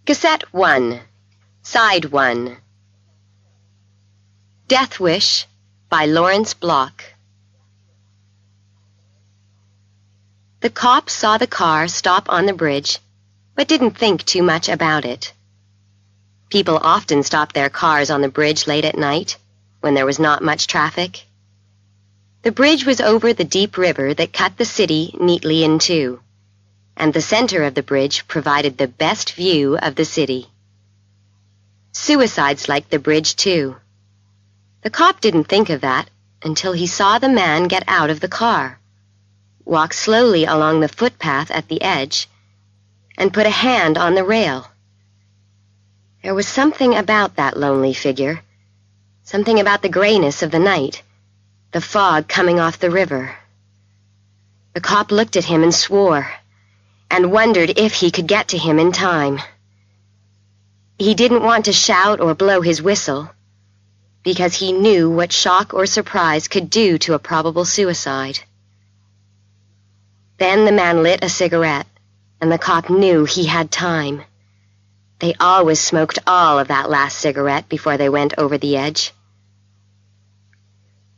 Cassette 1, Side 1. Death Wish by Lawrence Block. The cop saw the car stop on the bridge, but didn't think too much about it. People often stopped their cars on the bridge late at night, when there was not much traffic. The bridge was over the deep river that cut the city neatly in two, and the center of the bridge provided the best view of the city. Suicides liked the bridge too. The cop didn't think of that until he saw the man get out of the car, walk slowly along the footpath at the edge, and put a hand on the rail. There was something about that lonely figure, something about the grayness of the night, the fog coming off the river. The cop looked at him and swore, and wondered if he could get to him in time. He didn't want to shout or blow his whistle, because he knew what shock or surprise could do to a probable suicide. Then the man lit a cigarette, and the cop knew he had time. They always smoked all of that last cigarette before they went over the edge.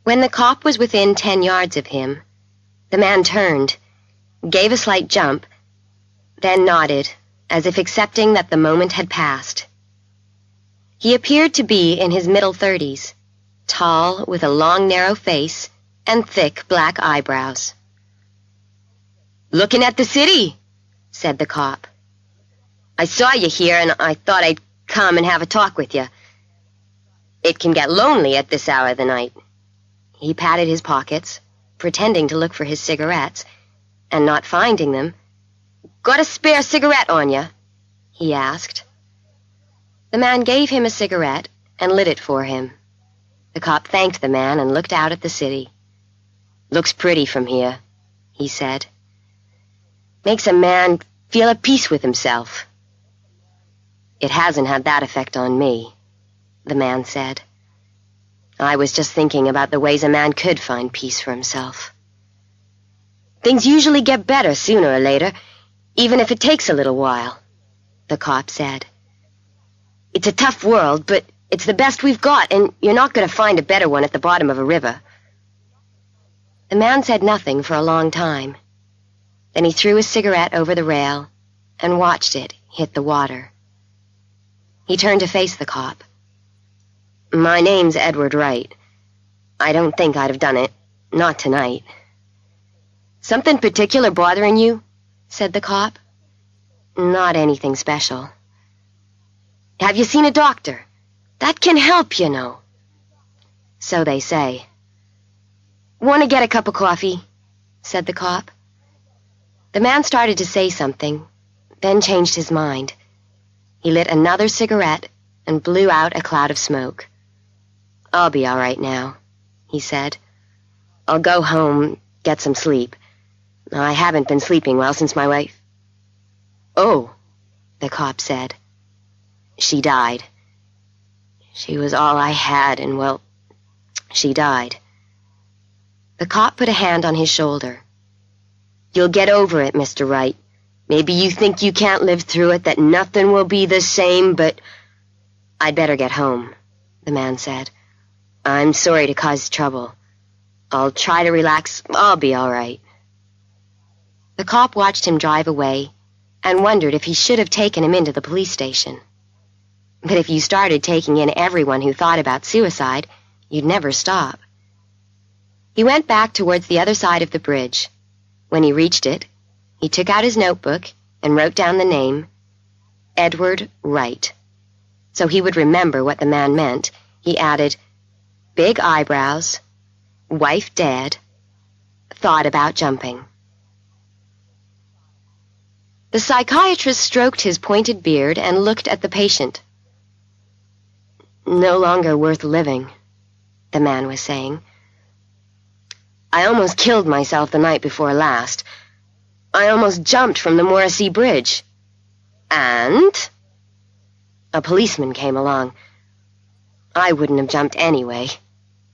When the cop was within 10 yards of him, the man turned, gave a slight jump, then nodded, as if accepting that the moment had passed. He appeared to be in his middle 30s, tall, with a long, narrow face and thick black eyebrows. "Looking at the city," said the cop. "I saw you here, and I thought I'd come and have a talk with you. It can get lonely at this hour of the night." He patted his pockets, pretending to look for his cigarettes, and not finding them. "Got a spare cigarette on you?" he asked. The man gave him a cigarette and lit it for him. The cop thanked the man and looked out at the city. "Looks pretty from here," he said. "Makes a man feel at peace with himself." "It hasn't had that effect on me," the man said. "I was just thinking about the ways a man could find peace for himself." "Things usually get better sooner or later, even if it takes a little while," the cop said. "It's a tough world, but it's the best we've got, and you're not going to find a better one at the bottom of a river." The man said nothing for a long time. Then he threw his cigarette over the rail and watched it hit the water. He turned to face the cop. "My name's Edward Wright. I don't think I'd have done it. Not tonight." "Something particular bothering you?" said the cop. "Not anything special." "Have you seen a doctor? That can help, you know." "So they say." "Want to get a cup of coffee?" said the cop. The man started to say something, then changed his mind. He lit another cigarette and blew out a cloud of smoke. "I'll be all right now," he said. "I'll go home, get some sleep. I haven't been sleeping well since my wife—" "Oh," the cop said. "She died. She was all I had, and, well, she died." The cop put a hand on his shoulder. "You'll get over it, Mr. Wright. Maybe you think you can't live through it, that nothing will be the same, but—" "I'd better get home," the man said. "I'm sorry to cause trouble. I'll try to relax. I'll be all right." The cop watched him drive away and wondered if he should have taken him into the police station. But if you started taking in everyone who thought about suicide, you'd never stop. He went back towards the other side of the bridge. When he reached it, he took out his notebook and wrote down the name, Edward Wright. So he would remember what the man meant. He added, big eyebrows, wife dead, thought about jumping. The psychiatrist stroked his pointed beard and looked at the patient. "No longer worth living," the man was saying. "I almost killed myself the night before last. I almost jumped from the Morrissey Bridge. And a policeman came along. I wouldn't have jumped anyway.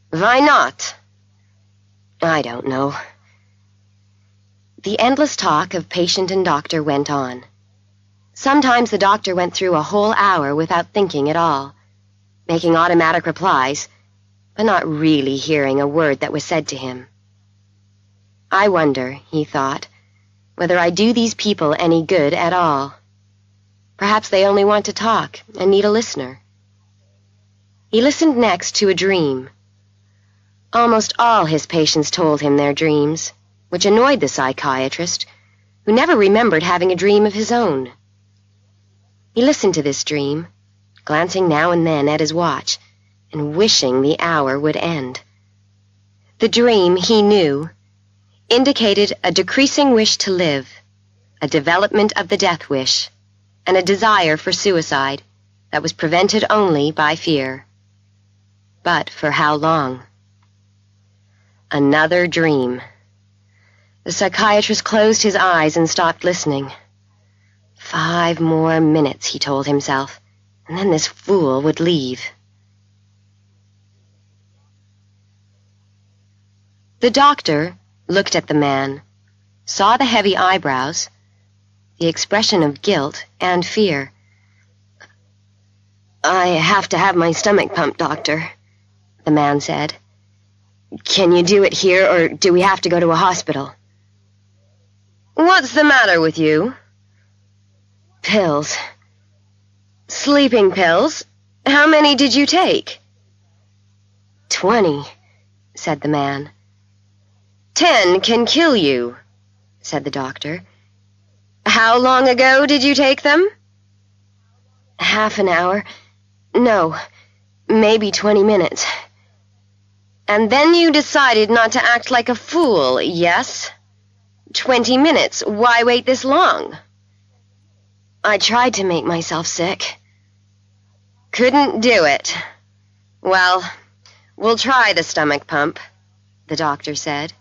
Why not? I don't know." The endless talk of patient and doctor went on. Sometimes the doctor went through a whole hour without thinking at all, making automatic replies, but not really hearing a word that was said to him. I wonder, he thought, whether I do these people any good at all. Perhaps they only want to talk and need a listener. He listened next to a dream. Almost all his patients told him their dreams, which annoyed the psychiatrist, who never remembered having a dream of his own. He listened to this dream, glancing now and then at his watch, and wishing the hour would end. The dream, he knew, indicated a decreasing wish to live, a development of the death wish, and a desire for suicide that was prevented only by fear. But for how long? Another dream. The psychiatrist closed his eyes and stopped listening. 5 more minutes, he told himself, and then this fool would leave. The doctor looked at the man, saw the heavy eyebrows, the expression of guilt and fear. "I have to have my stomach pumped, doctor," the man said. "Can you do it here, or do we have to go to a hospital?" "What's the matter with you?" "Pills. Sleeping pills? How many did you take?" 20, said the man. 10 can kill you, said the doctor. How long ago did you take them? Half an hour. No, maybe 20 minutes. And then you decided not to act like a fool, yes? 20 minutes. Why wait this long? I tried to make myself sick. Couldn't do it. Well, we'll try the stomach pump, the doctor said.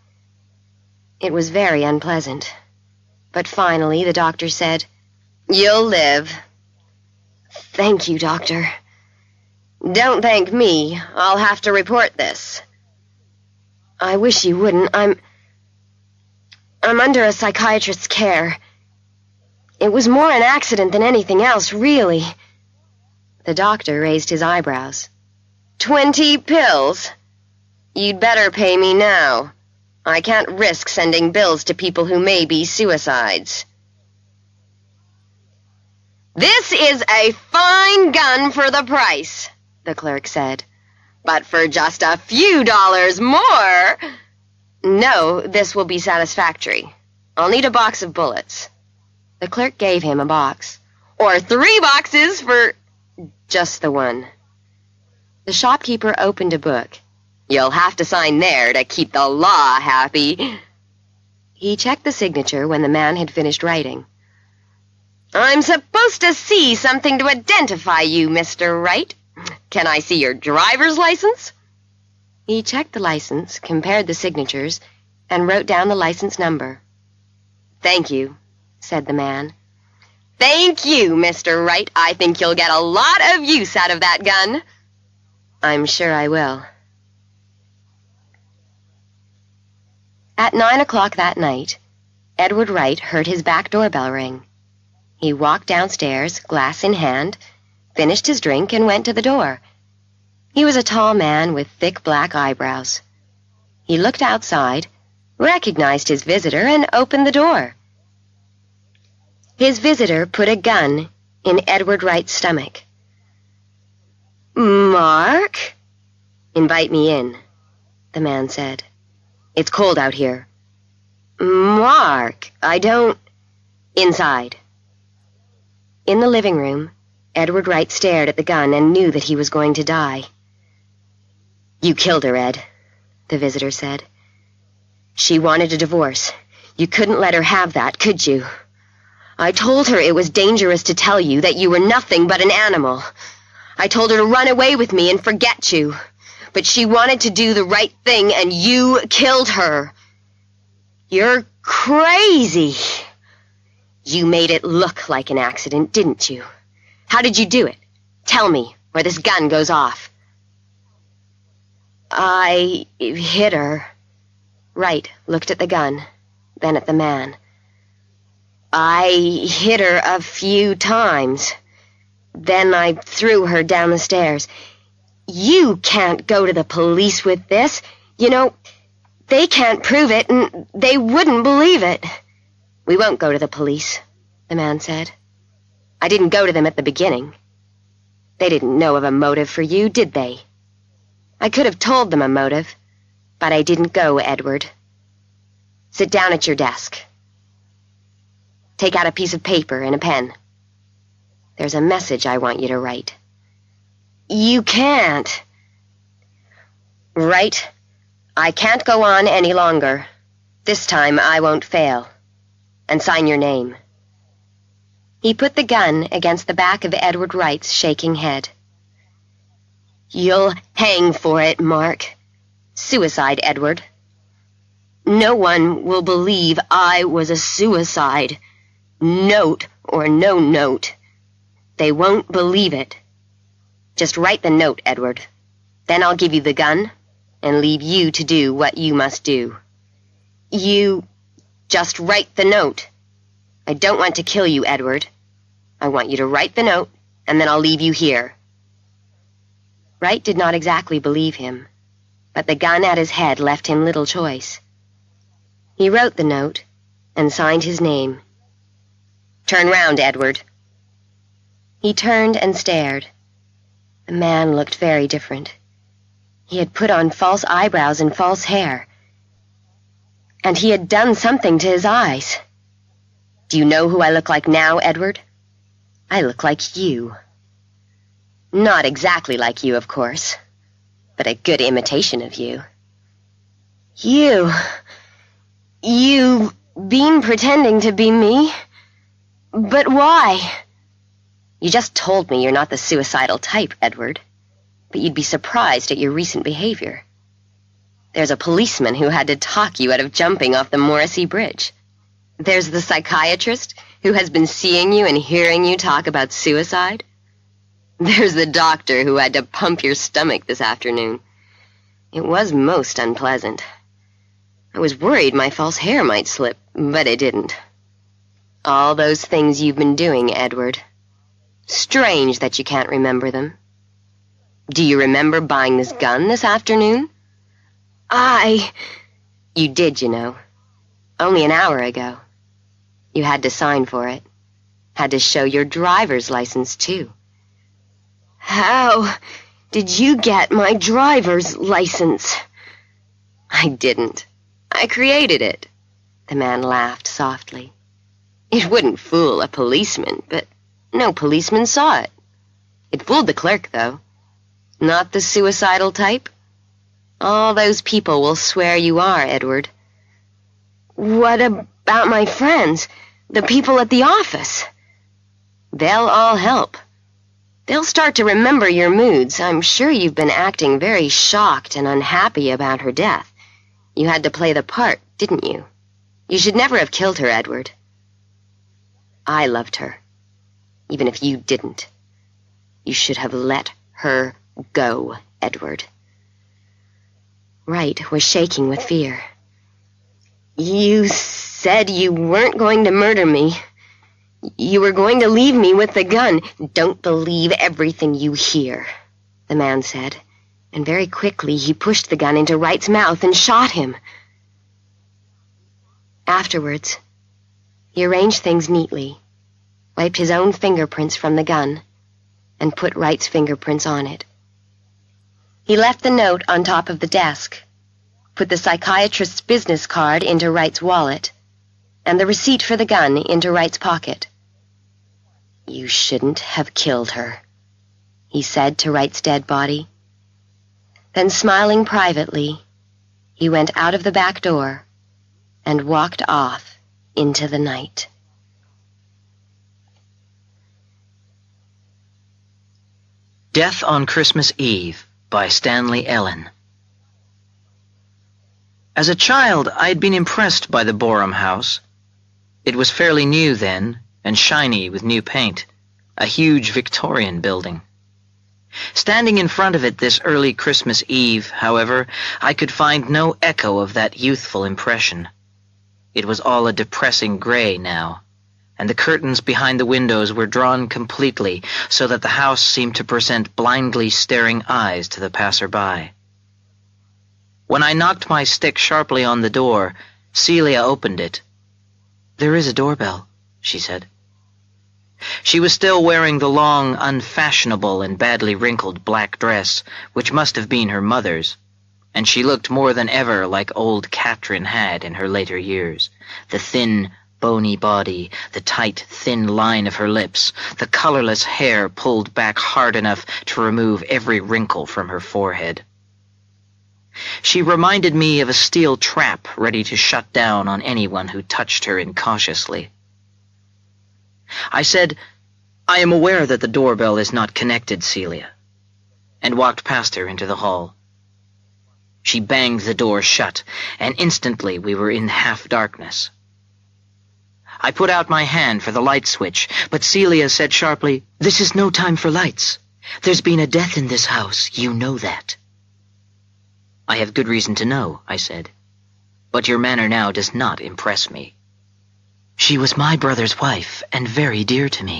It was very unpleasant. But finally the doctor said, You'll live. Thank you, doctor. Don't thank me. I'll have to report this. I wish you wouldn't. I'm under a psychiatrist's care. It was more an accident than anything else, really. The doctor raised his eyebrows. 20 pills? You'd better pay me now. I can't risk sending bills to people who may be suicides. This is a fine gun for the price, the clerk said. But for just a few dollars more... No, this will be satisfactory. I'll need a box of bullets. The clerk gave him a box. Or 3 boxes for... just the one. The shopkeeper opened a book. You'll have to sign there to keep the law happy. He checked the signature when the man had finished writing. I'm supposed to see something to identify you, Mr. Wright. Can I see your driver's license? He checked the license, compared the signatures, and wrote down the license number. Thank you, said the man. Thank you, Mr. Wright. I think you'll get a lot of use out of that gun. I'm sure I will. At 9 o'clock that night, Edward Wright heard his back doorbell ring. He walked downstairs, glass in hand, finished his drink, and went to the door. He was a tall man with thick black eyebrows. He looked outside, recognized his visitor, and opened the door. His visitor put a gun in Edward Wright's stomach. Mark? Invite me in, the man said. It's cold out here. Mark, I don't... Inside. In the living room, Edward Wright stared at the gun and knew that he was going to die. You killed her, Ed, the visitor said. She wanted a divorce. You couldn't let her have that, could you? I told her it was dangerous to tell you that you were nothing but an animal. I told her to run away with me and forget you. But she wanted to do the right thing, and you killed her. You're crazy. You made it look like an accident, didn't you? How did you do it? Tell me, or this gun goes off. I hit her. Wright looked at the gun, then at the man. I hit her a few times. Then I threw her down the stairs. You can't go to the police with this. You know, they can't prove it, and they wouldn't believe it. We won't go to the police, the man said. I didn't go to them at the beginning. They didn't know of a motive for you, did they? I could have told them a motive, but I didn't go, Edward. Sit down at your desk. Take out a piece of paper and a pen. There's a message I want you to write. You can't. Right. I can't go on any longer. This time I won't fail. And sign your name. He put the gun against the back of Edward Wright's shaking head. You'll hang for it, Mark. Suicide, Edward. No one will believe I was a suicide. Note or no note. They won't believe it. Just write the note, Edward. Then I'll give you the gun and leave you to do what you must do. You just write the note. I don't want to kill you, Edward. I want you to write the note, and then I'll leave you here. Wright did not exactly believe him, but the gun at his head left him little choice. He wrote the note and signed his name. Turn round, Edward. He turned and stared. The man looked very different. He had put on false eyebrows and false hair, and he had done something to his eyes. Do you know who I look like now, Edward? I look like you. Not exactly like you, of course, but a good imitation of you. You've been pretending to be me? But why? You just told me you're not the suicidal type, Edward, but you'd be surprised at your recent behavior. There's a policeman who had to talk you out of jumping off the Morrissey Bridge. There's the psychiatrist who has been seeing you and hearing you talk about suicide. There's the doctor who had to pump your stomach this afternoon. It was most unpleasant. I was worried my false hair might slip, but it didn't. All those things you've been doing, Edward. Strange that you can't remember them. Do you remember buying this gun this afternoon? You did, you know. Only an hour ago. You had to sign for it. Had to show your driver's license, too. How did you get my driver's license? I didn't. I created it. The man laughed softly. It wouldn't fool a policeman, but no policeman saw it. It fooled the clerk, though. Not the suicidal type? All those people will swear you are, Edward. What about my friends? The people at the office? They'll all help. They'll start to remember your moods. I'm sure you've been acting very shocked and unhappy about her death. You had to play the part, didn't you? You should never have killed her, Edward. I loved her, even if you didn't. You should have let her go, Edward. Wright was shaking with fear. You said you weren't going to murder me. You were going to leave me with the gun. Don't believe everything you hear, the man said, and very quickly he pushed the gun into Wright's mouth and shot him. Afterwards, he arranged things neatly, wiped his own fingerprints from the gun, and put Wright's fingerprints on it. He left the note on top of the desk, put the psychiatrist's business card into Wright's wallet, and the receipt for the gun into Wright's pocket. You shouldn't have killed her, he said to Wright's dead body. Then, smiling privately, he went out of the back door and walked off into the night. Death on Christmas Eve by Stanley Ellin. As a child, I had been impressed by the Borum house. It was fairly new then, and shiny with new paint, a huge Victorian building. Standing in front of it this early Christmas Eve, however, I could find no echo of that youthful impression. It was all a depressing gray now, and the curtains behind the windows were drawn completely so that the house seemed to present blindly staring eyes to the passer-by. When I knocked my stick sharply on the door, Celia opened it. "There is a doorbell," she said. She was still wearing the long, unfashionable, and badly wrinkled black dress, which must have been her mother's, and she looked more than ever like old Katrin had in her later years. The thin, bony body, the tight, thin line of her lips, the colorless hair pulled back hard enough to remove every wrinkle from her forehead. She reminded me of a steel trap ready to shut down on anyone who touched her incautiously. I said, "I am aware that the doorbell is not connected, Celia," and walked past her into the hall. She banged the door shut, and instantly we were in half-darkness. I put out my hand for the light switch, but Celia said sharply, "This is no time for lights. There's been a death in this house, you know that." "I have good reason to know," I said, "but your manner now does not impress me." "She was my brother's wife, and very dear to me."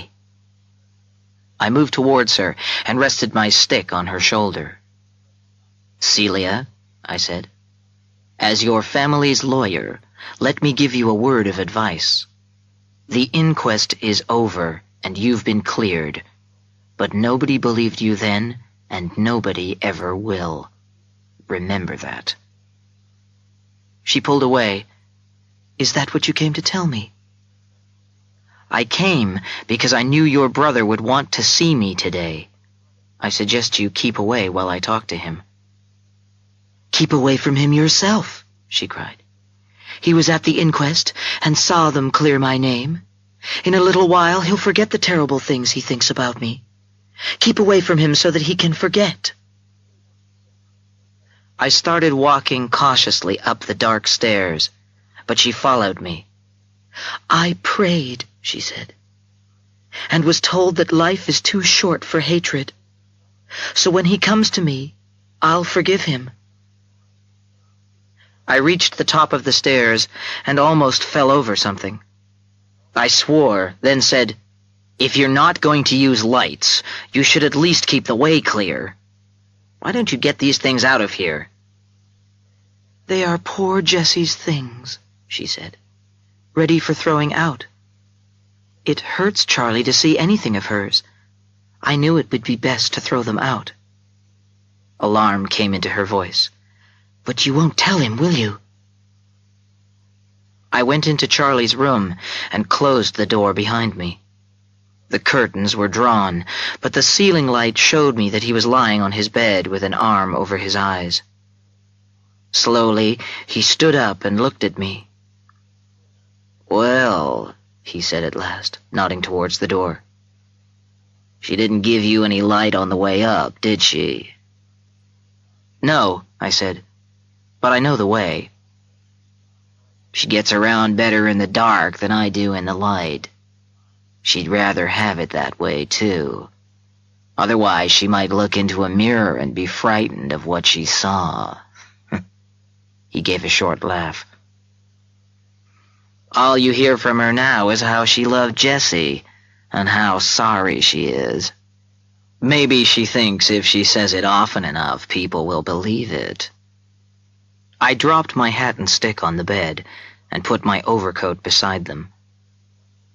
I moved towards her and rested my stick on her shoulder. "Celia," I said, "as your family's lawyer, let me give you a word of advice. The inquest is over, and you've been cleared, but nobody believed you then, and nobody ever will. Remember that." She pulled away. "Is that what you came to tell me?" "I came because I knew your brother would want to see me today. I suggest you keep away while I talk to him." "Keep away from him yourself," she cried. "He was at the inquest and saw them clear my name. In a little while he'll forget the terrible things he thinks about me. Keep away from him so that he can forget." I started walking cautiously up the dark stairs, but she followed me. "I prayed," she said, "and was told that life is too short for hatred. So when he comes to me, I'll forgive him." I reached the top of the stairs and almost fell over something. I swore, then said, "If you're not going to use lights, you should at least keep the way clear. Why don't you get these things out of here?" "They are poor Jessie's things," she said, "ready for throwing out. It hurts Charlie to see anything of hers. I knew it would be best to throw them out." Alarm came into her voice. "But you won't tell him, will you?" I went into Charlie's room and closed the door behind me. The curtains were drawn, but the ceiling light showed me that he was lying on his bed with an arm over his eyes. Slowly, he stood up and looked at me. "Well," he said at last, nodding towards the door. "She didn't give you any light on the way up, did she?" "No," I said, "but I know the way." "She gets around better in the dark than I do in the light. She'd rather have it that way, too. Otherwise, she might look into a mirror and be frightened of what she saw." He gave a short laugh. "All you hear from her now is how she loved Jessie, and how sorry she is. Maybe she thinks if she says it often enough, people will believe it." I dropped my hat and stick on the bed and put my overcoat beside them.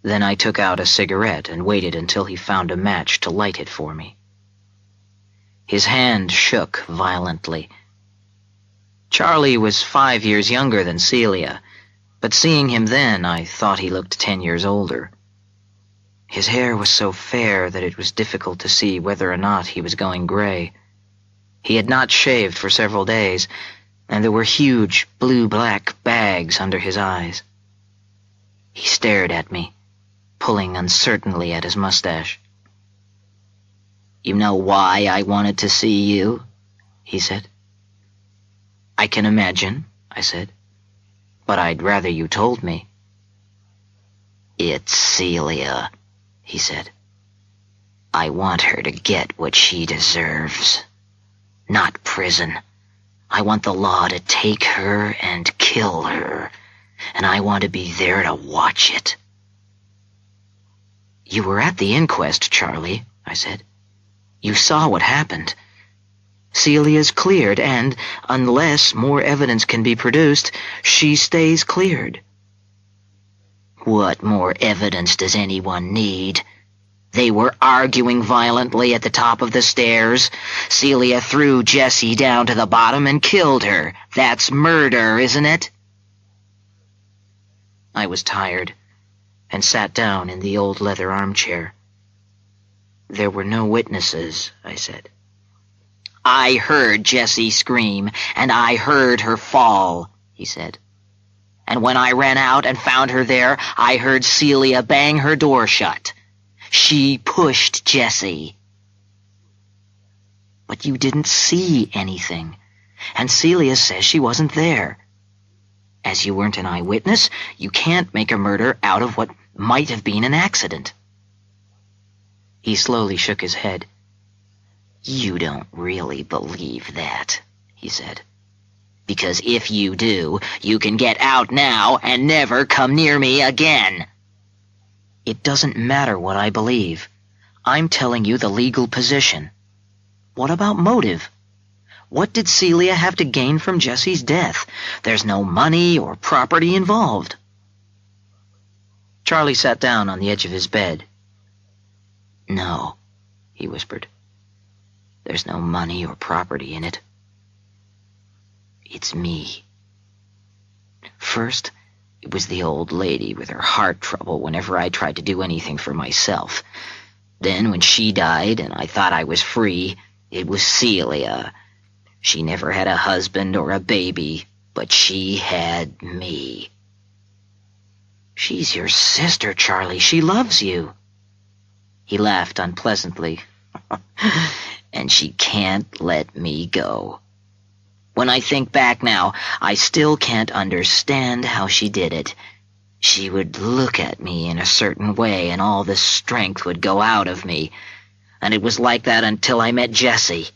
Then I took out a cigarette and waited until he found a match to light it for me. His hand shook violently. Charlie was 5 years younger than Celia, but seeing him then, I thought he looked 10 years older. His hair was so fair that it was difficult to see whether or not he was going gray. He had not shaved for several days, and there were huge blue-black bags under his eyes. He stared at me, pulling uncertainly at his mustache. "You know why I wanted to see you?" he said. "I can imagine," I said, "but I'd rather you told me." "It's Celia," he said. "I want her to get what she deserves. Not prison. I want the law to take her and kill her, and I want to be there to watch it." "You were at the inquest, Charlie," I said. "You saw what happened. Celia's cleared, and, unless more evidence can be produced, she stays cleared." "What more evidence does anyone need? They were arguing violently at the top of the stairs. Celia threw Jessie down to the bottom and killed her. That's murder, isn't it?" I was tired and sat down in the old leather armchair. "There were no witnesses," I said. "I heard Jessie scream, and I heard her fall," he said. "And when I ran out and found her there, I heard Celia bang her door shut. She pushed Jessie." "But you didn't see anything, and Celia says she wasn't there. As you weren't an eyewitness, you can't make a murder out of what might have been an accident." He slowly shook his head. "You don't really believe that," he said. "Because if you do, you can get out now and never come near me again." "It doesn't matter what I believe. I'm telling you the legal position. What about motive? What did Celia have to gain from Jessie's death? There's no money or property involved." Charlie sat down on the edge of his bed. "No," he whispered. "There's no money or property in it. It's me. First, it was the old lady with her heart trouble whenever I tried to do anything for myself. Then when she died and I thought I was free, it was Celia. She never had a husband or a baby, but she had me." "She's your sister, Charlie. She loves you." He laughed unpleasantly. "And she can't let me go. When I think back now, I still can't understand how she did it. She would look at me in a certain way, and all the strength would go out of me. And it was like that until I met Jessie.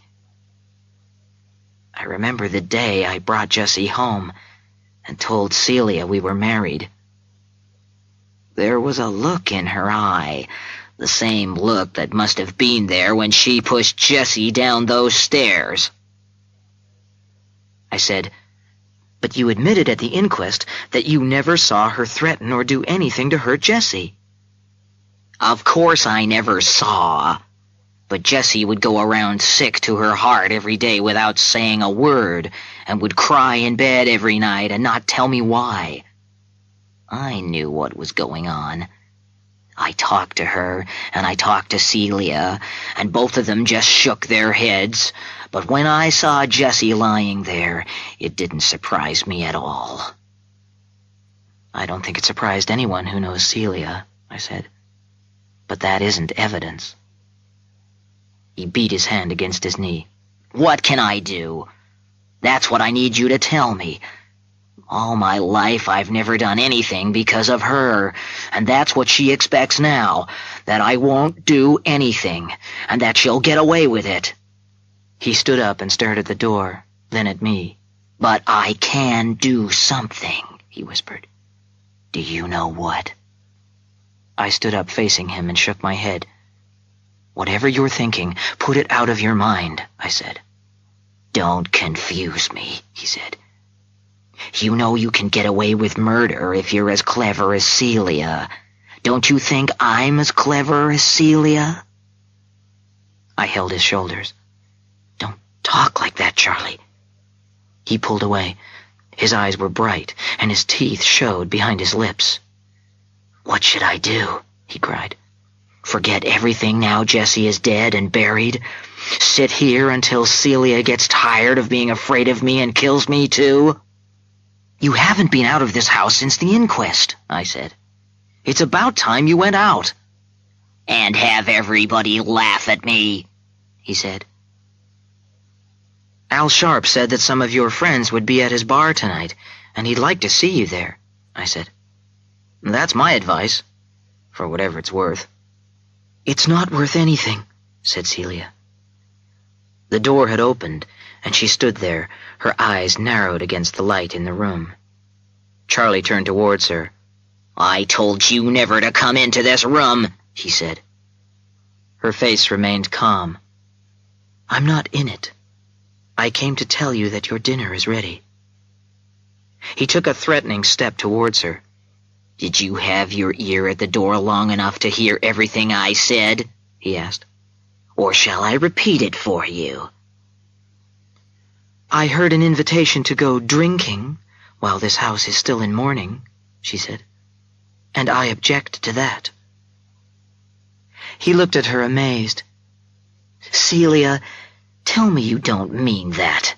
I remember the day I brought Jessie home and told Celia we were married. There was a look in her eye, the same look that must have been there when she pushed Jessie down those stairs." I said, "But you admitted at the inquest that you never saw her threaten or do anything to hurt Jessie." "Of course I never saw. But Jessie would go around sick to her heart every day without saying a word, and would cry in bed every night and not tell me why. I knew what was going on. I talked to her, and I talked to Celia, and both of them just shook their heads. But when I saw Jessie lying there, it didn't surprise me at all." "I don't think it surprised anyone who knows Celia," I said. "But that isn't evidence." He beat his hand against his knee. "What can I do? That's what I need you to tell me. All my life I've never done anything because of her, and that's what she expects now, that I won't do anything, and that she'll get away with it." He stood up and stared at the door, then at me. "But I can do something," he whispered. "Do you know what?" I stood up facing him and shook my head. "Whatever you're thinking, put it out of your mind," I said. "Don't confuse me," he said. "You know you can get away with murder if you're as clever as Celia. Don't you think I'm as clever as Celia?" I held his shoulders. "Don't talk like that, Charlie." He pulled away. His eyes were bright, and his teeth showed behind his lips. "What should I do?" he cried. "Forget everything now Jessie is dead and buried? Sit here until Celia gets tired of being afraid of me and kills me too?" "You haven't been out of this house since the inquest," I said. "It's about time you went out." "And have everybody laugh at me," he said. "Al Sharp said that some of your friends would be at his bar tonight, and he'd like to see you there," I said. "That's my advice, for whatever it's worth." "It's not worth anything," said Celia. The door had opened, and she stood there, her eyes narrowed against the light in the room. Charlie turned towards her. "I told you never to come into this room," she said. Her face remained calm. "I'm not in it. I came to tell you that your dinner is ready." He took a threatening step towards her. "Did you have your ear at the door long enough to hear everything I said?" he asked. "Or shall I repeat it for you?" "I heard an invitation to go drinking while this house is still in mourning," she said, "and I object to that." He looked at her amazed. "Celia, tell me you don't mean that.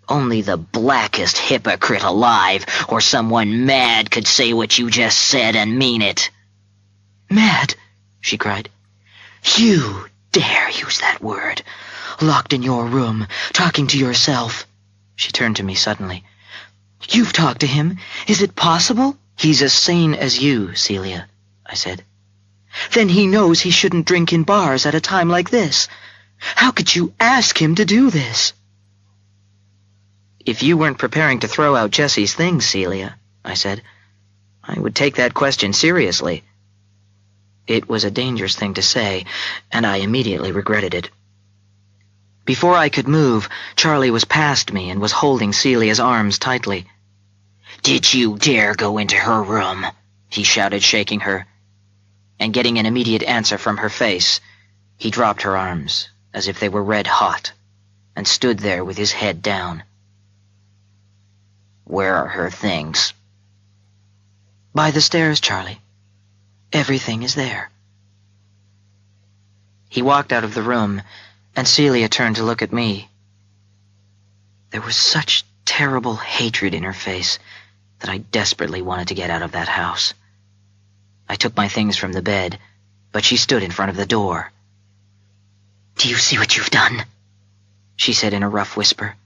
Only the blackest hypocrite alive or someone mad could say what you just said and mean it." "Mad?" she cried. "You dare use that word? Locked in your room, talking to yourself." She turned to me suddenly. "You've talked to him? Is it possible?" "He's as sane as you, Celia," I said. "Then he knows he shouldn't drink in bars at a time like this. How could you ask him to do this?" "If you weren't preparing to throw out Jessie's things, Celia," I said, "I would take that question seriously." It was a dangerous thing to say, and I immediately regretted it. Before I could move, Charlie was past me and was holding Celia's arms tightly. "Did you dare go into her room?" he shouted, shaking her. And getting an immediate answer from her face, he dropped her arms as if they were red hot and stood there with his head down. "Where are her things?" "By the stairs, Charlie. Everything is there." He walked out of the room, and Celia turned to look at me. There was such terrible hatred in her face that I desperately wanted to get out of that house. I took my things from the bed, but she stood in front of the door. "Do you see what you've done?" she said in a rough whisper.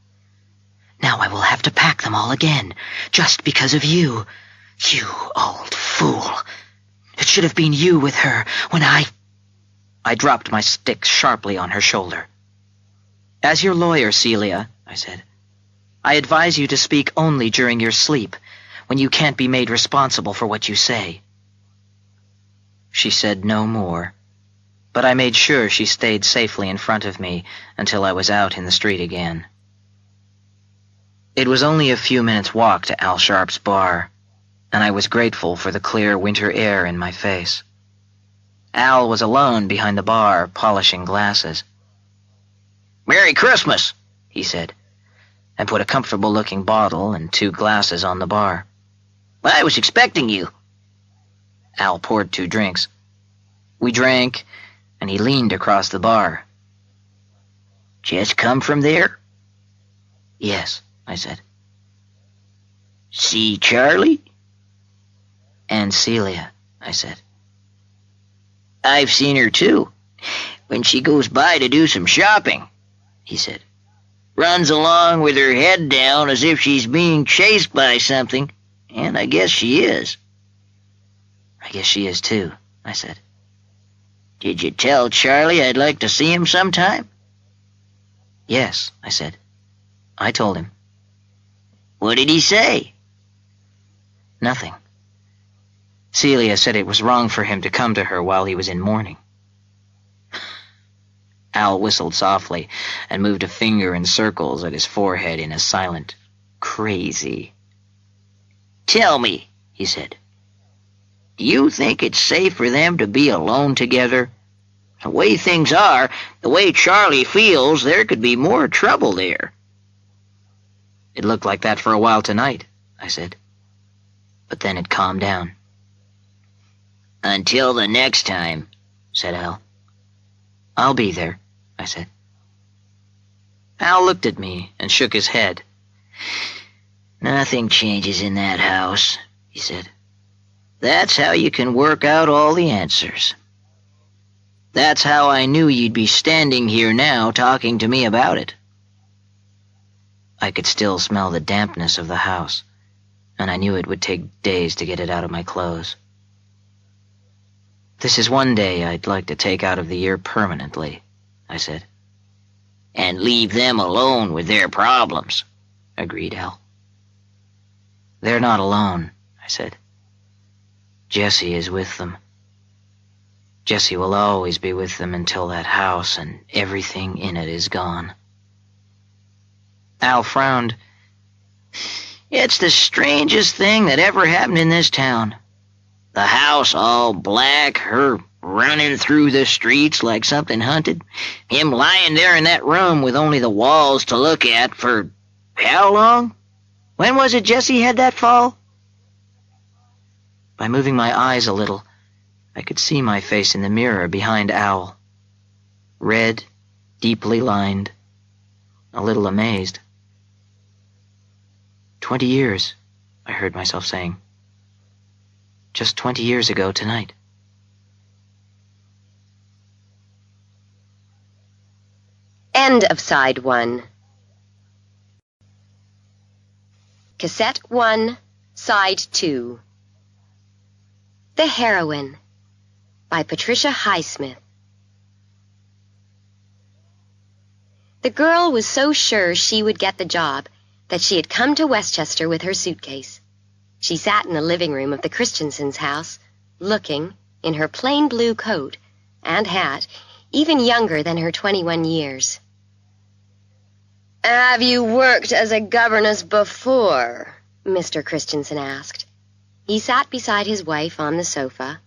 "Now I will have to pack them all again, just because of you. You old fool. It should have been you with her when I dropped my stick sharply on her shoulder. "As your lawyer, Celia," I said, "I advise you to speak only during your sleep, when you can't be made responsible for what you say." She said no more, but I made sure she stayed safely in front of me until I was out in the street again. It was only a few minutes' walk to Al Sharp's bar, and I was grateful for the clear winter air in my face. Al was alone behind the bar, polishing glasses. "Merry Christmas," he said, and put a comfortable-looking bottle and 2 glasses on the bar. "I was expecting you." Al poured 2 drinks. We drank, and he leaned across the bar. "Just come from there?" "Yes," I said. "See Charlie?" "And Celia," I said. "I've seen her too, when she goes by to do some shopping," he said. "Runs along with her head down as if she's being chased by something, and I guess she is." "I guess she is too," I said. "Did you tell Charlie I'd like to see him sometime?" "Yes," I said. "I told him." "What did he say?" "Nothing. Celia said it was wrong for him to come to her while he was in mourning." Al whistled softly and moved a finger in circles at his forehead in a silent, crazy. "Tell me," he said, "do you think it's safe for them to be alone together? The way things are, the way Charlie feels, there could be more trouble there." "It looked like that for a while tonight," I said. But then it calmed down. "Until the next time," said Al. "I'll be there," I said. Al looked at me and shook his head. "Nothing changes in that house," he said. "That's how you can work out all the answers. That's how I knew you'd be standing here now talking to me about it." I could still smell the dampness of the house, and I knew it would take days to get it out of my clothes. "This is one day I'd like to take out of the year permanently," I said. "And leave them alone with their problems," agreed Al. "They're not alone," I said. "Jessie is with them." Jessie will always be with them until that house and everything in it is gone. Al frowned. It's the strangest thing that ever happened in this town. The house all black, her running through the streets like something hunted, him lying there in that room with only the walls to look at for how long? When was it Jessie had that fall? By moving my eyes a little, I could see my face in the mirror behind Owl. Red, deeply lined, a little amazed. 20 years, I heard myself saying. Just 20 years ago tonight. End of Side 1. Cassette 1, Side 2. The Heroine by Patricia Highsmith. The girl was so sure she would get the job that she had come to Westchester with her suitcase. She sat in the living room of the Christensens' house, looking, in her plain blue coat and hat, even younger than her 21 years. "Have you worked as a governess before?" Mr. Christensen asked. He sat beside his wife on the sofa.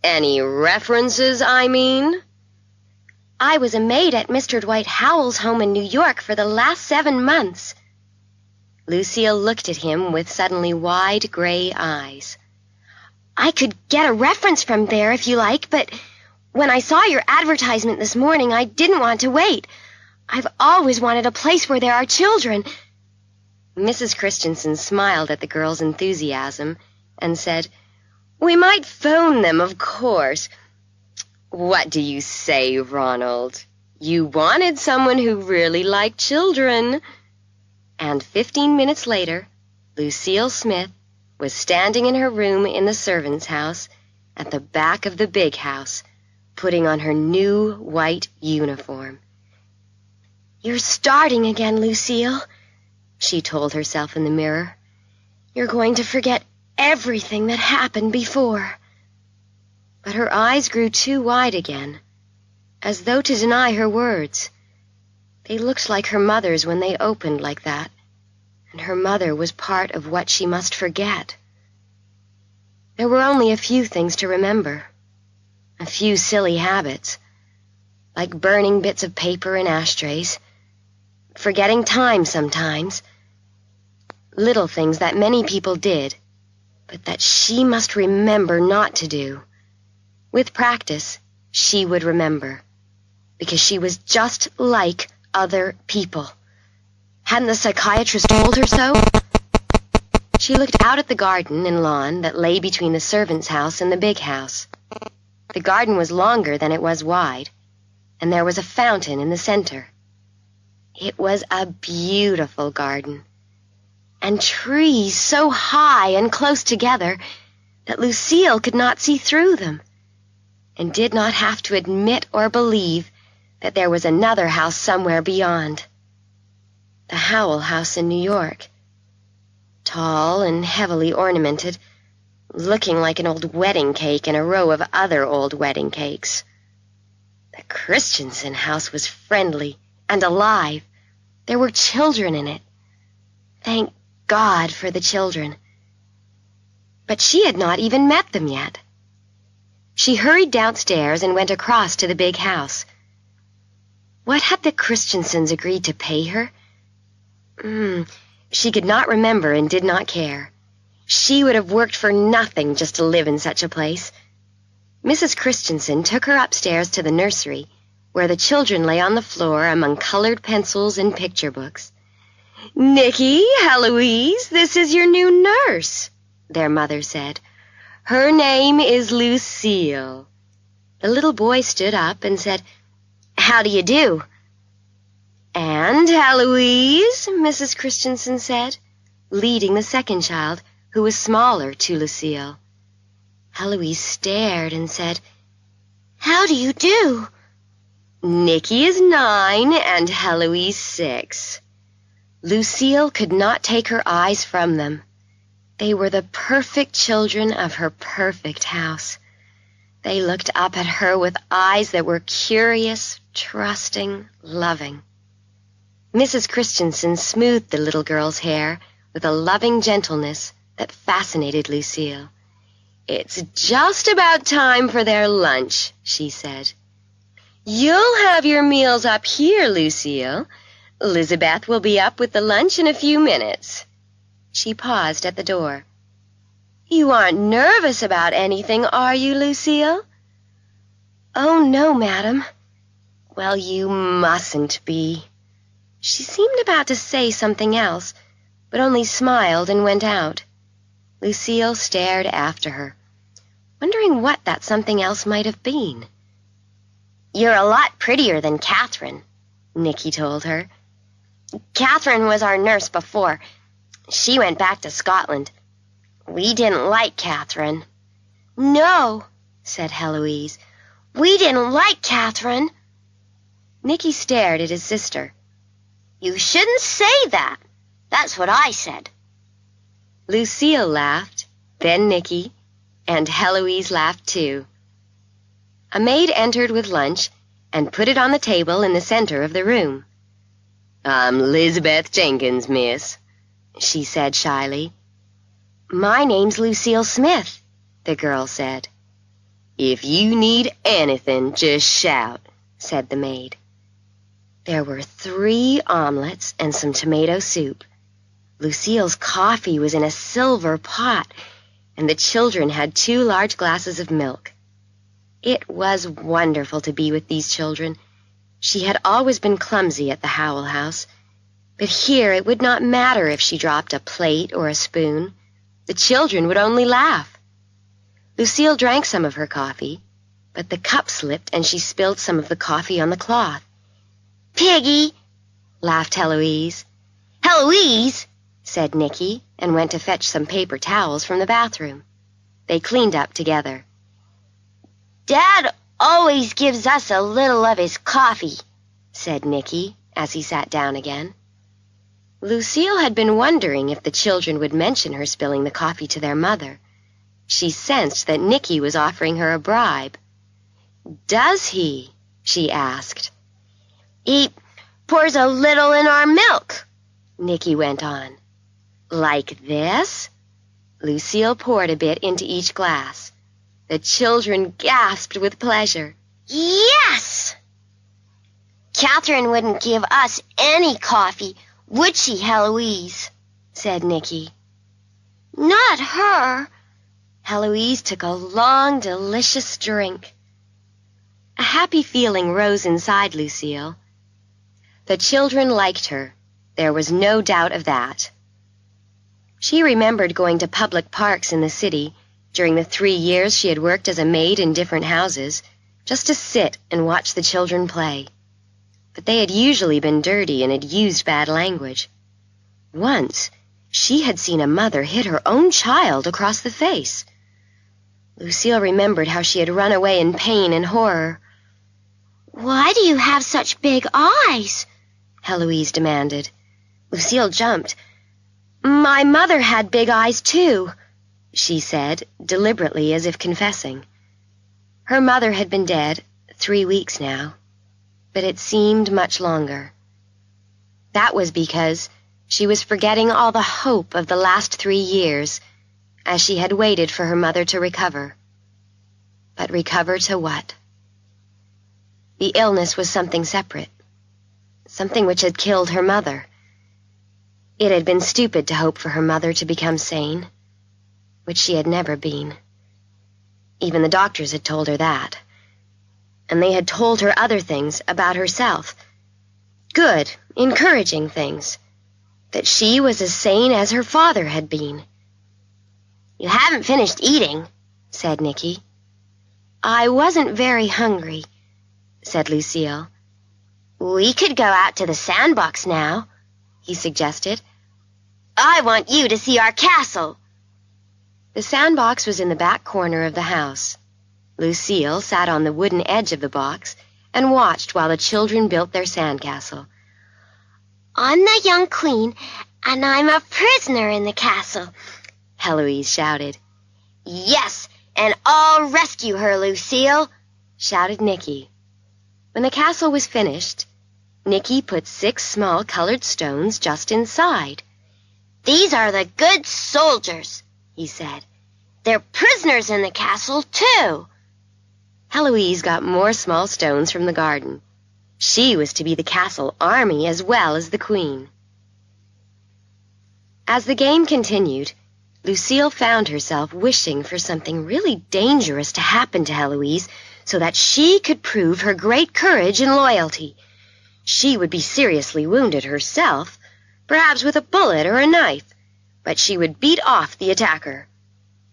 "Any references, I mean?" "I was a maid at Mr. Dwight Howell's home in New York for the last 7 months." Lucille looked at him with suddenly wide gray eyes. "I could get a reference from there if you like, but when I saw your advertisement this morning, I didn't want to wait. I've always wanted a place where there are children." Mrs. Christensen smiled at the girl's enthusiasm and said, "We might phone them, of course. What do you say, Ronald? You wanted someone who really liked children." And 15 minutes later, Lucille Smith was standing in her room in the servants' house at the back of the big house, putting on her new white uniform. "You're starting again, Lucille," she told herself in the mirror. "You're going to forget everything that happened before." But her eyes grew too wide again, as though to deny her words. They looked like her mother's when they opened like that, and her mother was part of what she must forget. There were only a few things to remember, a few silly habits, like burning bits of paper in ashtrays, forgetting time sometimes, little things that many people did, but that she must remember not to do. With practice, she would remember, because she was just like other people. Hadn't the psychiatrist told her so? She looked out at the garden and lawn that lay between the servants' house and the big house. The garden was longer than it was wide, and there was a fountain in the center. It was a beautiful garden, and trees so high and close together that Lucille could not see through them, and did not have to admit or believe that there was another house somewhere beyond. The Howell house in New York. Tall and heavily ornamented, looking like an old wedding cake in a row of other old wedding cakes. The Christensen house was friendly and alive. There were children in it. Thank God for the children. But she had not even met them yet. She hurried downstairs and went across to the big house. What had the Christensens agreed to pay her? She could not remember and did not care. She would have worked for nothing just to live in such a place. Mrs. Christensen took her upstairs to the nursery, where the children lay on the floor among colored pencils and picture books. "Nicky, Heloise, this is your new nurse," their mother said. "Her name is Lucille." The little boy stood up and said, "How do you do?" "And Heloise," Mrs. Christensen said, leading the second child, who was smaller, to Lucille. Heloise stared and said, "How do you do?" "Nicky is 9 and Heloise 6. Lucille could not take her eyes from them. They were the perfect children of her perfect house. They looked up at her with eyes that were curious, trusting, loving. Mrs. Christensen smoothed the little girl's hair with a loving gentleness that fascinated Lucille. "It's just about time for their lunch," she said. "You'll have your meals up here, Lucille. Elizabeth will be up with the lunch in a few minutes." She paused at the door. "You aren't nervous about anything, are you, Lucille?" "Oh, no, madam." "Well, you mustn't be." She seemed about to say something else, but only smiled and went out. Lucille stared after her, wondering what that something else might have been. "You're a lot prettier than Catherine," Nicky told her. "Catherine was our nurse before. She went back to Scotland. We didn't like Catherine." "No," said Heloise. "We didn't like Catherine." Nicky stared at his sister. "You shouldn't say that. That's what I said." Lucille laughed, then Nicky, and Heloise laughed too. A maid entered with lunch and put it on the table in the center of the room. "I'm Lizabeth Jenkins, miss," she said shyly. "My name's Lucille Smith," the girl said. "If you need anything, just shout," said the maid. There were 3 omelets and some tomato soup. Lucille's coffee was in a silver pot, and the children had 2 large glasses of milk. It was wonderful to be with these children. She had always been clumsy at the Howell house, but here it would not matter if she dropped a plate or a spoon. The children would only laugh. Lucille drank some of her coffee, but the cup slipped and she spilled some of the coffee on the cloth. "Piggy!" laughed Heloise. "Heloise!" said Nicky, and went to fetch some paper towels from the bathroom. They cleaned up together. "Dad always gives us a little of his coffee," said Nicky, as he sat down again. Lucille had been wondering if the children would mention her spilling the coffee to their mother. She sensed that Nicky was offering her a bribe. "Does he?" she asked. "He pours a little in our milk," Nicky went on. "Like this?" Lucille poured a bit into each glass. The children gasped with pleasure. "Yes!" "Catherine wouldn't give us any coffee, would she, Heloise?" said Nicky. "Not her." Heloise took a long, delicious drink. A happy feeling rose inside Lucille. The children liked her. There was no doubt of that. She remembered going to public parks in the city during the 3 years she had worked as a maid in different houses, just to sit and watch the children play. But they had usually been dirty and had used bad language. Once, she had seen a mother hit her own child across the face. Lucille remembered how she had run away in pain and horror. "Why do you have such big eyes?" Heloise demanded. Lucille jumped. "My mother had big eyes, too," she said, deliberately as if confessing. Her mother had been dead 3 weeks now, but it seemed much longer. That was because she was forgetting all the hope of the last 3 years as she had waited for her mother to recover. But recover to what? The illness was something separate, something which had killed her mother. It had been stupid to hope for her mother to become sane, which she had never been. Even the doctors had told her that. And they had told her other things about herself. Good, encouraging things. That she was as sane as her father had been. "You haven't finished eating," said Nicky. "I wasn't very hungry," said Lucille. "We could go out to the sandbox now," he suggested. "I want you to see our castle." The sandbox was in the back corner of the house. Lucille sat on the wooden edge of the box and watched while the children built their sandcastle. "I'm the young queen, and I'm a prisoner in the castle," Heloise shouted. "Yes, and I'll rescue her, Lucille," shouted Nicky. When the castle was finished, Nicky put 6 small colored stones just inside. "These are the good soldiers," he said. "They're prisoners in the castle, too." Heloise got more small stones from the garden. She was to be the castle army as well as the queen. As the game continued, Lucille found herself wishing for something really dangerous to happen to Heloise so that she could prove her great courage and loyalty. She would be seriously wounded herself, perhaps with a bullet or a knife, but she would beat off the attacker.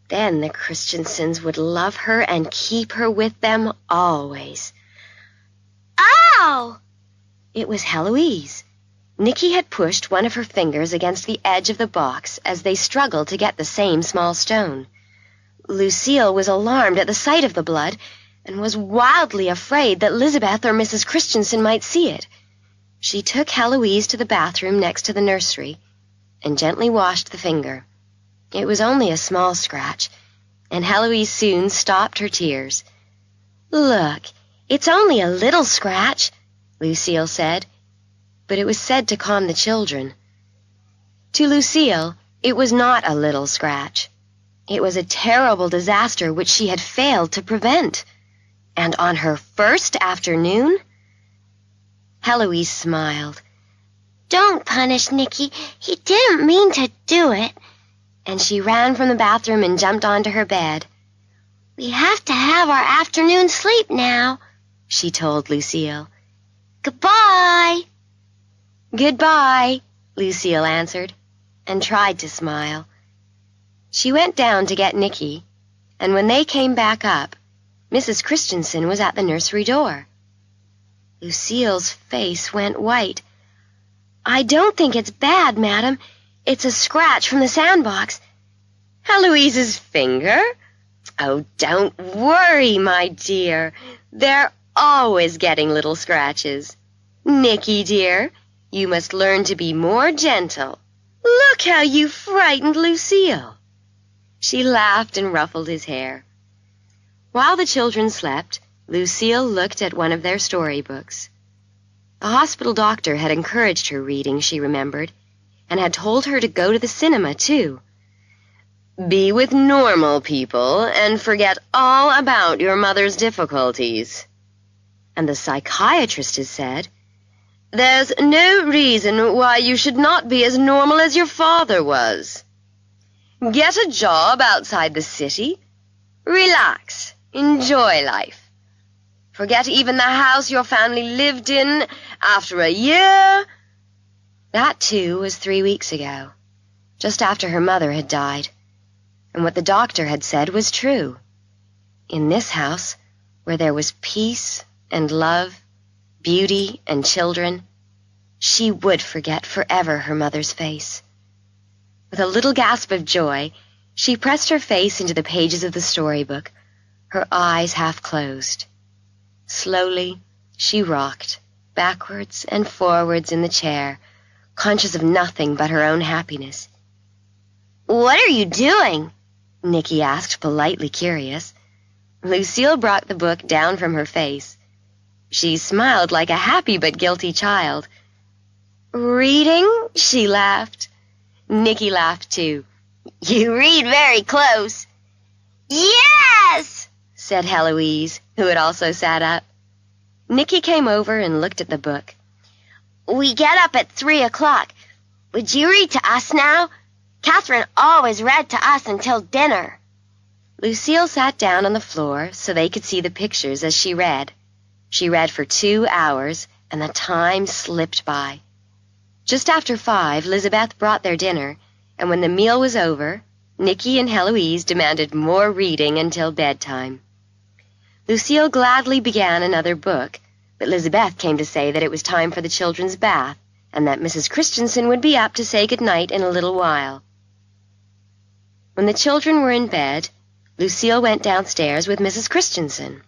Then the Christensens would love her and keep her with them always. Ow! It was Heloise. Nicky had pushed one of her fingers against the edge of the box as they struggled to get the same small stone. Lucille was alarmed at the sight of the blood and was wildly afraid that Lizabeth or Mrs. Christensen might see it. She took Heloise to the bathroom next to the nursery and gently washed the finger. It was only a small scratch, and Heloise soon stopped her tears. "Look, it's only a little scratch," Lucille said, but it was said to calm the children. To Lucille, it was not a little scratch. It was a terrible disaster which she had failed to prevent. And on her first afternoon, Heloise smiled. "Don't punish Nicky. He didn't mean to do it." And she ran from the bathroom and jumped onto her bed. "We have to have our afternoon sleep now," she told Lucille. "Goodbye." "Goodbye," Lucille answered, and tried to smile. She went down to get Nicky, and when they came back up, Mrs. Christensen was at the nursery door. Lucille's face went white. "I don't think it's bad, madam. It's a scratch from the sandbox." "Heloise's finger? Oh, don't worry, my dear. They're always getting little scratches. Nicky, dear, you must learn to be more gentle. Look how you frightened Lucille." She laughed and ruffled his hair. While the children slept, Lucille looked at one of their storybooks. The hospital doctor had encouraged her reading, she remembered, and had told her to go to the cinema, too. "Be with normal people and forget all about your mother's difficulties." And the psychiatrist has said, "There's no reason why you should not be as normal as your father was. Get a job outside the city. Relax. Enjoy life. Forget even the house your family lived in after a year." That, too, was 3 weeks ago, just after her mother had died. And what the doctor had said was true. In this house, where there was peace and love, beauty and children, she would forget forever her mother's face. With a little gasp of joy, she pressed her face into the pages of the storybook, her eyes half closed. Slowly, she rocked, backwards and forwards in the chair, conscious of nothing but her own happiness. "What are you doing?" Nicky asked, politely curious. Lucille brought the book down from her face. She smiled like a happy but guilty child. "Reading?" she laughed. Nicky laughed too. "You read very close." "Yes!" said Heloise, who had also sat up. Nicky came over and looked at the book. "We get up at 3 o'clock. Would you read to us now? Catherine always read to us until dinner." Lucille sat down on the floor so they could see the pictures as she read. She read for 2 hours, and the time slipped by. Just after 5, Lizabeth brought their dinner, and when the meal was over, Nicky and Heloise demanded more reading until bedtime. Lucille gladly began another book, but Lizabeth came to say that it was time for the children's bath, and that Mrs. Christensen would be up to say good night in a little while. When the children were in bed, Lucille went downstairs with Mrs. Christensen.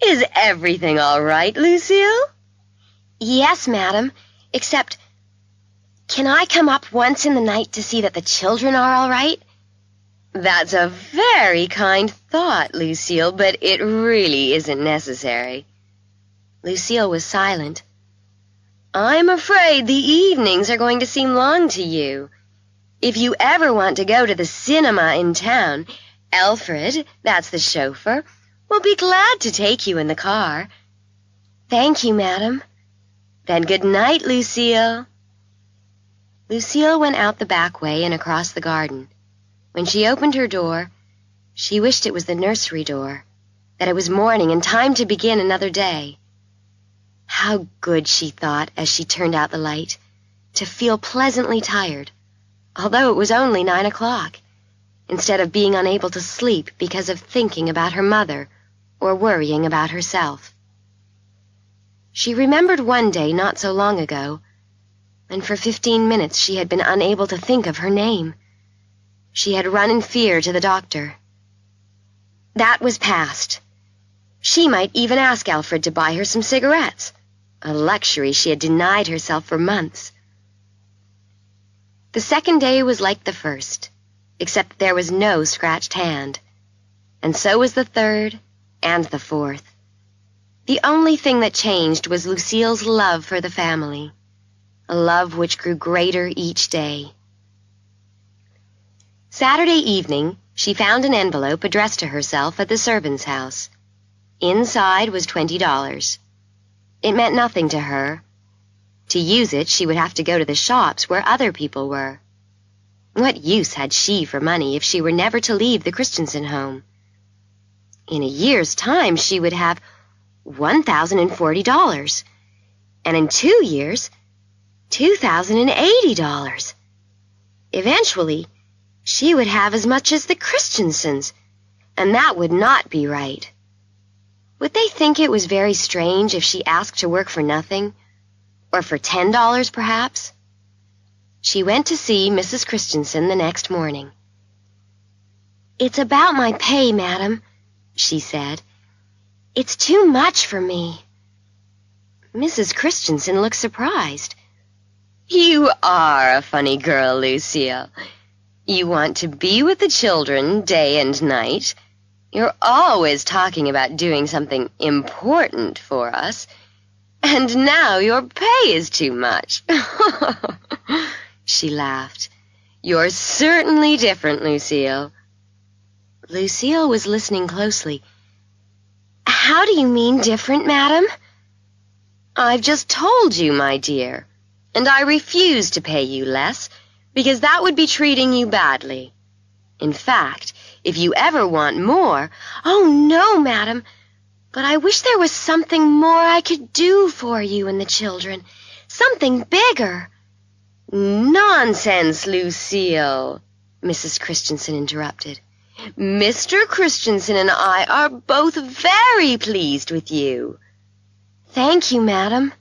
"Is everything all right, Lucille?" "Yes, madam, except, can I come up once in the night to see that the children are all right?" That's a very kind thought, Lucille, but it really isn't necessary. Lucille was silent. I'm afraid the evenings are going to seem long to you. If you ever want to go to the cinema in town, Alfred, that's the chauffeur, will be glad to take you in the car. Thank you, madam. Then good night, Lucille. Lucille went out the back way and across the garden. When she opened her door, she wished it was the nursery door, that it was morning and time to begin another day. How good, she thought, as she turned out the light, to feel pleasantly tired, although it was only 9 o'clock, instead of being unable to sleep because of thinking about her mother or worrying about herself. She remembered one day not so long ago, when for 15 minutes she had been unable to think of her name. She had run in fear to the doctor. That was past. She might even ask Alfred to buy her some cigarettes, a luxury she had denied herself for months. The second day was like the first, except that there was no scratched hand, and so was the third and the fourth. The only thing that changed was Lucille's love for the family, a love which grew greater each day. Saturday evening, she found an envelope addressed to herself at the servant's house. Inside was $20. It meant nothing to her. To use it, she would have to go to the shops where other people were. What use had she for money if she were never to leave the Christensen home? In a year's time, she would have $1,040, and in 2 years, $2,080. Eventually, she would have as much as the Christensens, and that would not be right. Would they think it was very strange if she asked to work for nothing, or for $10 perhaps? She went to see Mrs. Christensen the next morning. "It's about my pay, madam," she said. "It's too much for me." Mrs. Christensen looked surprised. "You are a funny girl, Lucille. You want to be with the children day and night. You're always talking about doing something important for us. And now your pay is too much." She laughed. "You're certainly different, Lucille." Lucille was listening closely. "How do you mean different, madam?" "I've just told you, my dear, and I refuse to pay you less, because that would be treating you badly. In fact, if you ever want more—" "Oh, no, madam, but I wish there was something more I could do for you and the children. Something bigger." "Nonsense, Lucille," Mrs. Christensen interrupted. "Mr. Christensen and I are both very pleased with you." "Thank you, madam."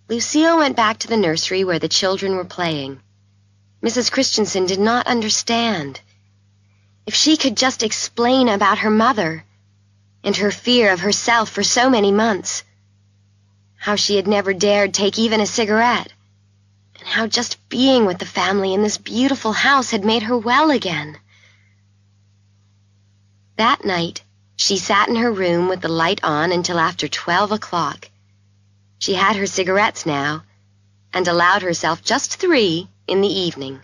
Lucille went back to the nursery where the children were playing. Mrs. Christensen did not understand. If she could just explain about her mother and her fear of herself for so many months, how she had never dared take even a cigarette, and how just being with the family in this beautiful house had made her well again. That night, she sat in her room with the light on until after 12 o'clock. She had her cigarettes now, and allowed herself just 3 in the evening.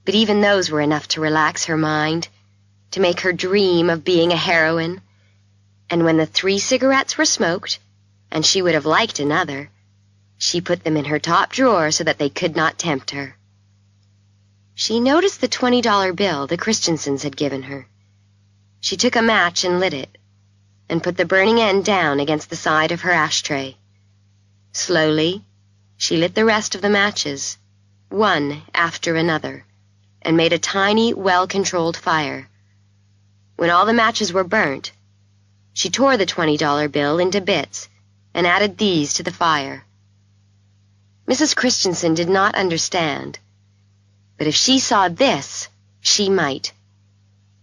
But even those were enough to relax her mind, to make her dream of being a heroine. And when the 3 cigarettes were smoked, and she would have liked another, she put them in her top drawer so that they could not tempt her. She noticed the $20 bill the Christensens had given her. She took a match and lit it, and put the burning end down against the side of her ashtray. Slowly, she lit the rest of the matches, one after another, and made a tiny, well-controlled fire. When all the matches were burnt, she tore the $20 bill into bits and added these to the fire. Mrs. Christensen did not understand, but if she saw this, she might.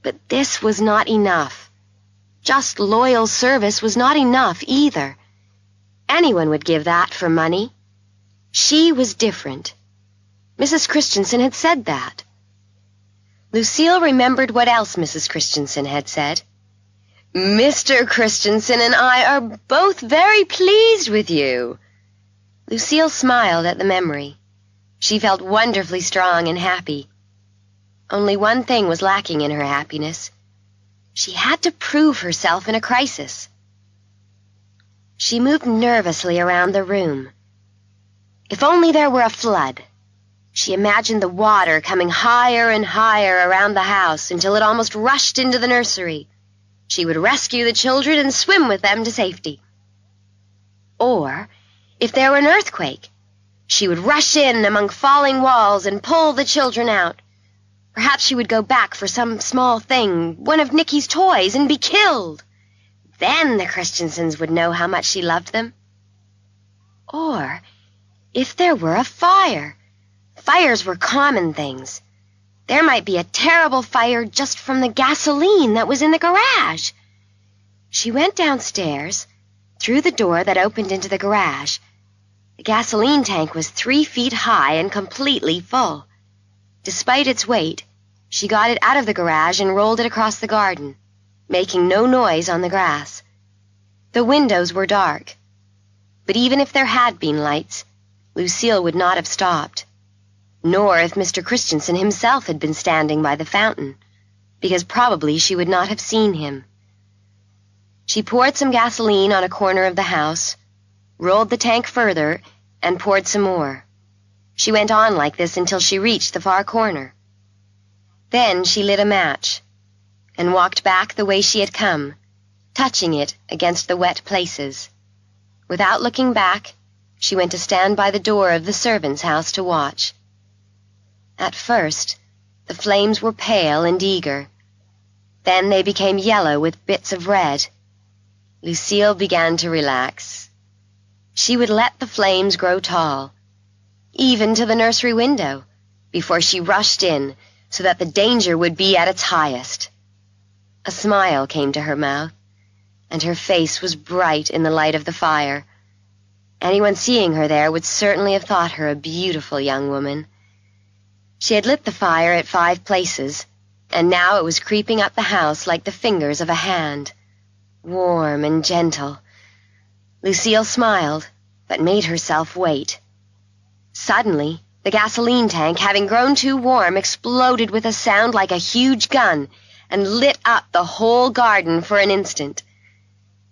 But this was not enough. Just loyal service was not enough either. Anyone would give that for money. She was different. Mrs. Christensen had said that. Lucille remembered what else Mrs. Christensen had said. "Mr. Christensen and I are both very pleased with you." Lucille smiled at the memory. She felt wonderfully strong and happy. Only one thing was lacking in her happiness. She had to prove herself in a crisis. She moved nervously around the room. If only there were a flood. She imagined the water coming higher and higher around the house until it almost rushed into the nursery. She would rescue the children and swim with them to safety. Or, if there were an earthquake, she would rush in among falling walls and pull the children out. Perhaps she would go back for some small thing, one of Nicky's toys, and be killed. Then the Christensens would know how much she loved them. Or, if there were a fire. Fires were common things. There might be a terrible fire just from the gasoline that was in the garage. She went downstairs, through the door that opened into the garage. The gasoline tank was 3 feet high and completely full. Despite its weight, she got it out of the garage and rolled it across the garden, making no noise on the grass. The windows were dark, but even if there had been lights, Lucille would not have stopped. Nor if Mr. Christensen himself had been standing by the fountain, because probably she would not have seen him. She poured some gasoline on a corner of the house, rolled the tank further, and poured some more. She went on like this until she reached the far corner. Then she lit a match and walked back the way she had come, touching it against the wet places. Without looking back, she went to stand by the door of the servants' house to watch. At first, the flames were pale and eager. Then they became yellow with bits of red. Lucille began to relax. She would let the flames grow tall, even to the nursery window, before she rushed in so that the danger would be at its highest. A smile came to her mouth, and her face was bright in the light of the fire. Anyone seeing her there would certainly have thought her a beautiful young woman. She had lit the fire at 5 places, and now it was creeping up the house like the fingers of a hand, warm and gentle. Lucille smiled, but made herself wait. Suddenly, the gasoline tank, having grown too warm, exploded with a sound like a huge gun and lit up the whole garden for an instant.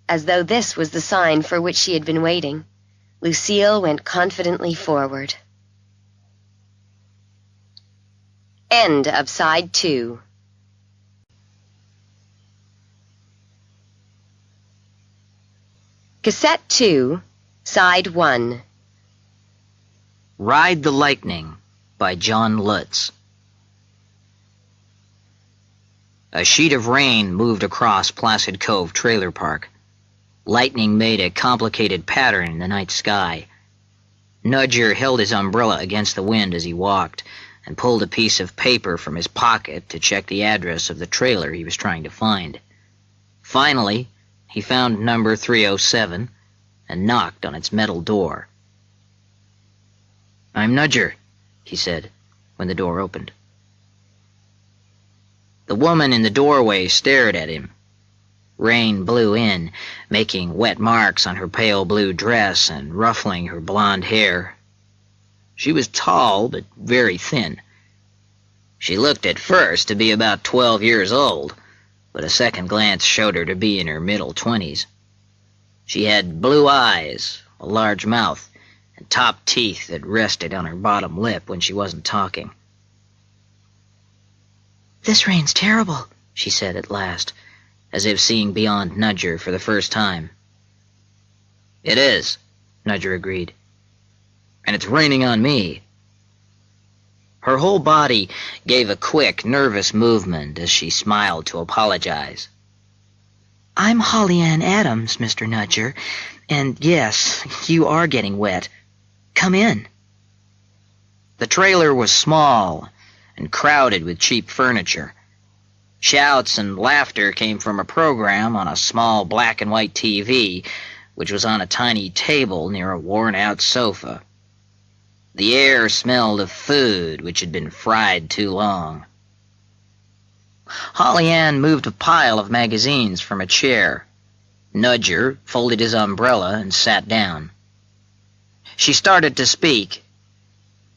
As though this was the sign for which she had been waiting, Lucille went confidently forward. End of Side 2. Cassette 2, Side 1. Ride the Lightning by John Lutz. A sheet of rain moved across Placid Cove Trailer Park. Lightning made a complicated pattern in the night sky. Nudger held his umbrella against the wind as he walked, and pulled a piece of paper from his pocket to check the address of the trailer he was trying to find. Finally, he found number 307 and knocked on its metal door. "I'm Nudger," he said, when the door opened. The woman in the doorway stared at him. Rain blew in, making wet marks on her pale blue dress and ruffling her blonde hair. She was tall, but very thin. She looked at first to be about 12 years old, but a second glance showed her to be in her middle 20s. She had blue eyes, a large mouth, and top teeth that rested on her bottom lip when she wasn't talking. "This rain's terrible," she said at last, as if seeing beyond Nudger for the first time. "It is," Nudger agreed. "And it's raining on me." Her whole body gave a quick, nervous movement as she smiled to apologize. "I'm Holly Ann Adams, Mr. Nudger, and yes, you are getting wet. Come in." The trailer was small and crowded with cheap furniture. Shouts and laughter came from a program on a small black and white TV, which was on a tiny table near a worn-out sofa. The air smelled of food which had been fried too long. Holly Ann moved a pile of magazines from a chair. Nudger folded his umbrella and sat down. She started to speak.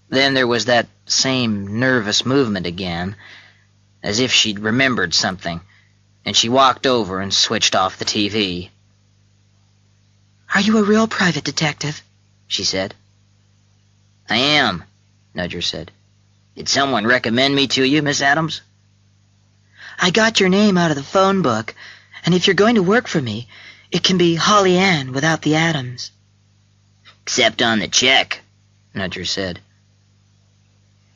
Then there was that same nervous movement again, as if she'd remembered something, and she walked over and switched off the TV. "Are you a real private detective?" she said. "I am," Nudger said. "Did someone recommend me to you, Miss Adams?" "I got your name out of the phone book, and if you're going to work for me, it can be Holly Ann without the Adams." "Except on the check," Nudger said.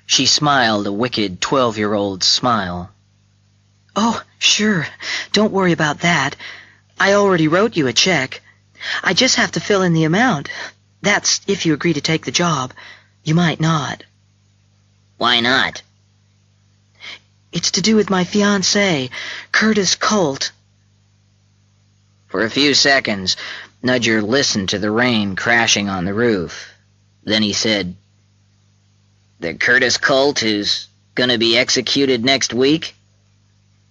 She smiled a wicked 12-year-old smile. "Oh, sure. Don't worry about that. I already wrote you a check. I just have to fill in the amount. That's if you agree to take the job. You might not." "Why not?" "It's to do with my fiancé, Curtis Colt." For a few seconds, Nudger listened to the rain crashing on the roof. Then he said, "The Curtis Colt who's gonna be executed next week?"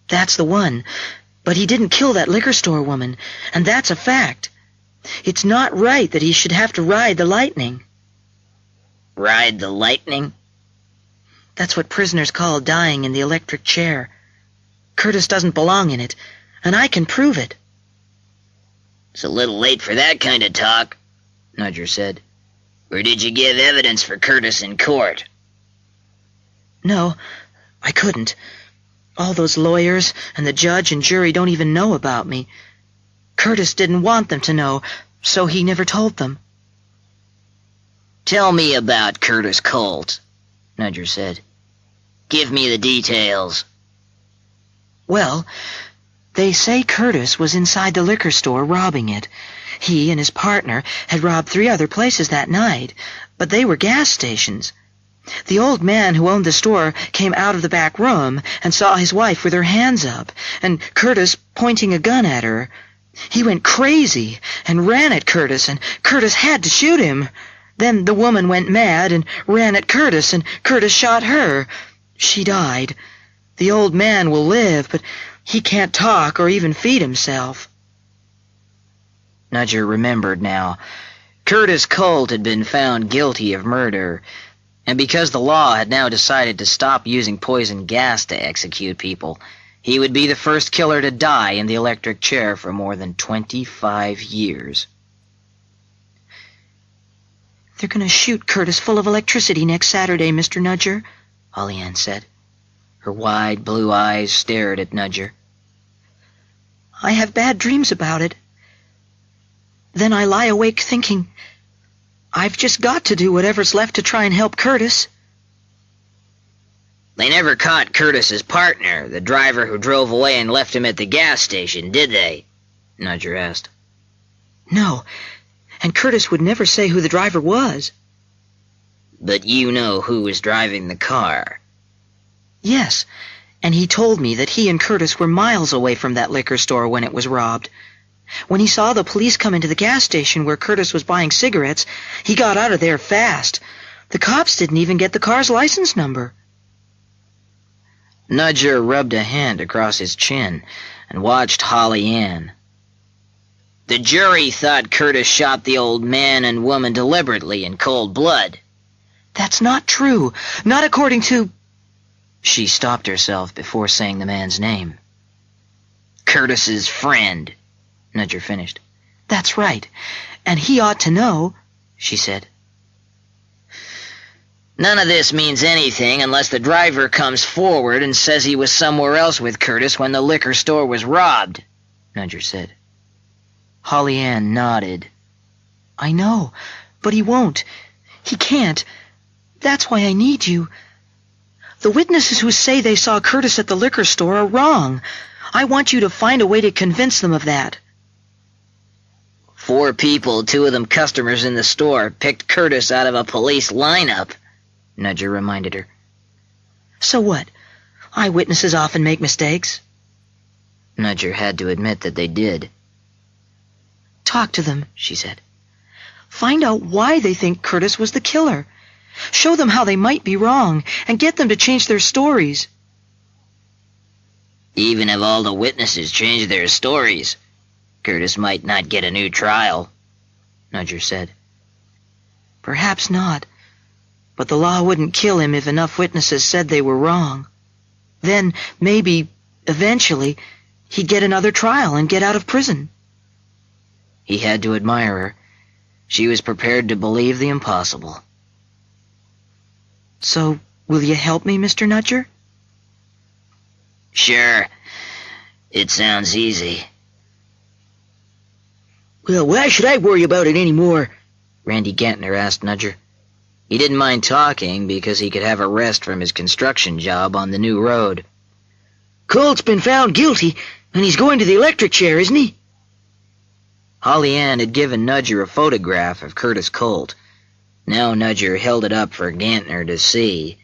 "That's the one. But he didn't kill that liquor store woman, and that's a fact. It's not right that he should have to ride the lightning." "Ride the lightning?" "That's what prisoners call dying in the electric chair. Curtis doesn't belong in it, and I can prove it." "It's a little late for that kind of talk," Nudger said. "Or did you give evidence for Curtis in court?" "No, I couldn't. All those lawyers and the judge and jury don't even know about me. Curtis didn't want them to know, so he never told them." "Tell me about Curtis Colt," Nudger said. "Give me the details." "Well, they say Curtis was inside the liquor store robbing it. He and his partner had robbed 3 other places that night, but they were gas stations. The old man who owned the store came out of the back room and saw his wife with her hands up, and Curtis pointing a gun at her. He went crazy and ran at Curtis, and Curtis had to shoot him. Then the woman went mad and ran at Curtis, and Curtis shot her. She died. The old man will live, but he can't talk or even feed himself." Nudger remembered now. Curtis Colt had been found guilty of murder, and because the law had now decided to stop using poison gas to execute people, he would be the first killer to die in the electric chair for more than 25 years. "They're going to shoot Curtis full of electricity next Saturday, Mr. Nudger," Holly Ann said. Her wide blue eyes stared at Nudger. "I have bad dreams about it. Then I lie awake thinking, I've just got to do whatever's left to try and help Curtis." "They never caught Curtis's partner, the driver who drove away and left him at the gas station, did they?" Nudger asked. "No, and Curtis would never say who the driver was." "But you know who was driving the car?" "Yes, and he told me that he and Curtis were miles away from that liquor store when it was robbed. When he saw the police come into the gas station where Curtis was buying cigarettes, he got out of there fast. The cops didn't even get the car's license number." Nudger rubbed a hand across his chin and watched Holly Ann. "The jury thought Curtis shot the old man and woman deliberately in cold blood." "That's not true. Not according to—" She stopped herself before saying the man's name. "Curtis's friend," Nudger finished. "That's right. And he ought to know," she said. "None of this means anything unless the driver comes forward and says he was somewhere else with Curtis when the liquor store was robbed," Nudger said. Holly Ann nodded. "I know, but he won't. He can't. That's why I need you. The witnesses who say they saw Curtis at the liquor store are wrong. I want you to find a way to convince them of that." 4 people, 2 of them customers in the store, picked Curtis out of a police lineup," Nudger reminded her. "So what? Eyewitnesses often make mistakes." Nudger had to admit that they did. "Talk to them," she said. "Find out why they think Curtis was the killer. Show them how they might be wrong, and get them to change their stories." Even if all the witnesses changed their stories, Curtis might not get a new trial, Nudger said. Perhaps not, but the law wouldn't kill him if enough witnesses said they were wrong. Then, maybe, eventually, he'd get another trial and get out of prison. He had to admire her. She was prepared to believe the impossible. So, will you help me, Mr. Nudger? Sure. It sounds easy. Well, why should I worry about it anymore? Randy Gantner asked Nudger. He didn't mind talking because he could have a rest from his construction job on the new road. Colt's been found guilty, and he's going to the electric chair, isn't he? Holly Ann had given Nudger a photograph of Curtis Colt. Now Nudger held it up for Gantner to see.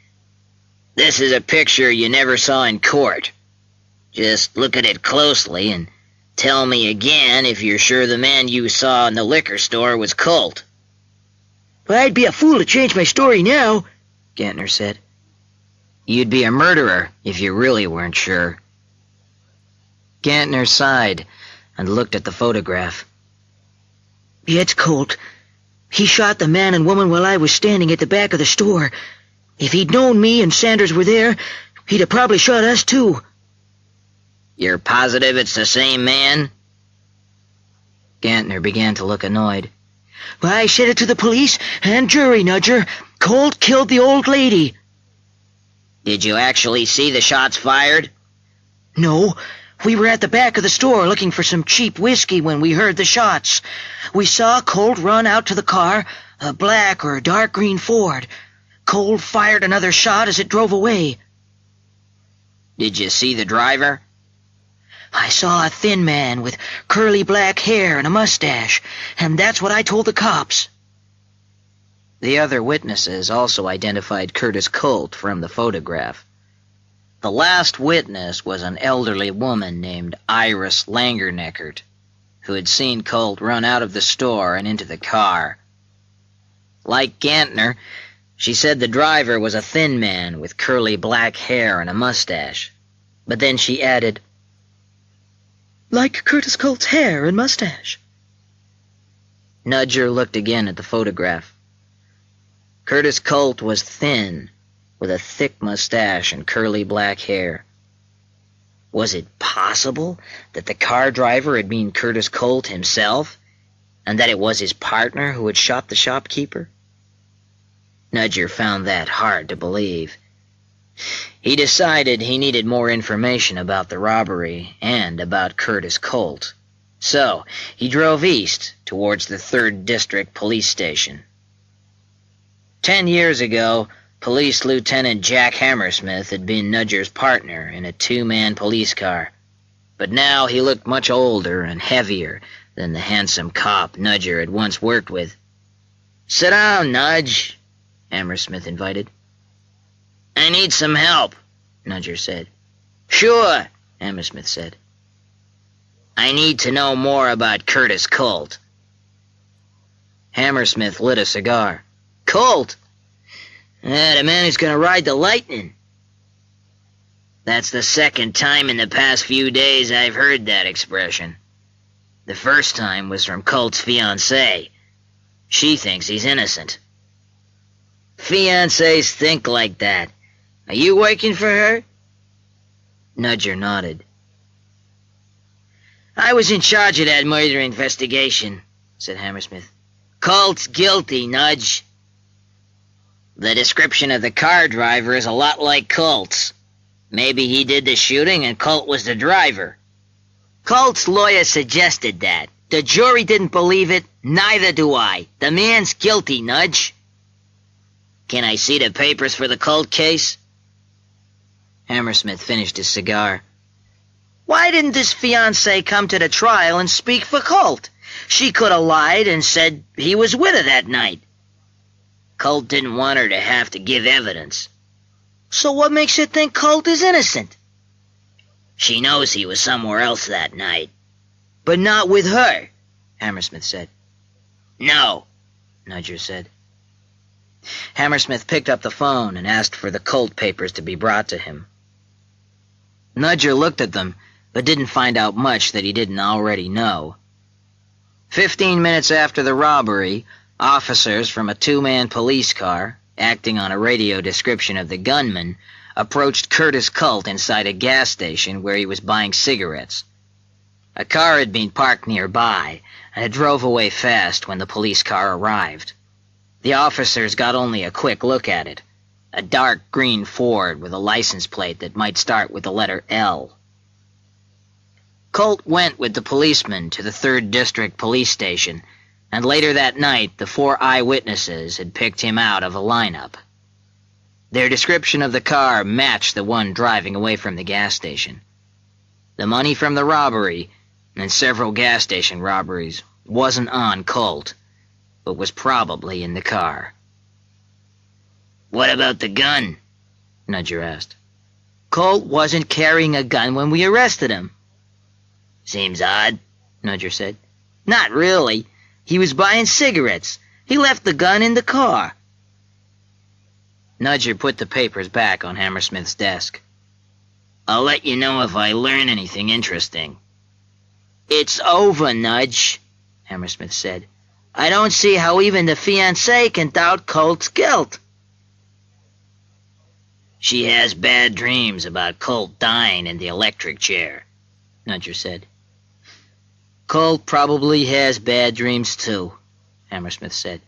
This is a picture you never saw in court. Just look at it closely and tell me again if you're sure the man you saw in the liquor store was Colt. Well, I'd be a fool to change my story now, Gantner said. You'd be a murderer if you really weren't sure. Gantner sighed and looked at the photograph. Yeah, it's Colt. He shot the man and woman while I was standing at the back of the store. If he'd known me and Sanders were there, he'd have probably shot us too. You're positive it's the same man? Gantner began to look annoyed. Well, I said it to the police and jury, Nudger. Colt killed the old lady. Did you actually see the shots fired? No. We were at the back of the store looking for some cheap whiskey when we heard the shots. We saw Colt run out to the car, a black or dark green Ford. Colt fired another shot as it drove away. Did you see the driver? I saw a thin man with curly black hair and a mustache, and that's what I told the cops. The other witnesses also identified Curtis Colt from the photograph. The last witness was an elderly woman named Iris Langerneckert, who had seen Colt run out of the store and into the car. Like Gantner, she said the driver was a thin man with curly black hair and a mustache. But then she added, Like Curtis Colt's hair and mustache. Nudger looked again at the photograph. Curtis Colt was thin, with a thick mustache and curly black hair. Was it possible that the car driver had been Curtis Colt himself, and that it was his partner who had shot the shopkeeper? Nudger found that hard to believe. He decided he needed more information about the robbery and about Curtis Colt. So he drove east towards the 3rd District Police Station. 10 years ago, Police Lieutenant Jack Hammersmith had been Nudger's partner in a 2-man police car. But now he looked much older and heavier than the handsome cop Nudger had once worked with. "Sit down, Nudge," Hammersmith invited. "I need some help," Nudger said. "Sure," Hammersmith said. "I need to know more about Curtis Colt." Hammersmith lit a cigar. "Colt? The man who's gonna ride the lightning." That's the second time in the past few days I've heard that expression. The first time was from Colt's fiancée. She thinks he's innocent. Fiancés think like that. Are you working for her? Nudger nodded. "I was in charge of that murder investigation," said Hammersmith. "Colt's guilty, Nudge. The description of the car driver is a lot like Colt's. Maybe he did the shooting and Colt was the driver. Colt's lawyer suggested that. The jury didn't believe it, neither do I. The man's guilty, Nudge. Can I see the papers for the Colt case?" Hammersmith finished his cigar. "Why didn't this fiancée come to the trial and speak for Colt? She could have lied and said he was with her that night. Colt didn't want her to have to give evidence. So what makes you think Colt is innocent?" "She knows he was somewhere else that night." "But not with her," Hammersmith said. "No," Nudger said. Hammersmith picked up the phone and asked for the Colt papers to be brought to him. Nudger looked at them, but didn't find out much that he didn't already know. 15 minutes after the robbery, officers from a 2-man police car, acting on a radio description of the gunman, approached Curtis Colt inside a gas station where he was buying cigarettes. A car had been parked nearby, and it drove away fast when the police car arrived. The officers got only a quick look at it, a dark green Ford with a license plate that might start with the letter L. Colt went with the policeman to the 3rd District Police Station, and later that night the 4 eyewitnesses had picked him out of a lineup. Their description of the car matched the one driving away from the gas station. The money from the robbery, and several gas station robberies, wasn't on Colt, but was probably in the car. "What about the gun?" Nudger asked. "Colt wasn't carrying a gun when we arrested him." "Seems odd," Nudger said. "Not really. He was buying cigarettes. He left the gun in the car." Nudger put the papers back on Hammersmith's desk. "I'll let you know if I learn anything interesting." "It's over, Nudge," Hammersmith said. "I don't see how even the fiancée can doubt Colt's guilt." "She has bad dreams about Colt dying in the electric chair," Nudger said. "Colt probably has bad dreams too," Hammersmith said.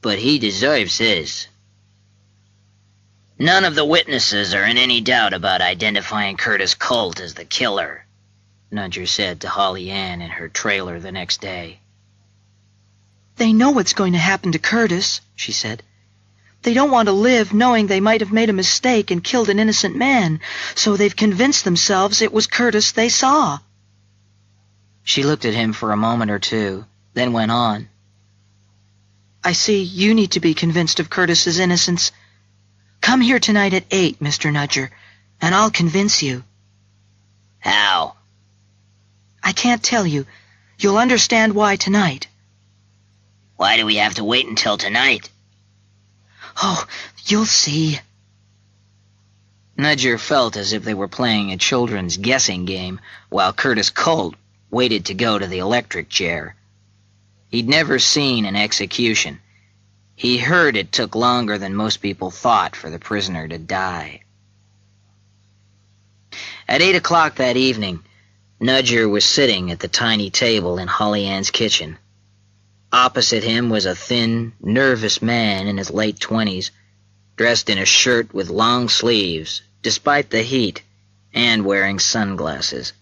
"But he deserves his." "None of the witnesses are in any doubt about identifying Curtis Colt as the killer," Nudger said to Holly Ann in her trailer the next day. "They know what's going to happen to Curtis," she said. "They don't want to live knowing they might have made a mistake and killed an innocent man, so they've convinced themselves it was Curtis they saw." She looked at him for a moment or two, then went on. "I see you need to be convinced of Curtis's innocence. Come here tonight at 8, Mr. Nudger, and I'll convince you." "How?" "I can't tell you. You'll understand why tonight." "Why do we have to wait until tonight?" "Oh, you'll see." Nudger felt as if they were playing a children's guessing game, while Curtis Colt waited to go to the electric chair. He'd never seen an execution. He heard it took longer than most people thought for the prisoner to die. At 8 o'clock that evening, Nudger was sitting at the tiny table in Holly Ann's kitchen. Opposite him was a thin, nervous man in his late 20s, dressed in a shirt with long sleeves, despite the heat, and wearing sunglasses.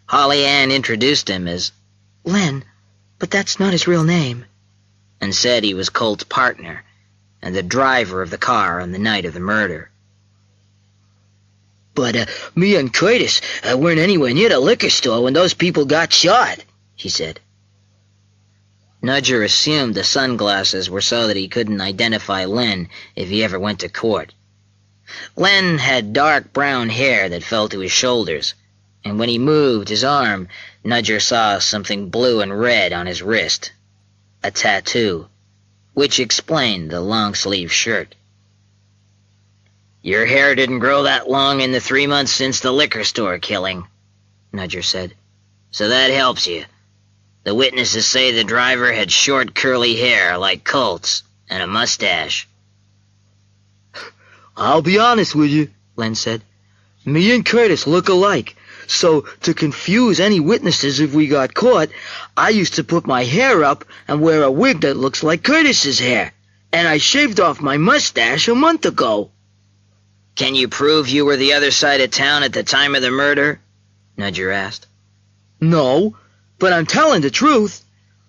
Holly Ann introduced him as "Len, but that's not his real name," and said he was Colt's partner and the driver of the car on the night of the murder. "But me and Curtis weren't anywhere near the liquor store when those people got shot," he said. Nudger assumed the sunglasses were so that he couldn't identify Len if he ever went to court. Len had dark brown hair that fell to his shoulders, and when he moved his arm, Nudger saw something blue and red on his wrist, a tattoo, which explained the long-sleeve shirt. "Your hair didn't grow that long in the 3 months since the liquor store killing," Nudger said, "so that helps you. The witnesses say the driver had short curly hair like Colt's and a mustache." "I'll be honest with you," Len said. "Me and Curtis look alike, so to confuse any witnesses if we got caught, I used to put my hair up and wear a wig that looks like Curtis's hair, and I shaved off my mustache a month ago." "Can you prove you were the other side of town at the time of the murder?" Nudger asked. "No, but I'm telling the truth.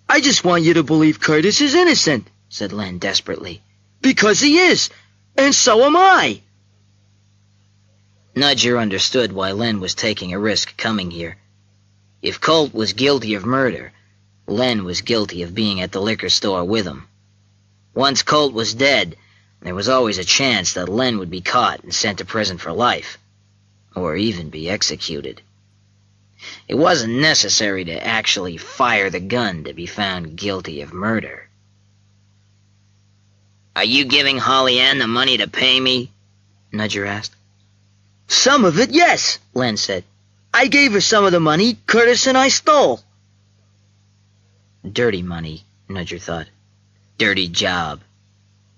I just want you to believe Curtis is innocent," said Len desperately. "Because he is, and so am I." Nudger understood why Len was taking a risk coming here. If Colt was guilty of murder, Len was guilty of being at the liquor store with him. Once Colt was dead, there was always a chance that Len would be caught and sent to prison for life, or even be executed. It wasn't necessary to actually fire the gun to be found guilty of murder. "Are you giving Holly Ann the money to pay me?" Nudger asked. Some of it, yes, Len said. I gave her some of the money Curtis and I stole. Dirty money, Nudger thought. Dirty job.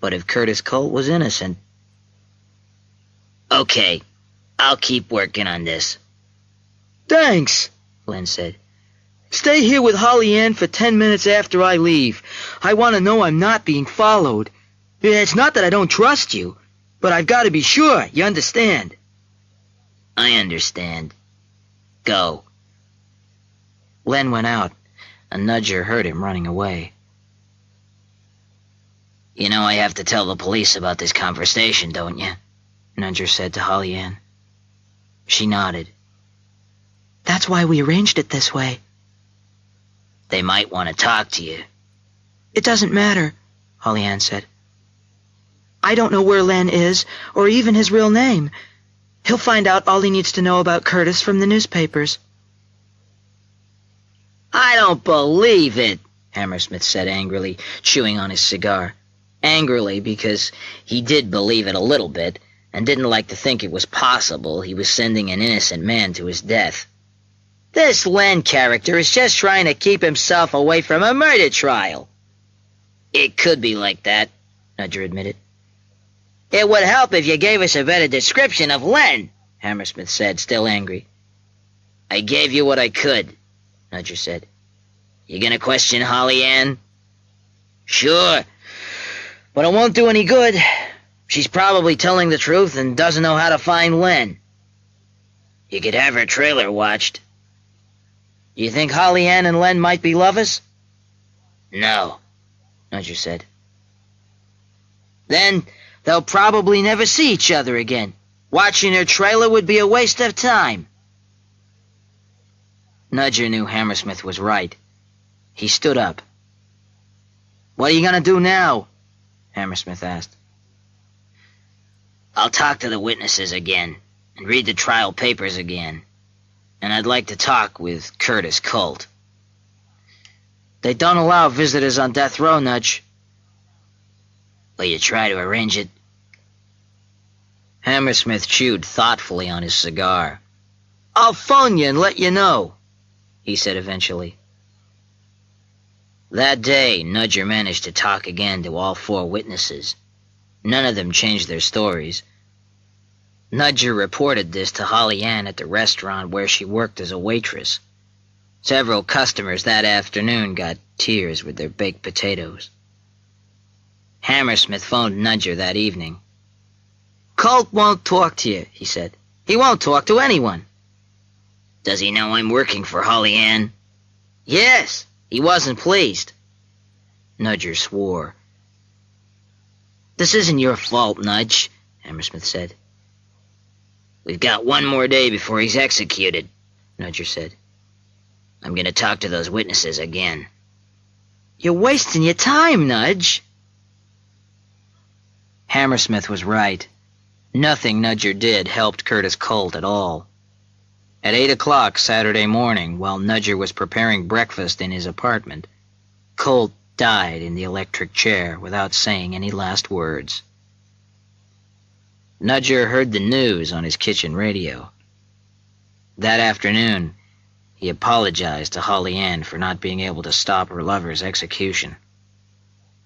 But if Curtis Colt was innocent... Okay, I'll keep working on this. Thanks, Len said. Stay here with Holly Ann for 10 minutes after I leave. I want to know I'm not being followed. It's not that I don't trust you, but I've got to be sure, you understand? I understand. Go. Len went out, and Nudger heard him running away. You know I have to tell the police about this conversation, don't you? Nudger said to Holly Ann. She nodded. That's why we arranged it this way. They might want to talk to you. It doesn't matter, Holly Ann said. I don't know where Len is, or even his real name. He'll find out all he needs to know about Curtis from the newspapers. I don't believe it, Hammersmith said angrily, chewing on his cigar. Angrily because he did believe it a little bit, and didn't like to think it was possible he was sending an innocent man to his death. This Len character is just trying to keep himself away from a murder trial. It could be like that, Nudger admitted. It would help if you gave us a better description of Len, Hammersmith said, still angry. I gave you what I could, Nudger said. You gonna question Holly Ann? Sure, but it won't do any good. She's probably telling the truth and doesn't know how to find Len. You could have her trailer watched. You think Holly Ann and Len might be lovers? No, Nudger said. Then they'll probably never see each other again. Watching her trailer would be a waste of time. Nudger knew Hammersmith was right. He stood up. What are you gonna do now? Hammersmith asked. I'll talk to the witnesses again, and read the trial papers again. And I'd like to talk with Curtis Colt. They don't allow visitors on death row, Nudge. Will you try to arrange it? Hammersmith chewed thoughtfully on his cigar. I'll phone you and let you know, he said eventually. That day, Nudger managed to talk again to all 4 witnesses. None of them changed their stories. Nudger reported this to Holly Ann at the restaurant where she worked as a waitress. Several customers that afternoon got tears with their baked potatoes. Hammersmith phoned Nudger that evening. Colt won't talk to you, he said. He won't talk to anyone. Does he know I'm working for Holly Ann? Yes, he wasn't pleased. Nudger swore. This isn't your fault, Nudge, Hammersmith said. We've got 1 more day before he's executed, Nudger said. I'm going to talk to those witnesses again. You're wasting your time, Nudge. Hammersmith was right. Nothing Nudger did helped Curtis Colt at all. At 8 o'clock Saturday morning, while Nudger was preparing breakfast in his apartment, Colt died in the electric chair without saying any last words. Nudger heard the news on his kitchen radio. That afternoon, he apologized to Holly Ann for not being able to stop her lover's execution.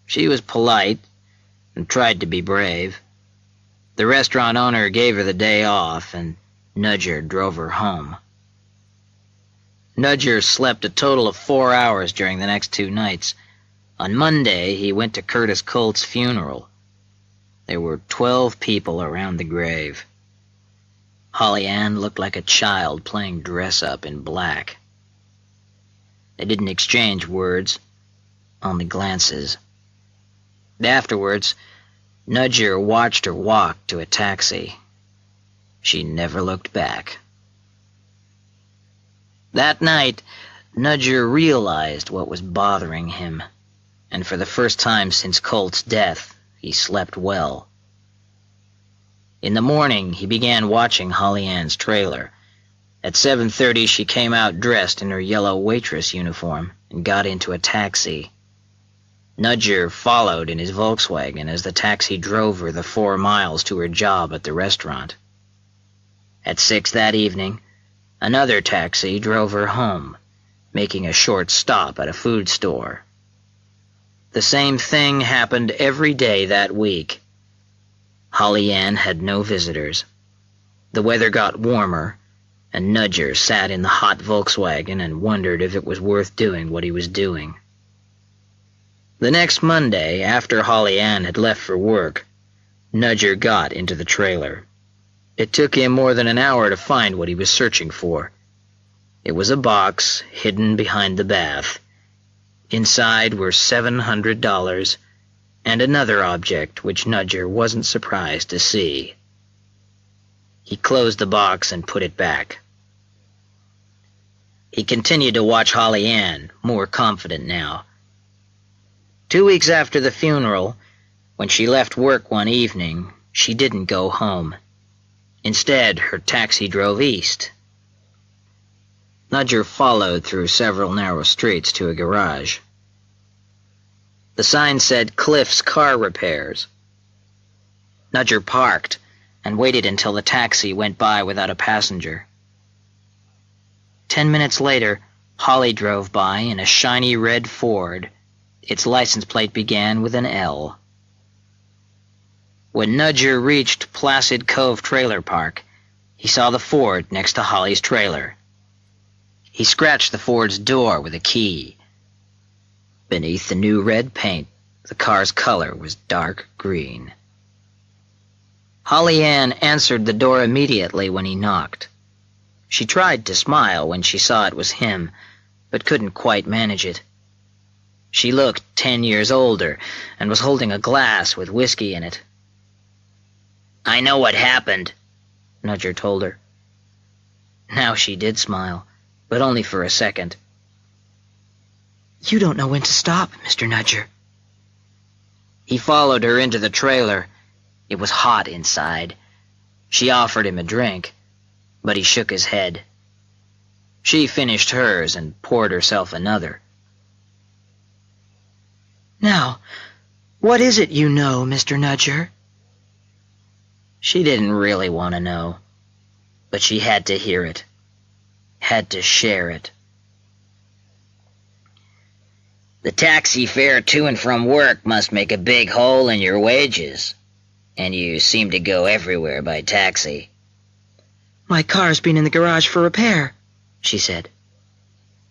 She was polite and tried to be brave. The restaurant owner gave her the day off, and Nudger drove her home. Nudger slept a total of 4 hours during the next 2 nights. On Monday, he went to Curtis Colt's funeral. There were 12 people around the grave. Holly Ann looked like a child playing dress-up in black. They didn't exchange words, only glances. Afterwards, Nudger watched her walk to a taxi. She never looked back. That night, Nudger realized what was bothering him, and for the first time since Colt's death, he slept well. In the morning, he began watching Holly Ann's trailer. At 7:30, she came out dressed in her yellow waitress uniform and got into a taxi. Nudger followed in his Volkswagen as the taxi drove her the 4 miles to her job at the restaurant. At 6 that evening, another taxi drove her home, making a short stop at a food store. The same thing happened every day that week. Holly Ann had no visitors. The weather got warmer, and Nudger sat in the hot Volkswagen and wondered if it was worth doing what he was doing. The next Monday, after Holly Ann had left for work, Nudger got into the trailer. It took him more than an hour to find what he was searching for. It was a box hidden behind the bath. Inside were $700 and another object which Nudger wasn't surprised to see. He closed the box and put it back. He continued to watch Holly Ann, more confident now. 2 weeks after the funeral, when she left work one evening, she didn't go home. Instead, her taxi drove east. Nudger followed through several narrow streets to a garage. The sign said Cliff's Car Repairs. Nudger parked and waited until the taxi went by without a passenger. 10 minutes later, Holly drove by in a shiny red Ford. Its license plate began with an L. When Nudger reached Placid Cove Trailer Park, he saw the Ford next to Holly's trailer. He scratched the Ford's door with a key. Beneath the new red paint, the car's color was dark green. Holly Ann answered the door immediately when he knocked. She tried to smile when she saw it was him, but couldn't quite manage it. She looked 10 years older and was holding a glass with whiskey in it. "I know what happened," Nudger told her. Now she did smile, but only for a second. You don't know when to stop, Mr. Nudger. He followed her into the trailer. It was hot inside. She offered him a drink, but he shook his head. She finished hers and poured herself another. Now, what is it you know, Mr. Nudger? She didn't really want to know, but she had to hear it, had to share it. "The taxi fare to and from work must make a big hole in your wages, and you seem to go everywhere by taxi." My car's been in the garage for repair, she said.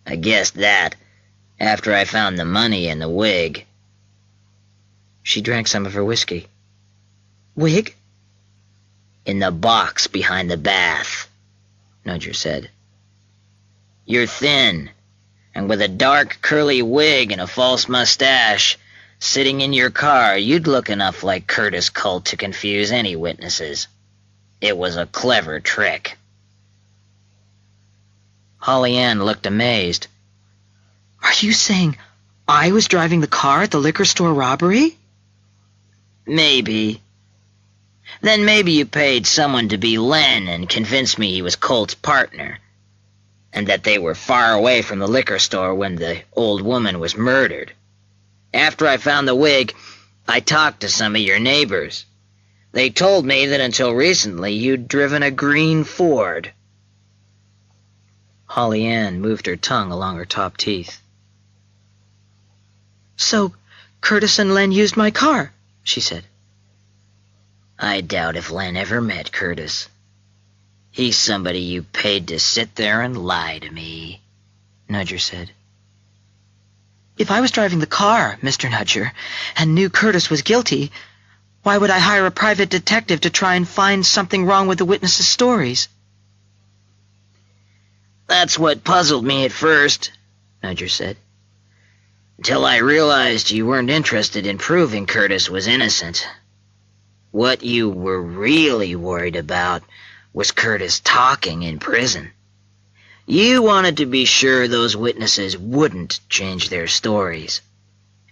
"I guessed that, after I found the money and the wig." She drank some of her whiskey. Wig? "In the box behind the bath," Nudger said. "You're thin, and with a dark curly wig and a false mustache, sitting in your car, you'd look enough like Curtis Colt to confuse any witnesses. It was a clever trick." Holly Ann looked amazed. Are you saying I was driving the car at the liquor store robbery? "Maybe. Then maybe you paid someone to be Len and convinced me he was Colt's partner, and that they were far away from the liquor store when the old woman was murdered. After I found the wig, I talked to some of your neighbors. They told me that until recently you'd driven a green Ford." Holly Ann moved her tongue along her top teeth. So, Curtis and Len used my car, she said. "I doubt if Len ever met Curtis. He's somebody you paid to sit there and lie to me," Nudger said. If I was driving the car, Mr. Nudger, and knew Curtis was guilty, why would I hire a private detective to try and find something wrong with the witnesses' stories? "That's what puzzled me at first," Nudger said, "until I realized you weren't interested in proving Curtis was innocent. What you were really worried about was Curtis talking in prison. You wanted to be sure those witnesses wouldn't change their stories,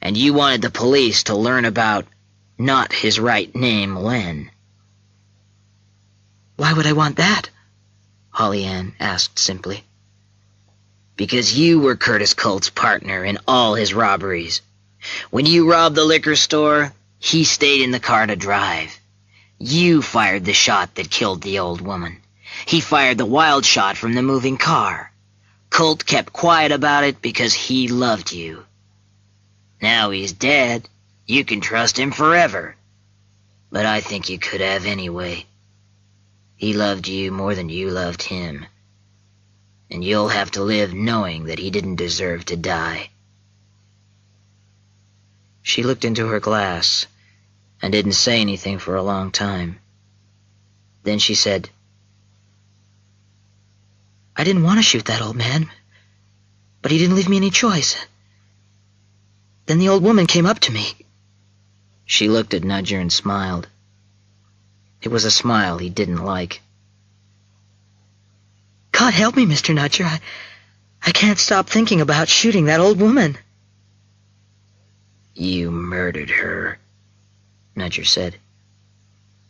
and you wanted the police to learn about not his right name, Len." Why would I want that? Holly Ann asked simply. "Because you were Curtis Colt's partner in all his robberies. When you robbed the liquor store, he stayed in the car to drive. You fired the shot that killed the old woman, He fired the wild shot from the moving car. Colt kept quiet about it because he loved you. Now he's dead. You can trust him forever. But I think you could have anyway. He loved you more than you loved him. And you'll have to live knowing that he didn't deserve to die." She looked into her glass and didn't say anything for a long time. Then she said, "I didn't want to shoot that old man, but he didn't leave me any choice. Then the old woman came up to me." She looked at Nudger and smiled. It was a smile he didn't like. "God help me, Mr. Nudger. I can't stop thinking about shooting that old woman." "You murdered her," Nudger said.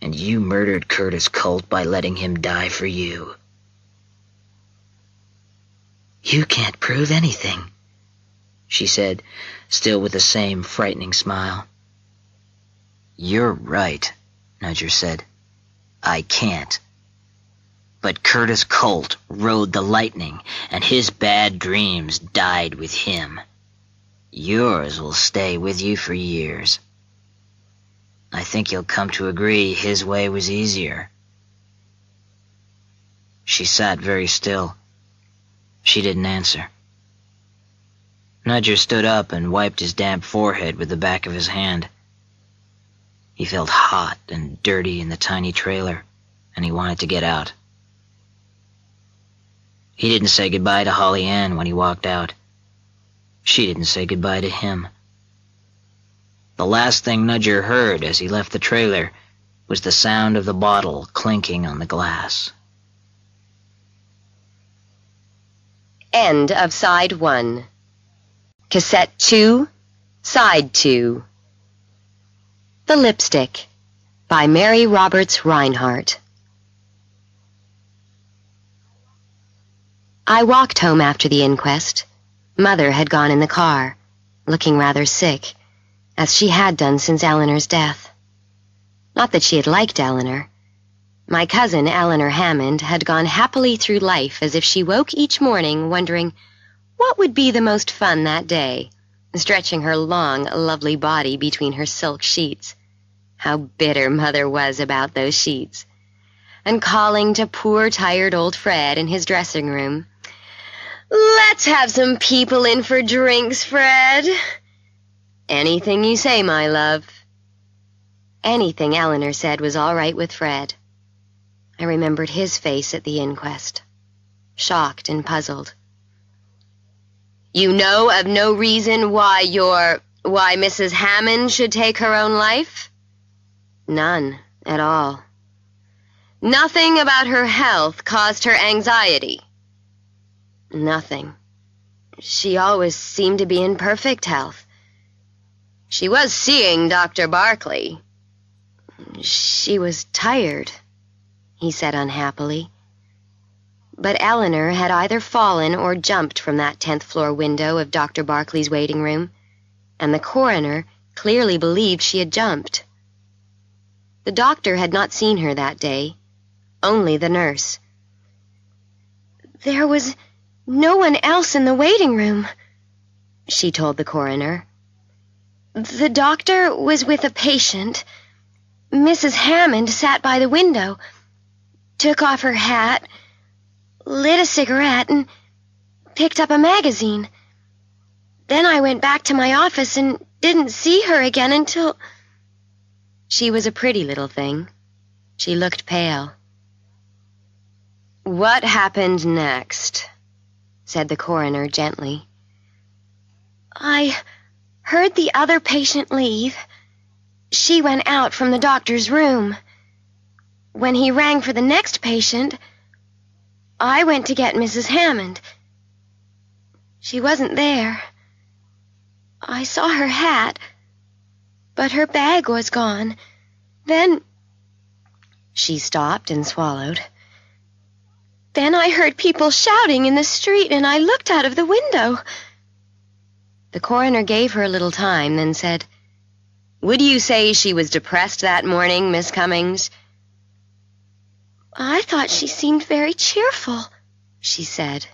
"And you murdered Curtis Colt by letting him die for you." "You can't prove anything," she said, still with the same frightening smile. "You're right," Nudger said. "I can't. But Curtis Colt rode the lightning, and his bad dreams died with him. Yours will stay with you for years. I think you'll come to agree his way was easier." She sat very still. She didn't answer. Nudger stood up and wiped his damp forehead with the back of his hand. He felt hot and dirty in the tiny trailer, and he wanted to get out. He didn't say goodbye to Holly Ann when he walked out. She didn't say goodbye to him. The last thing Nudger heard as he left the trailer was the sound of the bottle clinking on the glass. End of Side 1. Cassette 2, Side 2. The Lipstick by Mary Roberts Rinehart. I walked home after the inquest. Mother had gone in the car, looking rather sick, as she had done since Eleanor's death. Not that she had liked Eleanor. My cousin, Eleanor Hammond, had gone happily through life as if she woke each morning wondering what would be the most fun that day, stretching her long, lovely body between her silk sheets. How bitter Mother was about those sheets. And calling to poor, tired old Fred in his dressing room, "Let's have some people in for drinks, Fred." "Anything you say, my love." Anything Eleanor said was all right with Fred. I remembered his face at the inquest, shocked and puzzled. "You know of no reason why Mrs. Hammond should take her own life?" "None at all." "Nothing about her health caused her anxiety?" "Nothing. She always seemed to be in perfect health. She was seeing Dr. Barkley." "She was tired," he said unhappily. But Eleanor had either fallen or jumped from that 10th floor window of Dr. Barkley's waiting room, and the coroner clearly believed she had jumped. The doctor had not seen her that day, only the nurse. "There was no one else in the waiting room," she told the coroner. "The doctor was with a patient. Mrs. Hammond sat by the window, took off her hat, lit a cigarette, and picked up a magazine. Then I went back to my office and didn't see her again until—" She was a pretty little thing. She looked pale. "What happened next?" said the coroner gently. "I heard the other patient leave. She went out from the doctor's room. When he rang for the next patient, I went to get Mrs. Hammond. She wasn't there. I saw her hat, but her bag was gone. Then—" She stopped and swallowed. "Then I heard people shouting in the street, and I looked out of the window." The coroner gave her a little time, then said, "Would you say she was depressed that morning, Miss Cummings?" I thought she seemed very cheerful, she said.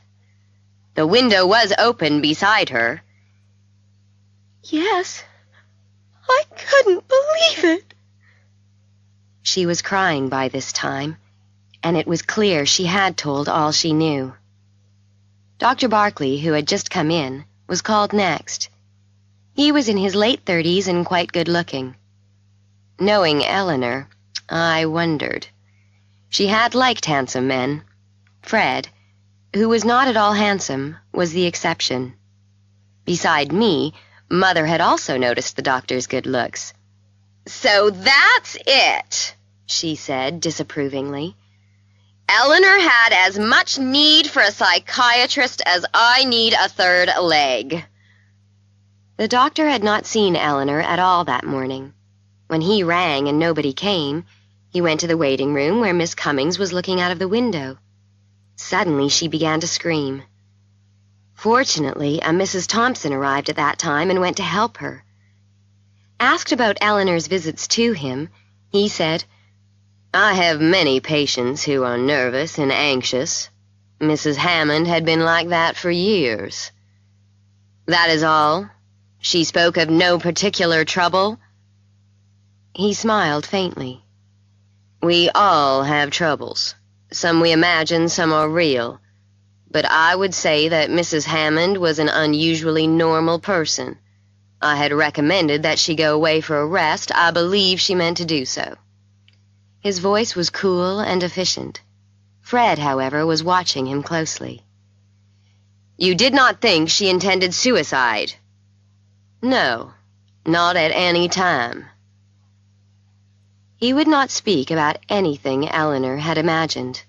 The window was open beside her. Yes, I couldn't believe it. She was crying by this time, and it was clear she had told all she knew. Dr. Barkley, who had just come in, was called next. He was in his late 30s and quite good-looking. Knowing Eleanor, I wondered. She had liked handsome men. Fred, who was not at all handsome, was the exception. Beside me, Mother had also noticed the doctor's good looks. So that's it, she said disapprovingly. Eleanor had as much need for a psychiatrist as I need a third leg. The doctor had not seen Eleanor at all that morning. When he rang and nobody came, he went to the waiting room where Miss Cummings was looking out of the window. Suddenly she began to scream. Fortunately, a Mrs. Thompson arrived at that time and went to help her. Asked about Eleanor's visits to him, he said, I have many patients who are nervous and anxious. Mrs. Hammond had been like that for years. That is all? She spoke of no particular trouble? He smiled faintly. We all have troubles. Some we imagine, some are real. But I would say that Mrs. Hammond was an unusually normal person. I had recommended that she go away for a rest. I believe she meant to do so. His voice was cool and efficient. Fred, however, was watching him closely. You did not think she intended suicide? No, not at any time. He would not speak about anything Eleanor had imagined.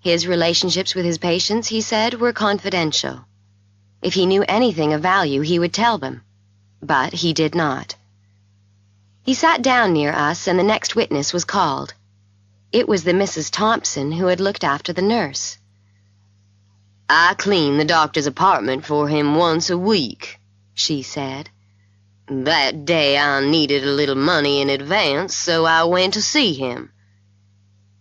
His relationships with his patients, he said, were confidential. If he knew anything of value, he would tell them. But he did not. He sat down near us, and the next witness was called. It was the Mrs. Thompson who had looked after the nurse. I clean the doctor's apartment for him once a week, she said. That day I needed a little money in advance, so I went to see him.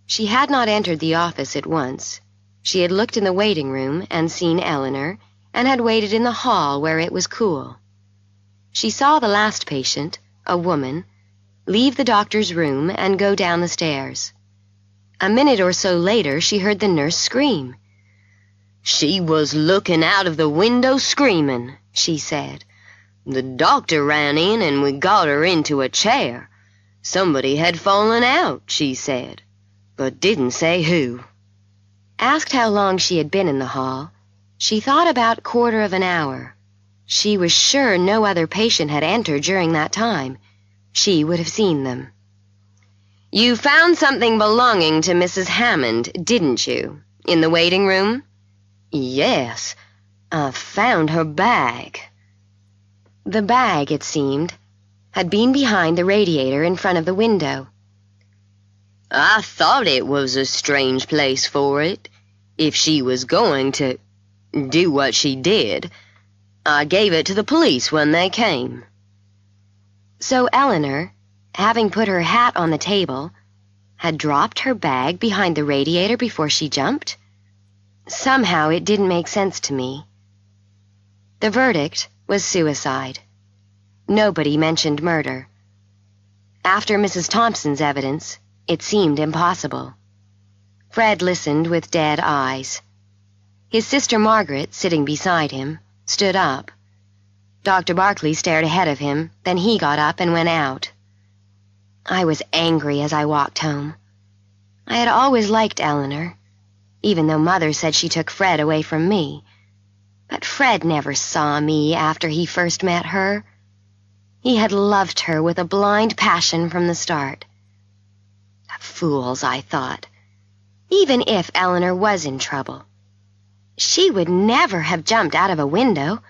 She had not entered the office at once. She had looked in the waiting room and seen Eleanor, and had waited in the hall where it was cool. She saw the last patient, a woman, leave the doctor's room and go down the stairs. A minute or so later, she heard the nurse scream. She was looking out of the window screaming, she said. The doctor ran in and we got her into a chair. Somebody had fallen out, she said, but didn't say who. Asked how long she had been in the hall, she thought about 1/4 of an hour. She was sure no other patient had entered during that time. She would have seen them. You found something belonging to Mrs. Hammond, didn't you, in the waiting room? Yes, I found her bag. The bag, it seemed, had been behind the radiator in front of the window. I thought it was a strange place for it. If she was going to do what she did, I gave it to the police when they came. So Eleanor, having put her hat on the table, had dropped her bag behind the radiator before she jumped? Somehow it didn't make sense to me. The verdict was suicide. Nobody mentioned murder. After Mrs. Thompson's evidence, it seemed impossible. Fred listened with dead eyes. His sister Margaret, sitting beside him, stood up. Dr. Barkley stared ahead of him, then he got up and went out. I was angry as I walked home. I had always liked Eleanor, even though Mother said she took Fred away from me. But Fred never saw me after he first met her. He had loved her with a blind passion from the start. Fools, I thought. Even if Eleanor was in trouble, she would never have jumped out of a window.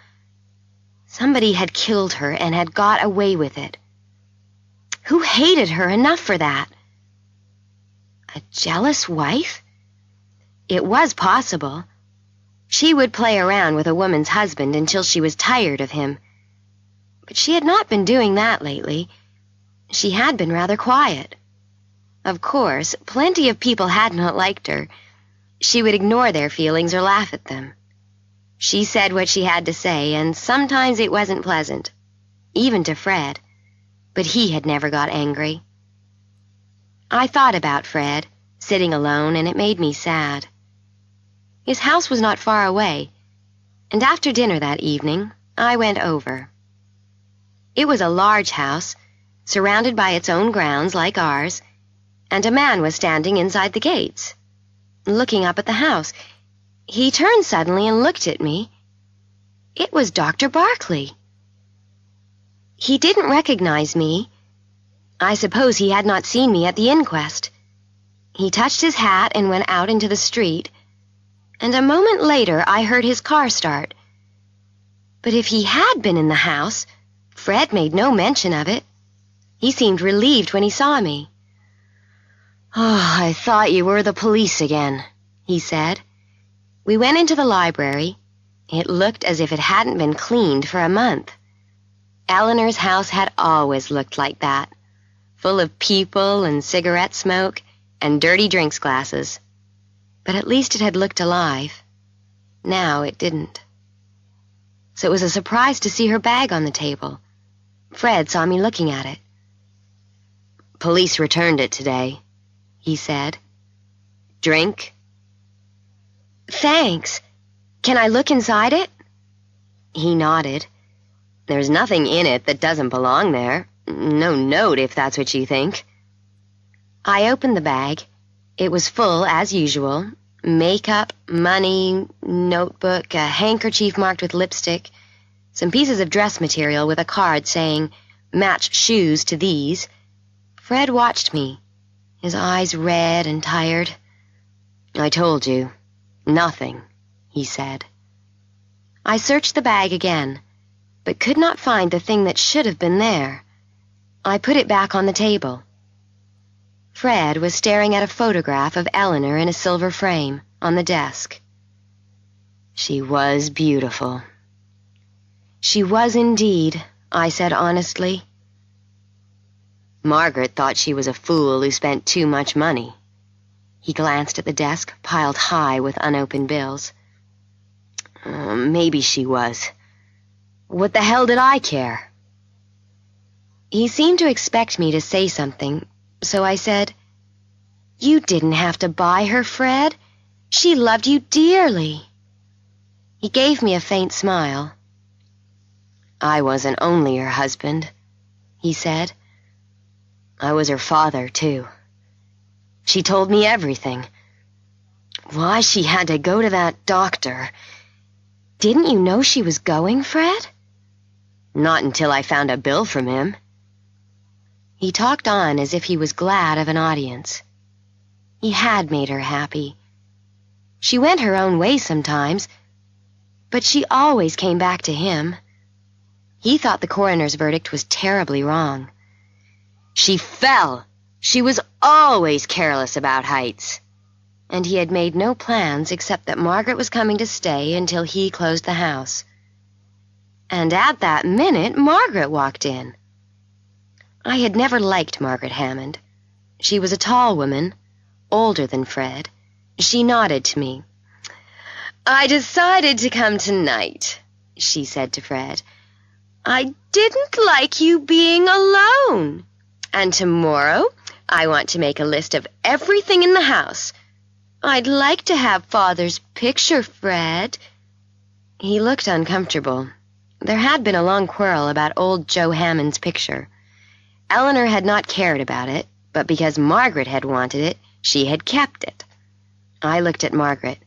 Somebody had killed her and had got away with it. Who hated her enough for that? A jealous wife? It was possible. She would play around with a woman's husband until she was tired of him. But she had not been doing that lately. She had been rather quiet. Of course, plenty of people had not liked her. She would ignore their feelings or laugh at them. She said what she had to say, and sometimes it wasn't pleasant, even to Fred, but he had never got angry. I thought about Fred, sitting alone, and it made me sad. His house was not far away, and after dinner that evening, I went over. It was a large house, surrounded by its own grounds like ours, and a man was standing inside the gates, looking up at the house. He turned suddenly and looked at me. It was Dr. Barkley. He didn't recognize me. I suppose he had not seen me at the inquest. He touched his hat and went out into the street, and a moment later I heard his car start. But if he had been in the house, Fred made no mention of it. He seemed relieved when he saw me. "Oh, I thought you were the police again," he said. We went into the library. It looked as if it hadn't been cleaned for a month. Eleanor's house had always looked like that, full of people and cigarette smoke and dirty drinks glasses. But at least it had looked alive. Now it didn't. So it was a surprise to see her bag on the table. Fred saw me looking at it. "Police returned it today," he said. "Drink?" "Thanks. Can I look inside it?" He nodded. "There's nothing in it that doesn't belong there. No note, if that's what you think." I opened the bag. It was full, as usual. Makeup, money, notebook, a handkerchief marked with lipstick, some pieces of dress material with a card saying, "Match shoes to these." Fred watched me, his eyes red and tired. "I told you. Nothing," he said. I searched the bag again, but could not find the thing that should have been there. I put it back on the table. Fred was staring at a photograph of Eleanor in a silver frame on the desk. She was beautiful. She was indeed, I said honestly. Margaret thought she was a fool who spent too much money. He glanced at the desk, piled high with unopened bills. Maybe she was. What the hell did I care? He seemed to expect me to say something, so I said, "You didn't have to buy her, Fred. She loved you dearly." He gave me a faint smile. "I wasn't only her husband," he said. "I was her father, too. She told me everything. Why she had to go to that doctor. Didn't you know she was going, Fred?" "Not until I found a bill from him." He talked on as if he was glad of an audience. He had made her happy. She went her own way sometimes, but she always came back to him. He thought the coroner's verdict was terribly wrong. She fell. She was always careless about heights. And he had made no plans except that Margaret was coming to stay until he closed the house. And at that minute, Margaret walked in. I had never liked Margaret Hammond. She was a tall woman, older than Fred. She nodded to me. "I decided to come tonight," she said to Fred. "I didn't like you being alone. And tomorrow, I want to make a list of everything in the house. I'd like to have Father's picture, Fred." He looked uncomfortable. There had been a long quarrel about old Joe Hammond's picture. Eleanor had not cared about it, but because Margaret had wanted it, she had kept it. I looked at Margaret.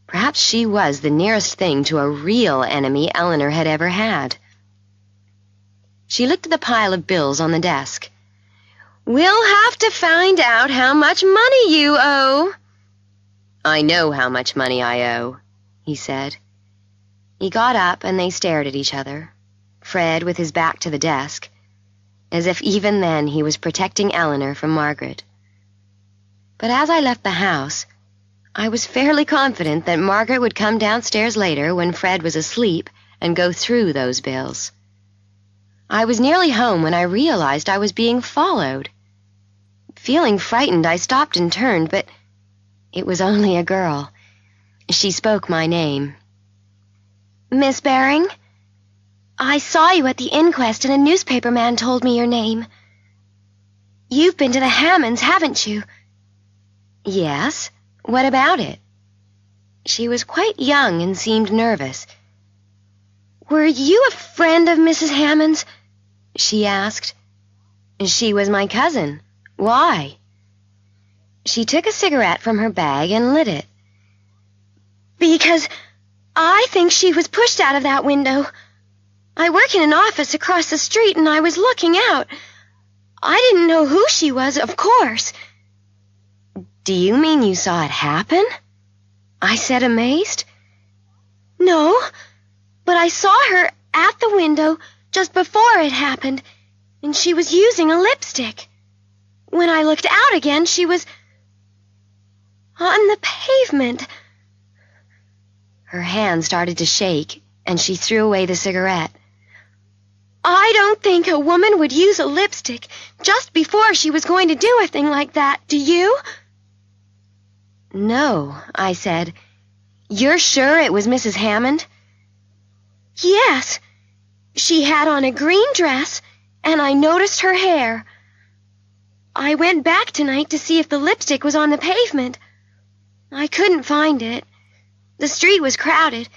Perhaps she was the nearest thing to a real enemy Eleanor had ever had. She looked at the pile of bills on the desk. "We'll have to find out how much money you owe." "I know how much money I owe," he said. He got up and they stared at each other, Fred with his back to the desk, as if even then he was protecting Eleanor from Margaret. But as I left the house, I was fairly confident that Margaret would come downstairs later when Fred was asleep and go through those bills. I was nearly home when I realized I was being followed. Feeling frightened, I stopped and turned, but it was only a girl. She spoke my name. "Miss Baring? I saw you at the inquest and a newspaper man told me your name. You've been to the Hammonds, haven't you?" "Yes. What about it?" She was quite young and seemed nervous. "Were you a friend of Mrs. Hammond's?" she asked. "She was my cousin. Why?" She took a cigarette from her bag and lit it. "Because I think she was pushed out of that window. I work in an office across the street and I was looking out. I didn't know who she was, of course." "Do you mean you saw it happen?" I said, amazed. "No, but I saw her at the window just before it happened, and she was using a lipstick. When I looked out again, she was on the pavement." Her hand started to shake, and she threw away the cigarette. "I don't think a woman would use a lipstick just before she was going to do a thing like that, do you?" "No," I said. "You're sure it was Mrs. Hammond?" "Yes. She had on a green dress, and I noticed her hair. I went back tonight to see if the lipstick was on the pavement. I couldn't find it. The street was crowded.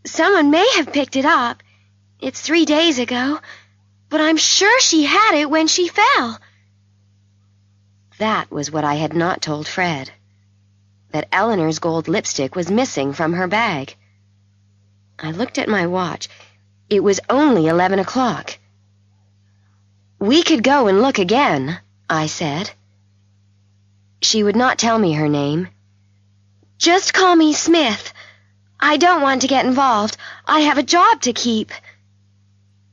Someone may have picked it up. It's 3 days ago, but I'm sure she had it when she fell." That was what I had not told Fred. That Eleanor's gold lipstick was missing from her bag. I looked at my watch. It was only 11 o'clock. "We could go and look again," I said. She would not tell me her name. "Just call me Smith. I don't want to get involved. I have a job to keep."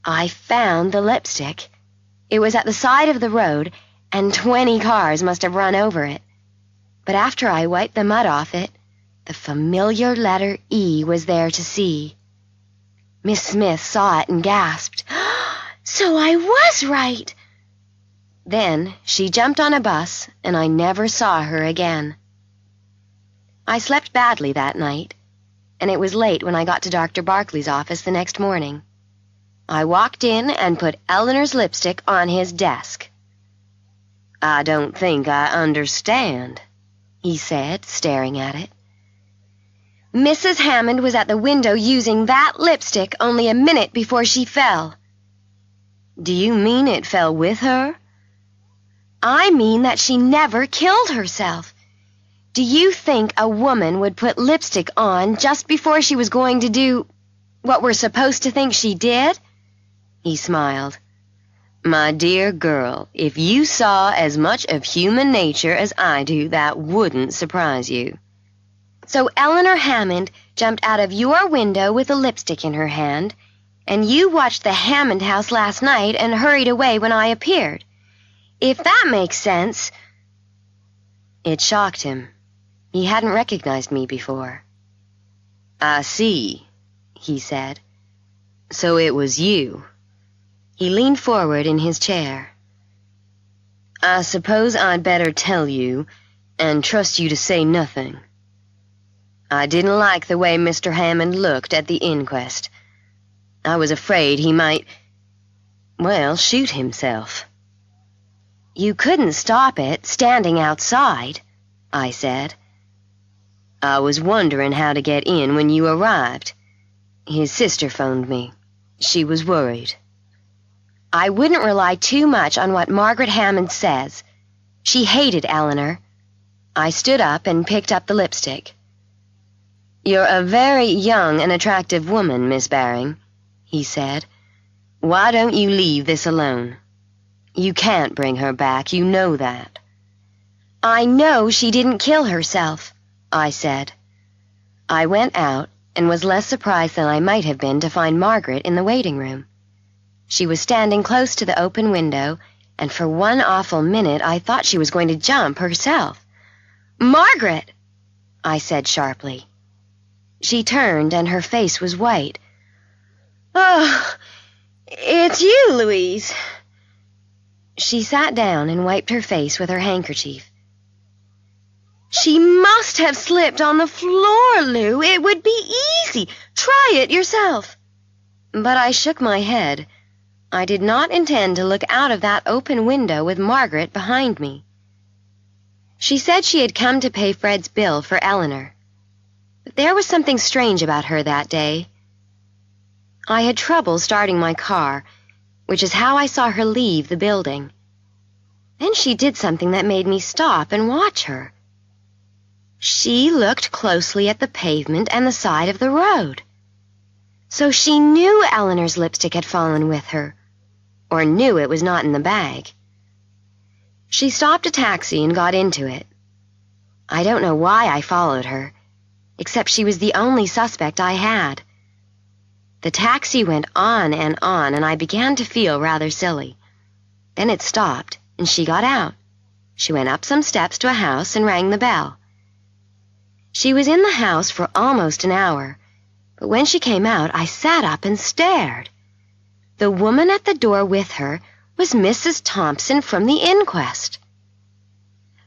I found the lipstick. It was at the side of the road, and 20 cars must have run over it. But after I wiped the mud off it, the familiar letter E was there to see. Miss Smith saw it and gasped, "So I was right!" Then she jumped on a bus, and I never saw her again. I slept badly that night, and it was late when I got to Dr. Barkley's office the next morning. I walked in and put Eleanor's lipstick on his desk. "I don't think I understand," he said, staring at it. "Mrs. Hammond was at the window using that lipstick only a minute before she fell." "Do you mean it fell with her?" "I mean that she never killed herself. Do you think a woman would put lipstick on just before she was going to do what we're supposed to think she did?" He smiled. "My dear girl, if you saw as much of human nature as I do, that wouldn't surprise you." "So Eleanor Hammond jumped out of your window with a lipstick in her hand, and you watched the Hammond house last night and hurried away when I appeared. If that makes sense—" It shocked him. He hadn't recognized me before. "I see," he said. "So it was you." He leaned forward in his chair. "I suppose I'd better tell you, and trust you to say nothing. I didn't like the way Mr. Hammond looked at the inquest. I was afraid he might, shoot himself." "You couldn't stop it, standing outside," I said. "I was wondering how to get in when you arrived. His sister phoned me. She was worried." I wouldn't rely too much on what Margaret Hammond says. She hated Eleanor. I stood up and picked up the lipstick. "You're a very young and attractive woman, Miss Baring," he said. "Why don't you leave this alone? You can't bring her back, you know that." "I know she didn't kill herself," I said. I went out and was less surprised than I might have been to find Margaret in the waiting room. She was standing close to the open window, and for one awful minute I thought she was going to jump herself. "Margaret!" I said sharply. She turned, and her face was white. "Oh, it's you, Louise." She sat down and wiped her face with her handkerchief. "She must have slipped on the floor, Lou. It would be easy. Try it yourself." But I shook my head. I did not intend to look out of that open window with Margaret behind me. She said she had come to pay Fred's bill for Eleanor. But there was something strange about her that day. I had trouble starting my car, which is how I saw her leave the building. Then she did something that made me stop and watch her. She looked closely at the pavement and the side of the road. So she knew Eleanor's lipstick had fallen with her, or knew it was not in the bag. She stopped a taxi and got into it. I don't know why I followed her, except she was the only suspect I had. The taxi went on, and I began to feel rather silly. Then it stopped, and she got out. She went up some steps to a house and rang the bell. She was in the house for almost an hour, but when she came out, I sat up and stared. The woman at the door with her was Mrs. Thompson from the inquest.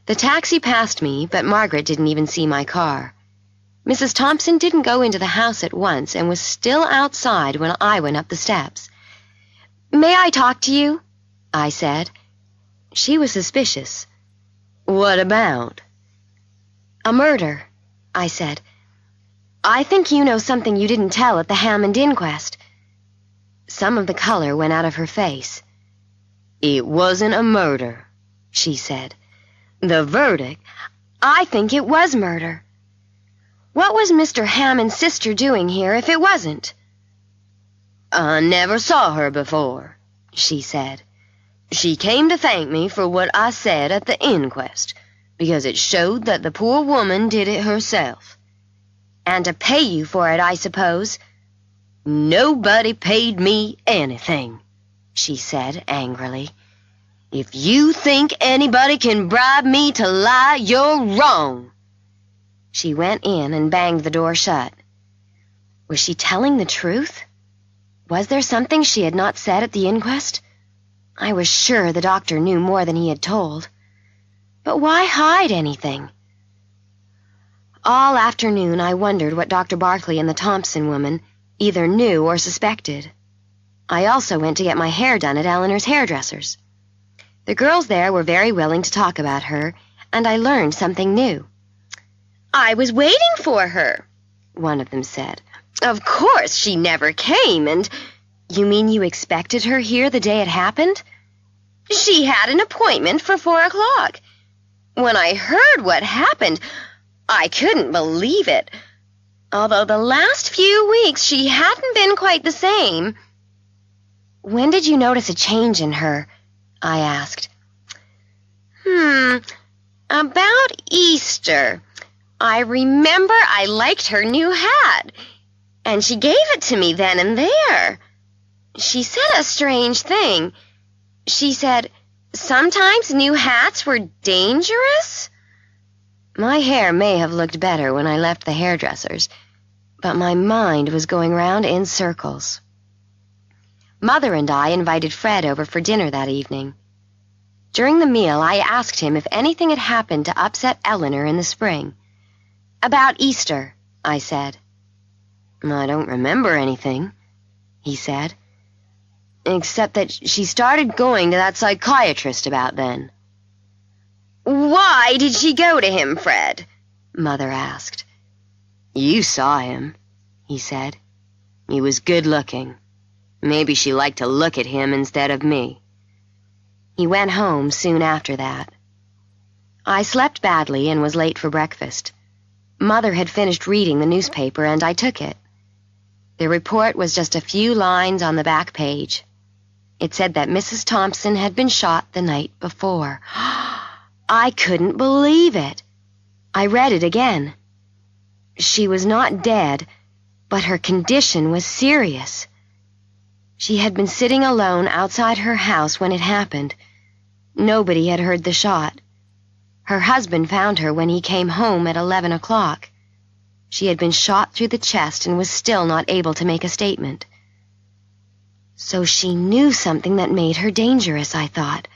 The taxi passed me, but Margaret didn't even see my car. Mrs. Thompson didn't go into the house at once and was still outside when I went up the steps. "May I talk to you?" I said. She was suspicious. "What about?" "A murder," I said. "I think you know something you didn't tell at the Hammond inquest." Some of the color went out of her face. "It wasn't a murder," she said. "The verdict—" "I think it was murder. What was Mr. Hammond's sister doing here if it wasn't?" "I never saw her before," she said. "She came to thank me for what I said at the inquest, because it showed that the poor woman did it herself." "And to pay you for it, I suppose." "Nobody paid me anything," she said angrily. "If you think anybody can bribe me to lie, you're wrong." She went in and banged the door shut. Was she telling the truth? Was there something she had not said at the inquest? I was sure the doctor knew more than he had told. But why hide anything? All afternoon I wondered what Dr. Barkley and the Thompson woman either knew or suspected. I also went to get my hair done at Eleanor's hairdresser's. The girls there were very willing to talk about her, and I learned something new. "I was waiting for her," one of them said. "Of course she never came, and—" "You mean you expected her here the day it happened?" "She had an appointment for 4 o'clock. When I heard what happened, I couldn't believe it. Although the last few weeks she hadn't been quite the same." "When did you notice a change in her?" I asked. About Easter. I remember I liked her new hat, and she gave it to me then and there. She said a strange thing. She said, sometimes new hats were dangerous. My hair may have looked better when I left the hairdresser's, but my mind was going round in circles. Mother and I invited Fred over for dinner that evening. During the meal, I asked him if anything had happened to upset Eleanor in the spring. "About Easter," I said. "I don't remember anything," he said, "except that she started going to that psychiatrist about then." "Why did she go to him, Fred?" Mother asked. "You saw him," he said. "He was good-looking. Maybe she liked to look at him instead of me." He went home soon after that. I slept badly and was late for breakfast. Mother had finished reading the newspaper, and I took it. The report was just a few lines on the back page. It said that Mrs. Thompson had been shot the night before. I couldn't believe it. I read it again. She was not dead, but her condition was serious. She had been sitting alone outside her house when it happened. Nobody had heard the shot. Her husband found her when he came home at 11 o'clock. She had been shot through the chest and was still not able to make a statement. So she knew something that made her dangerous, I thought.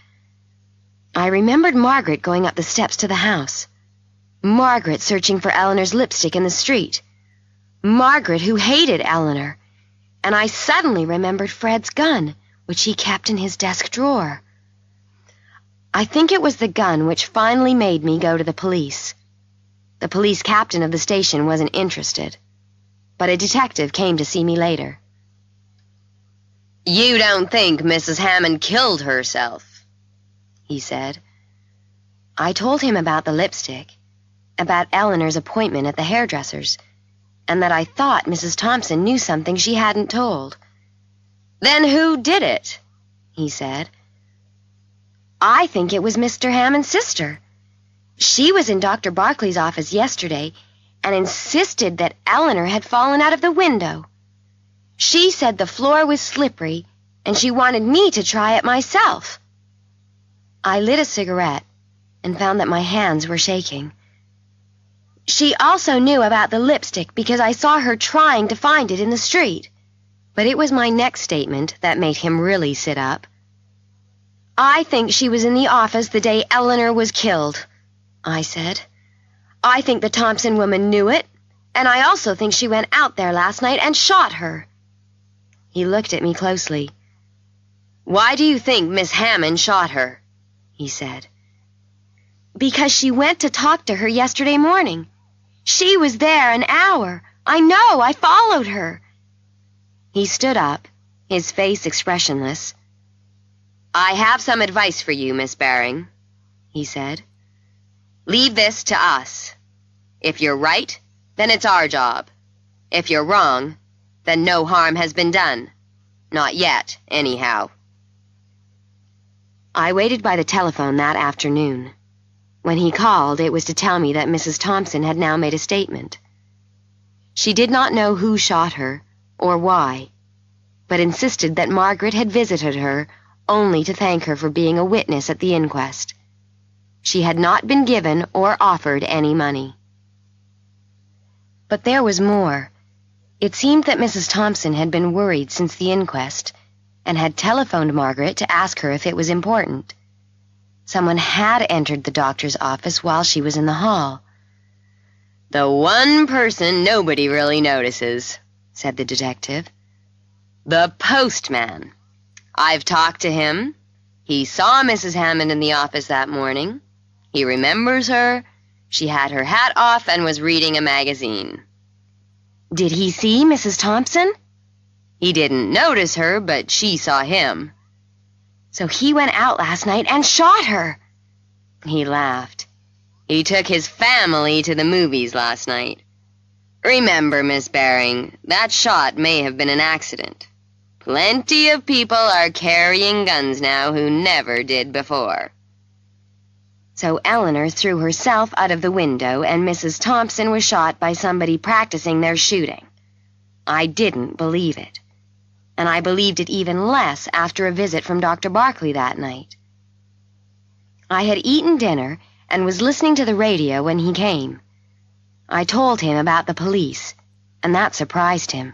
I remembered Margaret going up the steps to the house. Margaret searching for Eleanor's lipstick in the street. Margaret who hated Eleanor. And I suddenly remembered Fred's gun, which he kept in his desk drawer. I think it was the gun which finally made me go to the police. The police captain of the station wasn't interested, but a detective came to see me later. "You don't think Mrs. Hammond killed herself?" he said. I told him about the lipstick, about Eleanor's appointment at the hairdresser's, and that I thought Mrs. Thompson knew something she hadn't told. "Then who did it?" he said. I think it was Mr. Hammond's sister. She was in Dr. Barclay's office yesterday and insisted that Eleanor had fallen out of the window. She said the floor was slippery, and she wanted me to try it myself. I lit a cigarette and found that my hands were shaking. She also knew about the lipstick because I saw her trying to find it in the street. But it was my next statement that made him really sit up. I think she was in the office the day Eleanor was killed, I said. I think the Thompson woman knew it, and I also think she went out there last night and shot her. He looked at me closely. "Why do you think Miss Hammond shot her?" he said. Because she went to talk to her yesterday morning. She was there an hour. I know, I followed her. He stood up, his face expressionless. "I have some advice for you, Miss Baring," he said. "Leave this to us. If you're right, then it's our job. If you're wrong, then no harm has been done. Not yet, anyhow." I waited by the telephone that afternoon. When he called, it was to tell me that Mrs. Thompson had now made a statement. She did not know who shot her, or why, but insisted that Margaret had visited her only to thank her for being a witness at the inquest. She had not been given or offered any money. But there was more. It seemed that Mrs. Thompson had been worried since the inquest and had telephoned Margaret to ask her if it was important. Someone had entered the doctor's office while she was in the hall. "The one person nobody really notices," said the detective. "The postman. I've talked to him. He saw Mrs. Hammond in the office that morning. He remembers her. She had her hat off and was reading a magazine." Did he see Mrs. Thompson? "He didn't notice her, but she saw him." So he went out last night and shot her. He laughed. "He took his family to the movies last night. Remember, Miss Baring, that shot may have been an accident. Plenty of people are carrying guns now who never did before." So Eleanor threw herself out of the window and Mrs. Thompson was shot by somebody practicing their shooting. I didn't believe it. And I believed it even less after a visit from Dr. Barclay that night. I had eaten dinner and was listening to the radio when he came. I told him about the police, and that surprised him.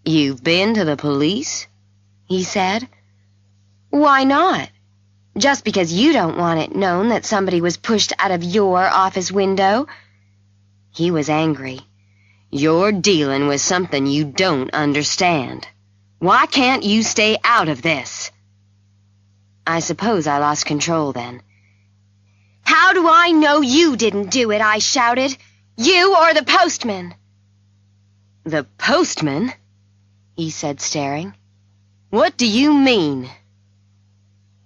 "You've been to the police?" he said. "Why not? Just because you don't want it known that somebody was pushed out of your office window?" He was angry. "You're dealing with something you don't understand. Why can't you stay out of this?" I suppose I lost control then. "How do I know you didn't do it?" I shouted. "You or the postman?" "The postman?" he said, staring. "What do you mean?"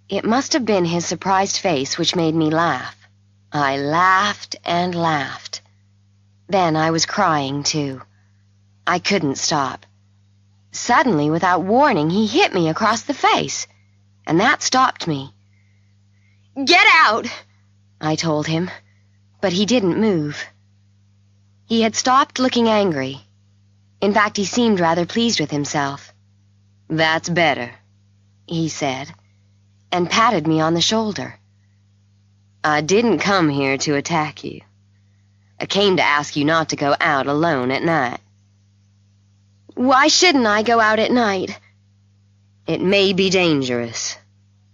It must have been his surprised face which made me laugh. I laughed and laughed. Then I was crying, too. I couldn't stop. Suddenly, without warning, he hit me across the face, and that stopped me. "Get out!" I told him, but he didn't move. He had stopped looking angry. In fact, he seemed rather pleased with himself. "That's better," he said, and patted me on the shoulder. "I didn't come here to attack you. I came to ask you not to go out alone at night." "Why shouldn't I go out at night?" "It may be dangerous,"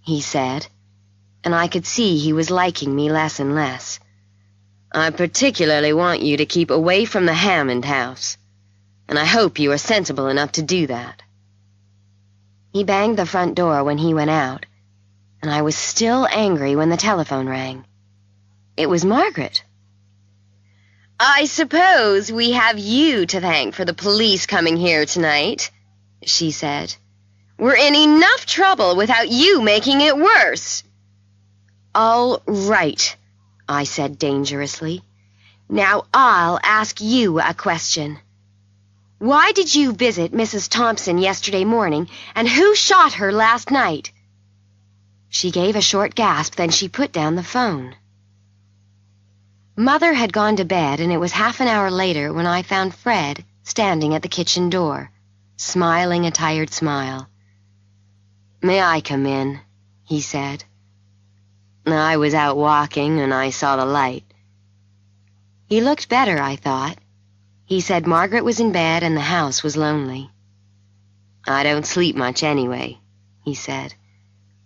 he said, and I could see he was liking me less and less. I particularly want you to keep away from the Hammond house, and I hope you are sensible enough to do that. He banged the front door when he went out, and I was still angry when the telephone rang. It was Margaret. "I suppose we have you to thank for the police coming here tonight," she said. "We're in enough trouble without you making it worse." "All right," I said dangerously. "Now I'll ask you a question. Why did you visit Mrs. Thompson yesterday morning, and who shot her last night?" She gave a short gasp, then she put down the phone. Mother had gone to bed, and it was half an hour later when I found Fred standing at the kitchen door, smiling a tired smile. "May I come in?" he said. "I was out walking, and I saw the light." He looked better, I thought. He said Margaret was in bed and the house was lonely. "I don't sleep much anyway," he said,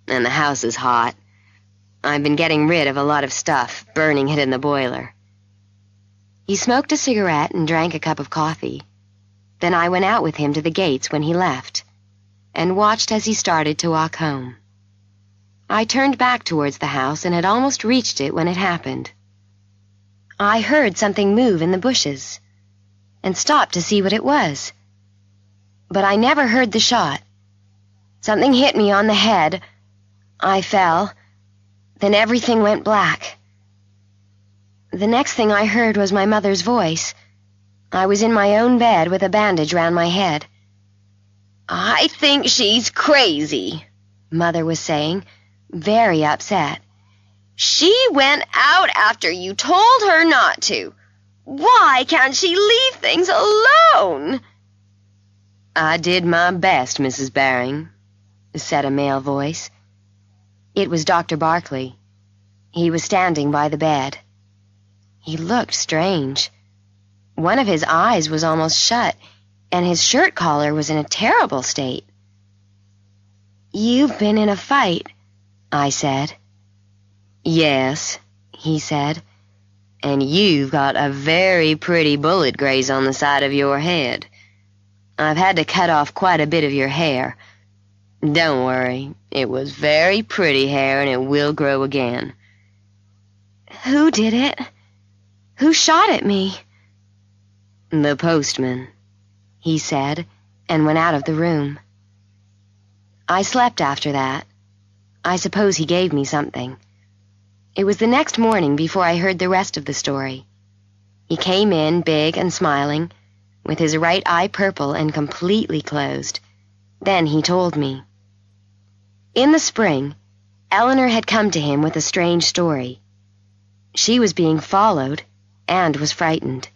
"and the house is hot. I've been getting rid of a lot of stuff, burning it in the boiler." He smoked a cigarette and drank a cup of coffee. Then I went out with him to the gates when he left, and watched as he started to walk home. I turned back towards the house and had almost reached it when it happened. I heard something move in the bushes, and stopped to see what it was. But I never heard the shot. Something hit me on the head. I fell. Then everything went black. The next thing I heard was my mother's voice. I was in my own bed with a bandage round my head. "I think she's crazy," Mother was saying, very upset. "She went out after you told her not to. Why can't she leave things alone?" "I did my best, Mrs. Baring," said a male voice. It was Dr. Barkley. He was standing by the bed. He looked strange. One of his eyes was almost shut, and his shirt collar was in a terrible state. "You've been in a fight," I said. "Yes," he said, "and you've got a very pretty bullet graze on the side of your head. I've had to cut off quite a bit of your hair. Don't worry, it was very pretty hair and it will grow again." "Who did it? Who shot at me?" "The postman," he said, and went out of the room. I slept after that. I suppose he gave me something. It was the next morning before I heard the rest of the story. He came in, big and smiling, with his right eye purple and completely closed. Then he told me. In the spring, Eleanor had come to him with a strange story. She was being followed and was frightened.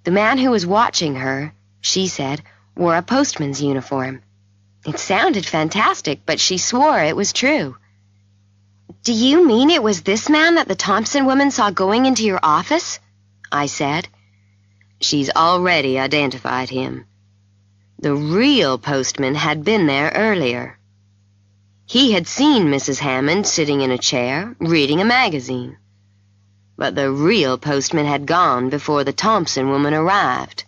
The man who was watching her, she said, wore a postman's uniform. It sounded fantastic, but she swore it was true. "Do you mean it was this man that the Thompson woman saw going into your office?" I said. "She's already identified him. The real postman had been there earlier. He had seen Mrs. Hammond sitting in a chair, reading a magazine. But the real postman had gone before the Thompson woman arrived.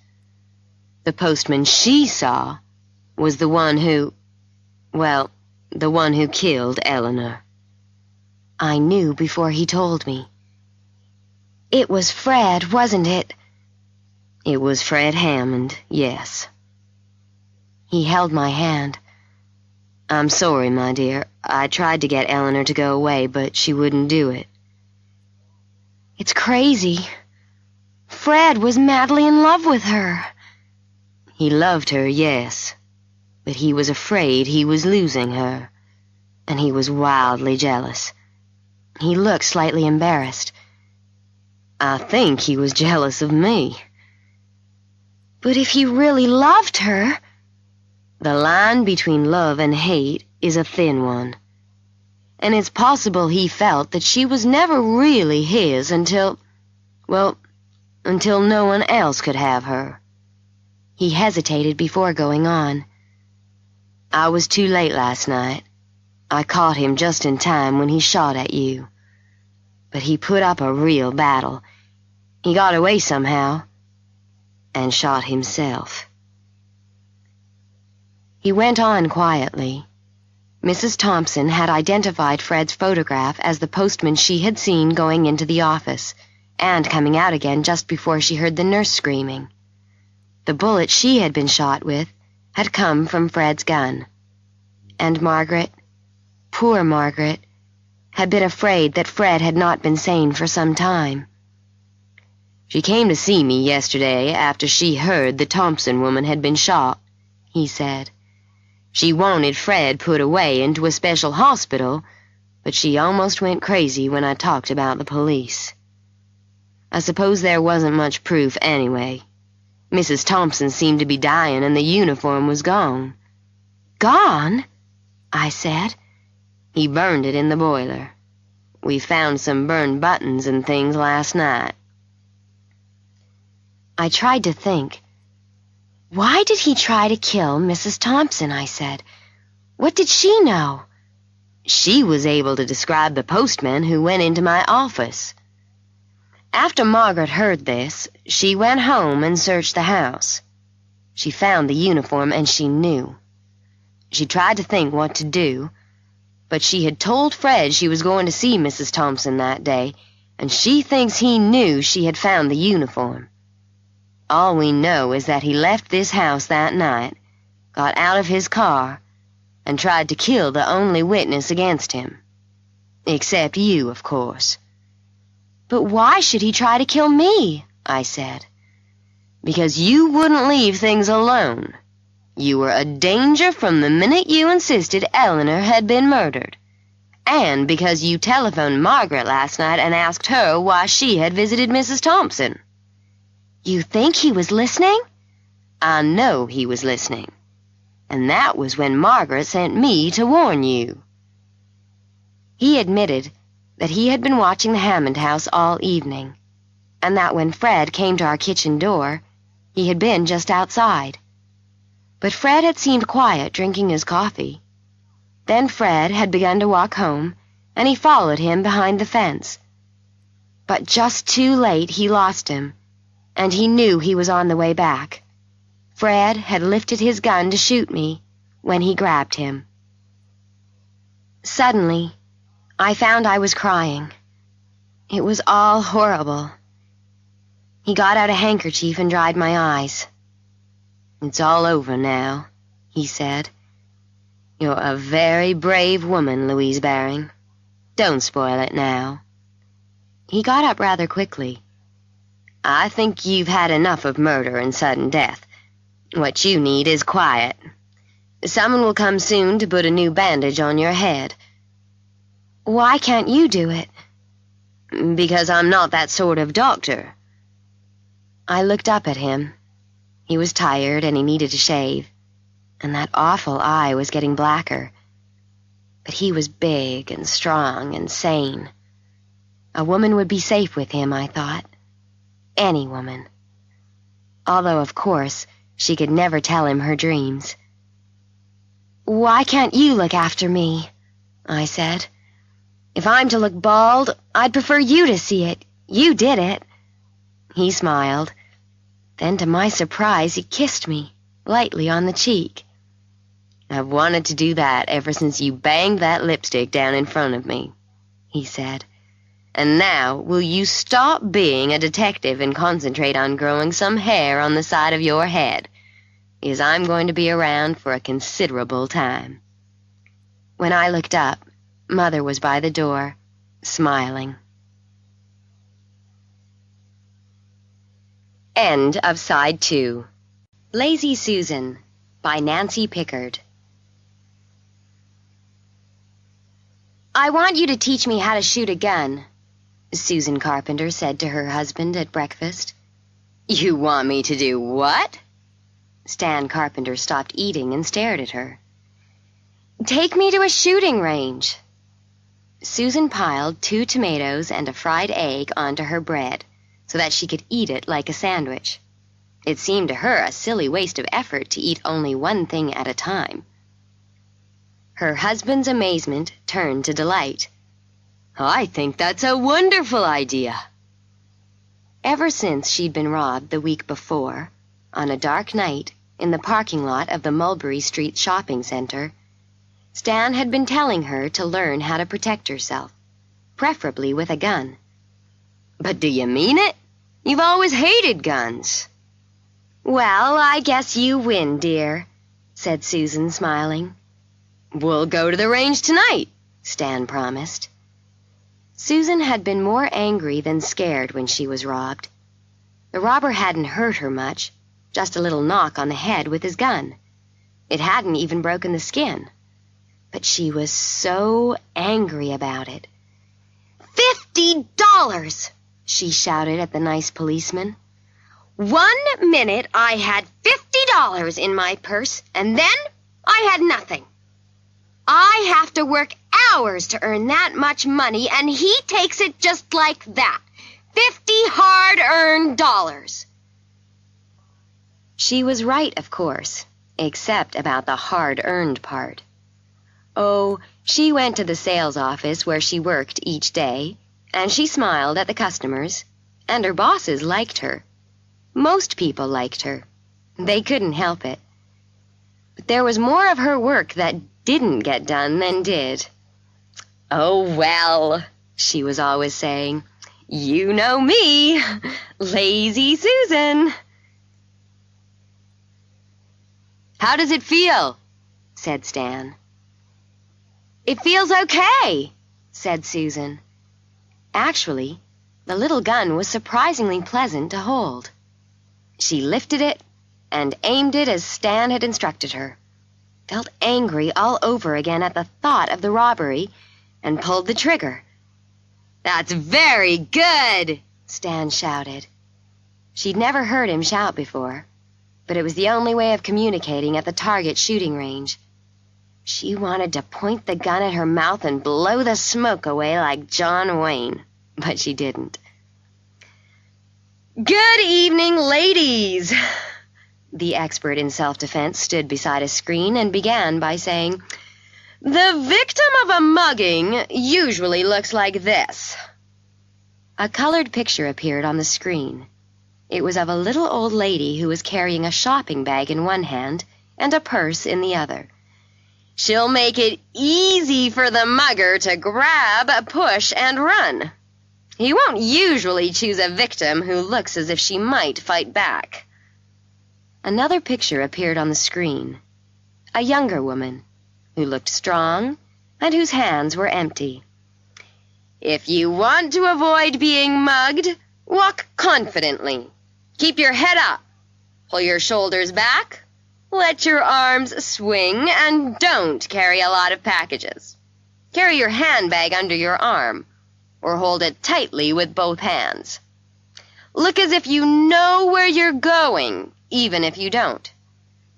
The postman she saw was the one who killed Eleanor." I knew before he told me. "It was Fred, wasn't it?" "It was Fred Hammond, yes." He held my hand. "I'm sorry, my dear. I tried to get Eleanor to go away, but she wouldn't do it." "It's crazy. Fred was madly in love with her." "He loved her, yes, but he was afraid he was losing her, and he was wildly jealous. He looked slightly embarrassed. I think he was jealous of me." "But if he really loved her—" "The line between love and hate is a thin one, and it's possible he felt that she was never really his until no one else could have her." He hesitated before going on. "I was too late last night. I caught him just in time when he shot at you. But he put up a real battle. He got away somehow and shot himself." He went on quietly. Mrs. Thompson had identified Fred's photograph as the postman she had seen going into the office and coming out again just before she heard the nurse screaming. The bullet she had been shot with had come from Fred's gun. And Margaret, poor Margaret, had been afraid that Fred had not been sane for some time. "She came to see me yesterday after she heard the Thompson woman had been shot," he said. "She wanted Fred put away into a special hospital, but she almost went crazy when I talked about the police. I suppose there wasn't much proof anyway. Mrs. Thompson seemed to be dying and the uniform was gone." "Gone?" I said. "He burned it in the boiler. We found some burned buttons and things last night." I tried to think. "Why did he try to kill Mrs. Thompson?" I said. "What did she know?" "She was able to describe the postman who went into my office." After Margaret heard this, she went home and searched the house. She found the uniform and she knew. She tried to think what to do, but she had told Fred she was going to see Mrs. Thompson that day, and she thinks he knew she had found the uniform. All we know is that he left this house that night, got out of his car, and tried to kill the only witness against him. Except you, of course. "But why should he try to kill me?" I said. "Because you wouldn't leave things alone. You were a danger from the minute you insisted Eleanor had been murdered. And because you telephoned Margaret last night and asked her why she had visited Mrs. Thompson." "You think he was listening?" "I know he was listening. And that was when Margaret sent me to warn you." He admitted that he had been watching the Hammond house all evening, and that when Fred came to our kitchen door, he had been just outside. But Fred had seemed quiet drinking his coffee. Then Fred had begun to walk home, and he followed him behind the fence. But just too late he lost him, and he knew he was on the way back. Fred had lifted his gun to shoot me when he grabbed him. Suddenly, I found I was crying. It was all horrible. He got out a handkerchief and dried my eyes. "It's all over now," he said. "You're a very brave woman, Louise Baring. Don't spoil it now." He got up rather quickly. "I think you've had enough of murder and sudden death. What you need is quiet. Someone will come soon to put a new bandage on your head." "Why can't you do it?" "Because I'm not that sort of doctor." I looked up at him. He was tired and he needed to shave, and that awful eye was getting blacker. But he was big and strong and sane. A woman would be safe with him, I thought. Any woman. Although, of course, she could never tell him her dreams. "Why can't you look after me?" I said. "If I'm to look bald, I'd prefer you to see it. You did it." He smiled. Then, to my surprise, he kissed me, lightly on the cheek. "I've wanted to do that ever since you banged that lipstick down in front of me," he said. "And now, will you stop being a detective and concentrate on growing some hair on the side of your head? Because I'm going to be around for a considerable time." When I looked up, Mother was by the door, smiling. End of Side 2. Lazy Susan by Nancy Pickard. "I want you to teach me how to shoot a gun," Susan Carpenter said to her husband at breakfast. "You want me to do what?" Stan Carpenter stopped eating and stared at her. "Take me to a shooting range." Susan piled 2 tomatoes and a fried egg onto her bread so that she could eat it like a sandwich. It seemed to her a silly waste of effort to eat only one thing at a time. Her husband's amazement turned to delight. "I think that's a wonderful idea." Ever since she'd been robbed the week before, on a dark night in the parking lot of the Mulberry Street shopping center, Stan had been telling her to learn how to protect herself, preferably with a gun. "But do you mean it? You've always hated guns." "Well, I guess you win, dear," said Susan, smiling. "We'll go to the range tonight," Stan promised. Susan had been more angry than scared when she was robbed. The robber hadn't hurt her much, just a little knock on the head with his gun. It hadn't even broken the skin. But she was so angry about it. $50! She shouted at the nice policeman. 1 minute I had $50 in my purse, and then I had nothing. I have to work hours to earn that much money, and he takes it just like that. 50 hard-earned dollars. She was right, of course, except about the hard-earned part. Oh, she went to the sales office where she worked each day, and she smiled at the customers, and her bosses liked her. Most people liked her. They couldn't help it. But there was more of her work that didn't get done than did. "Oh, well," she was always saying, "you know me, lazy Susan." "How does it feel?" said Stan. "It feels okay," said Susan. Actually, the little gun was surprisingly pleasant to hold. She lifted it and aimed it as Stan had instructed her, felt angry all over again at the thought of the robbery, and pulled the trigger. "That's very good!" Stan shouted. She'd never heard him shout before, but it was the only way of communicating at the target shooting range. She wanted to point the gun at her mouth and blow the smoke away like John Wayne, but she didn't. "Good evening, ladies." The expert in self-defense stood beside a screen and began by saying, "The victim of a mugging usually looks like this." A colored picture appeared on the screen. It was of a little old lady who was carrying a shopping bag in one hand and a purse in the other. "She'll make it easy for the mugger to grab, push, and run. He won't usually choose a victim who looks as if she might fight back." Another picture appeared on the screen. A younger woman, who looked strong and whose hands were empty. "If you want to avoid being mugged, walk confidently. Keep your head up. Pull your shoulders back. Let your arms swing, and don't carry a lot of packages. Carry your handbag under your arm, or hold it tightly with both hands. Look as if you know where you're going, even if you don't.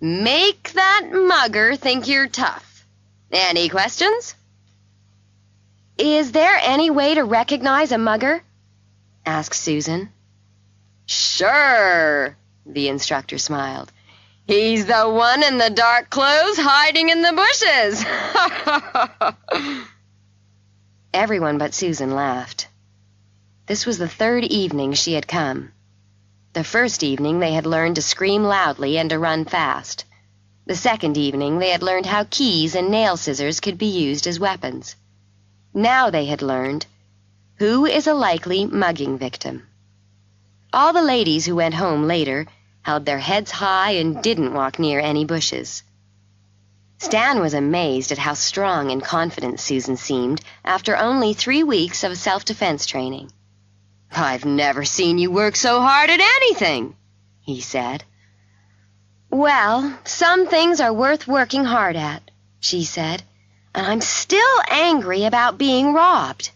Make that mugger think you're tough. Any questions?" "Is there any way to recognize a mugger?" asked Susan. "Sure," the instructor smiled. "He's the one in the dark clothes hiding in the bushes." Everyone but Susan laughed. This was the third evening she had come. The first evening they had learned to scream loudly and to run fast. The second evening they had learned how keys and nail scissors could be used as weapons. Now they had learned, who is a likely mugging victim. All the ladies who went home later held their heads high and didn't walk near any bushes. Stan was amazed at how strong and confident Susan seemed after only 3 weeks of self-defense training. "I've never seen you work so hard at anything," he said. "Well, some things are worth working hard at," she said, "and I'm still angry about being robbed."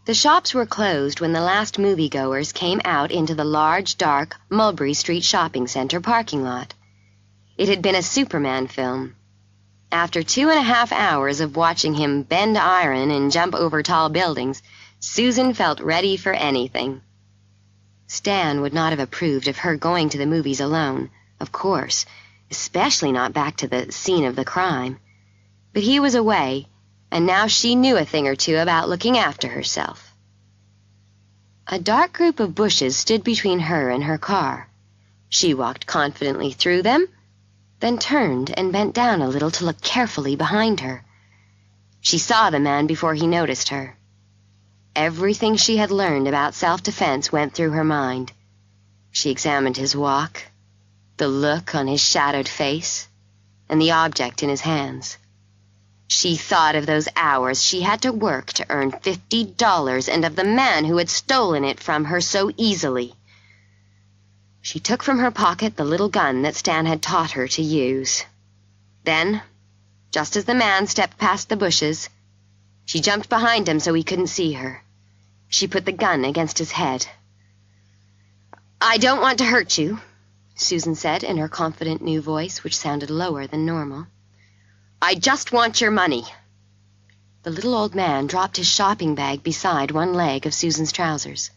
The shops were closed when the last moviegoers came out into the large, dark Mulberry Street shopping center parking lot. It had been a Superman film. After 2.5 hours of watching him bend iron and jump over tall buildings, Susan felt ready for anything. Stan would not have approved of her going to the movies alone, of course, especially not back to the scene of the crime. But he was away, and now she knew a thing or two about looking after herself. A dark group of bushes stood between her and her car. She walked confidently through them, then turned and bent down a little to look carefully behind her. She saw the man before he noticed her. Everything she had learned about self-defense went through her mind. She examined his walk, the look on his shadowed face, and the object in his hands. She thought of those hours she had to work to earn $50 and of the man who had stolen it from her so easily. She took from her pocket the little gun that Stan had taught her to use. Then, just as the man stepped past the bushes, she jumped behind him so he couldn't see her. She put the gun against his head. "I don't want to hurt you," Susan said in her confident new voice, which sounded lower than normal. "I just want your money." The little old man dropped his shopping bag beside one leg of Susan's trousers.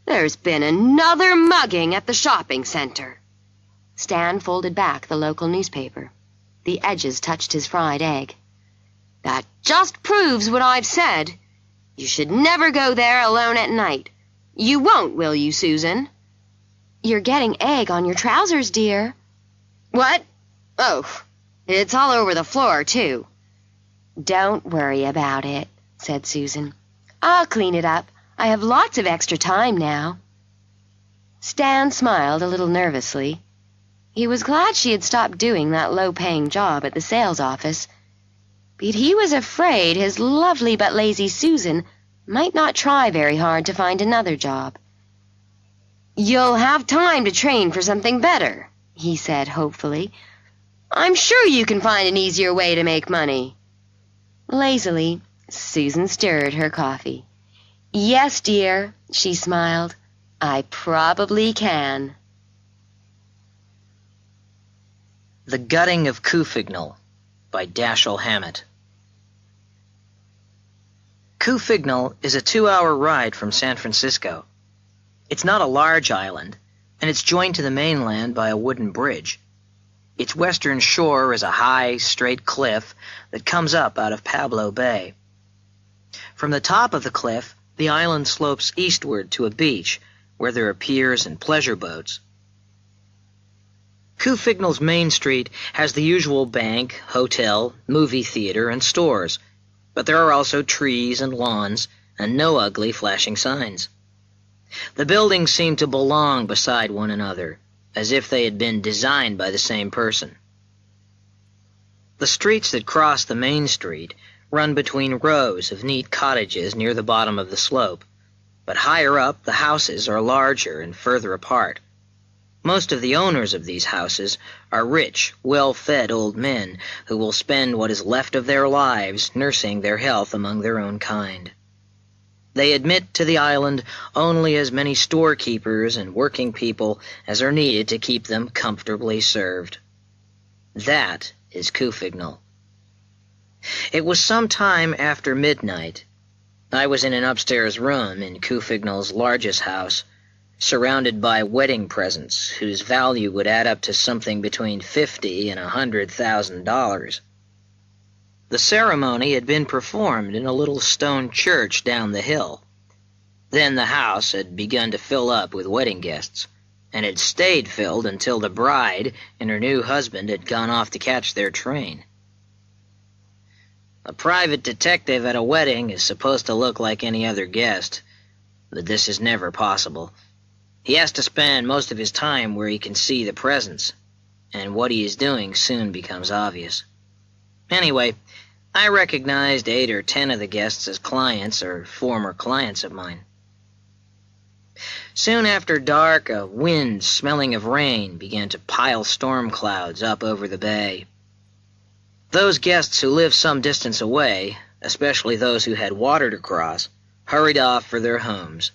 "There's been another mugging at the shopping center." Stan folded back the local newspaper. The edges touched his fried egg. "That just proves what I've said. You should never go there alone at night. You won't, will you, Susan?" "You're getting egg on your trousers, dear." "What? Oh, it's all over the floor, too." "Don't worry about it," said Susan. "I'll clean it up. I have lots of extra time now." Stan smiled a little nervously. He was glad she had stopped doing that low-paying job at the sales office, but he was afraid his lovely but lazy Susan might not try very hard to find another job. "You'll have time to train for something better," he said hopefully. "I'm sure you can find an easier way to make money." Lazily, Susan stirred her coffee. "Yes, dear," she smiled. "I probably can." The Gutting of Couffignal by Dashiel Hammett. Couffignal is a 2-hour ride from San Francisco. It's not a large island, and it's joined to the mainland by a wooden bridge. Its western shore is a high, straight cliff that comes up out of Pablo Bay. From the top of the cliff, the island slopes eastward to a beach where there are piers and pleasure boats. Couffignal's main street has the usual bank, hotel, movie theater, and stores, but there are also trees and lawns and no ugly flashing signs. The buildings seem to belong beside one another, as if they had been designed by the same person. The streets that cross the main street run between rows of neat cottages near the bottom of the slope, but higher up the houses are larger and further apart. Most of the owners of these houses are rich, well-fed old men who will spend what is left of their lives nursing their health among their own kind. They admit to the island only as many storekeepers and working people as are needed to keep them comfortably served. That is Couffignal. It was some time after midnight. I was in an upstairs room in Couffignal's largest house, surrounded by wedding presents whose value would add up to something between $50,000 and $100,000. The ceremony had been performed in a little stone church down the hill. Then the house had begun to fill up with wedding guests, and had stayed filled until the bride and her new husband had gone off to catch their train. A private detective at a wedding is supposed to look like any other guest, but this is never possible. He has to spend most of his time where he can see the presents, and what he is doing soon becomes obvious. Anyway, I recognized 8 or 10 of the guests as clients or former clients of mine. Soon after dark, a wind smelling of rain began to pile storm clouds up over the bay. Those guests who lived some distance away, especially those who had water to cross, hurried off for their homes.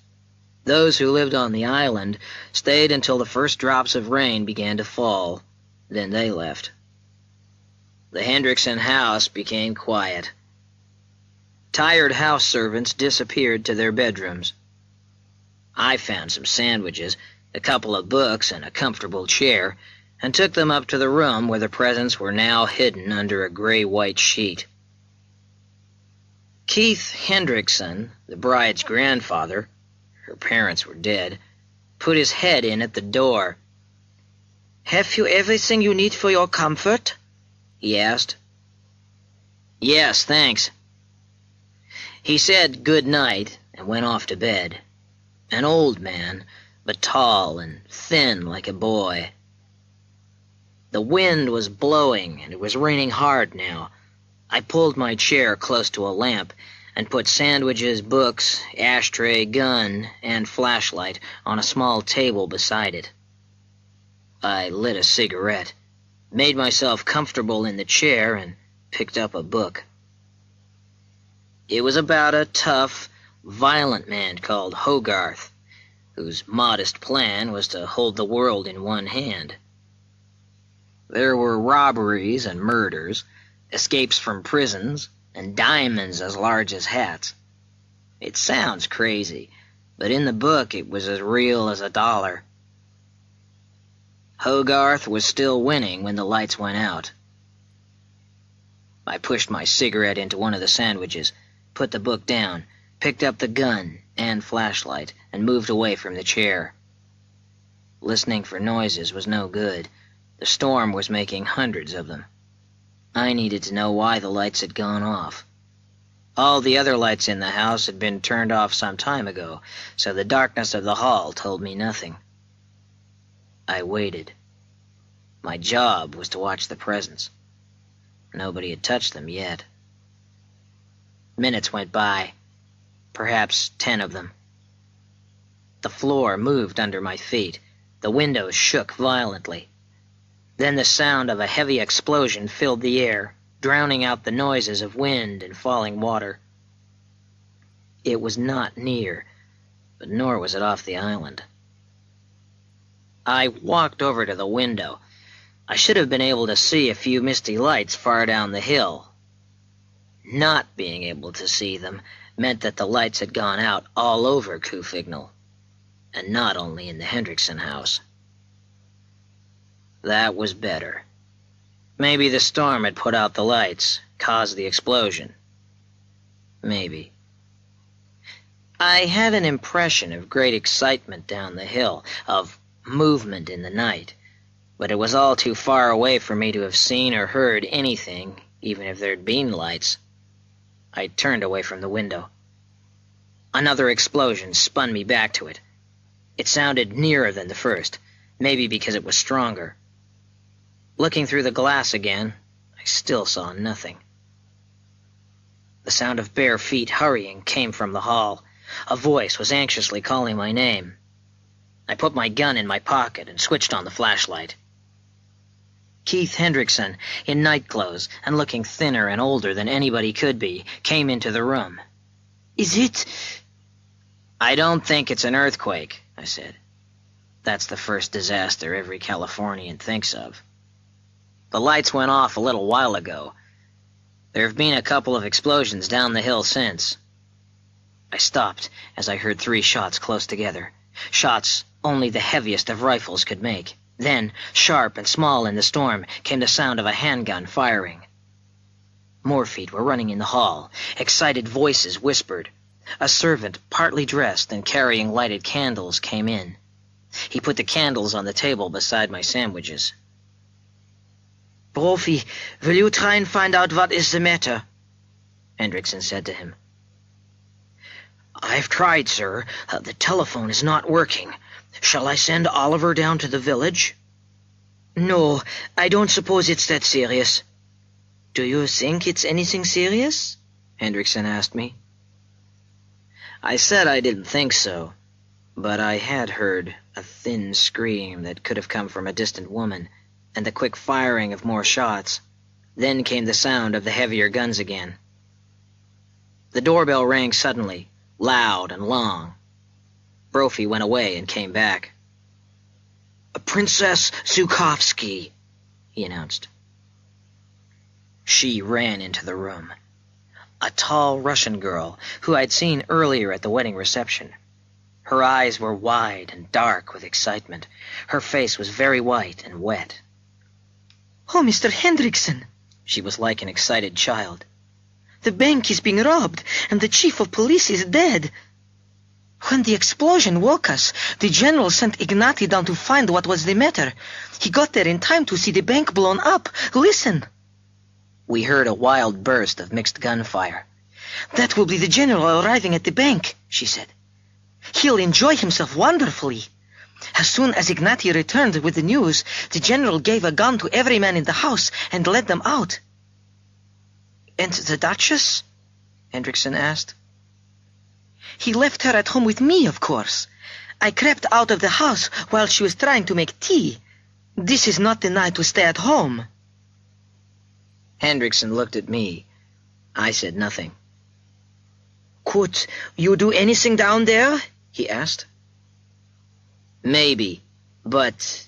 Those who lived on the island stayed until the first drops of rain began to fall. Then they left. The Hendrickson house became quiet. Tired house servants disappeared to their bedrooms. I found some sandwiches a couple of books and a comfortable chair, and took them up to the room where the presents were now hidden under a gray-white sheet. Keith Hendrickson, the bride's grandfather, her parents were dead, put his head in at the door. "Have you everything you need for your comfort?" he asked. "Yes, thanks." He said good night and went off to bed. An old man, but tall and thin like a boy. The wind was blowing, and it was raining hard now. I pulled my chair close to a lamp and put sandwiches, books, ashtray, gun, and flashlight on a small table beside it. I lit a cigarette, made myself comfortable in the chair, and picked up a book. It was about a tough, violent man called Hogarth, whose modest plan was to hold the world in one hand. There were robberies and murders, escapes from prisons, and diamonds as large as hats. It sounds crazy, but in the book it was as real as $1. Hogarth was still winning when the lights went out. I pushed my cigarette into one of the sandwiches, put the book down, picked up the gun and flashlight, and moved away from the chair. Listening for noises was no good. The storm was making hundreds of them. I needed to know why the lights had gone off. All the other lights in the house had been turned off some time ago, so the darkness of the hall told me nothing. I waited. My job was to watch the presents. Nobody had touched them yet. Minutes went by, perhaps 10 of them. The floor moved under my feet. The windows shook violently. Then the sound of a heavy explosion filled the air, drowning out the noises of wind and falling water. It was not near, but nor was it off the island. I walked over to the window. I should have been able to see a few misty lights far down the hill. Not being able to see them meant that the lights had gone out all over Couffignal, and not only in the Hendrickson house. That was better. Maybe the storm had put out the lights, caused the explosion. Maybe. I had an impression of great excitement down the hill, of movement in the night, but it was all too far away for me to have seen or heard anything, even if there'd been lights. I turned away from the window. Another explosion spun me back to it. It sounded nearer than the first, maybe because it was stronger. Looking through the glass again, I still saw nothing. The sound of bare feet hurrying came from the hall. A voice was anxiously calling my name. I put my gun in my pocket and switched on the flashlight. Keith Hendrickson, in nightclothes and looking thinner and older than anybody could be, came into the room. "Is it—" "I don't think it's an earthquake," I said. That's the first disaster every Californian thinks of. The lights went off a little while ago. There have been a couple of explosions down the hill since. I stopped as I heard 3 shots close together. Shots only the heaviest of rifles could make. Then, sharp and small in the storm, came the sound of a handgun firing. More feet were running in the hall. Excited voices whispered. A servant, partly dressed and carrying lighted candles, came in. He put the candles on the table beside my sandwiches. "Brophy, will you try and find out what is the matter?" Hendrickson said to him. "I've tried, sir. The telephone is not working. Shall I send Oliver down to the village?" "No, I don't suppose it's that serious." "Do you think it's anything serious?" Hendrickson asked me. I said I didn't think so, but I had heard a thin scream that could have come from a distant woman, and the quick firing of more shots. Then came the sound of the heavier guns again. The doorbell rang suddenly, loud and long. Brophy went away and came back. "Princess Zhukovsky," he announced. She ran into the room. A tall Russian girl who I'd seen earlier at the wedding reception. Her eyes were wide and dark with excitement. Her face was very white and wet. "Oh, Mr. Hendrickson," She was like an excited child. "the bank is being robbed, and the chief of police is dead. When the explosion woke us, the general sent Ignati down to find what was the matter. He got there in time to see the bank blown up. Listen." We heard a wild burst of mixed gunfire. "That will be the general arriving at the bank," she said. "He'll enjoy himself wonderfully." As soon as Ignati returned with the news, the general gave a gun to every man in the house and led them out. "And the Duchess?" Hendrickson asked. "He left her at home with me, of course. I crept out of the house while she was trying to make tea. This is not the night to stay at home." Hendrickson looked at me. I said nothing. "Could you do anything down there?" he asked. "Maybe, but..."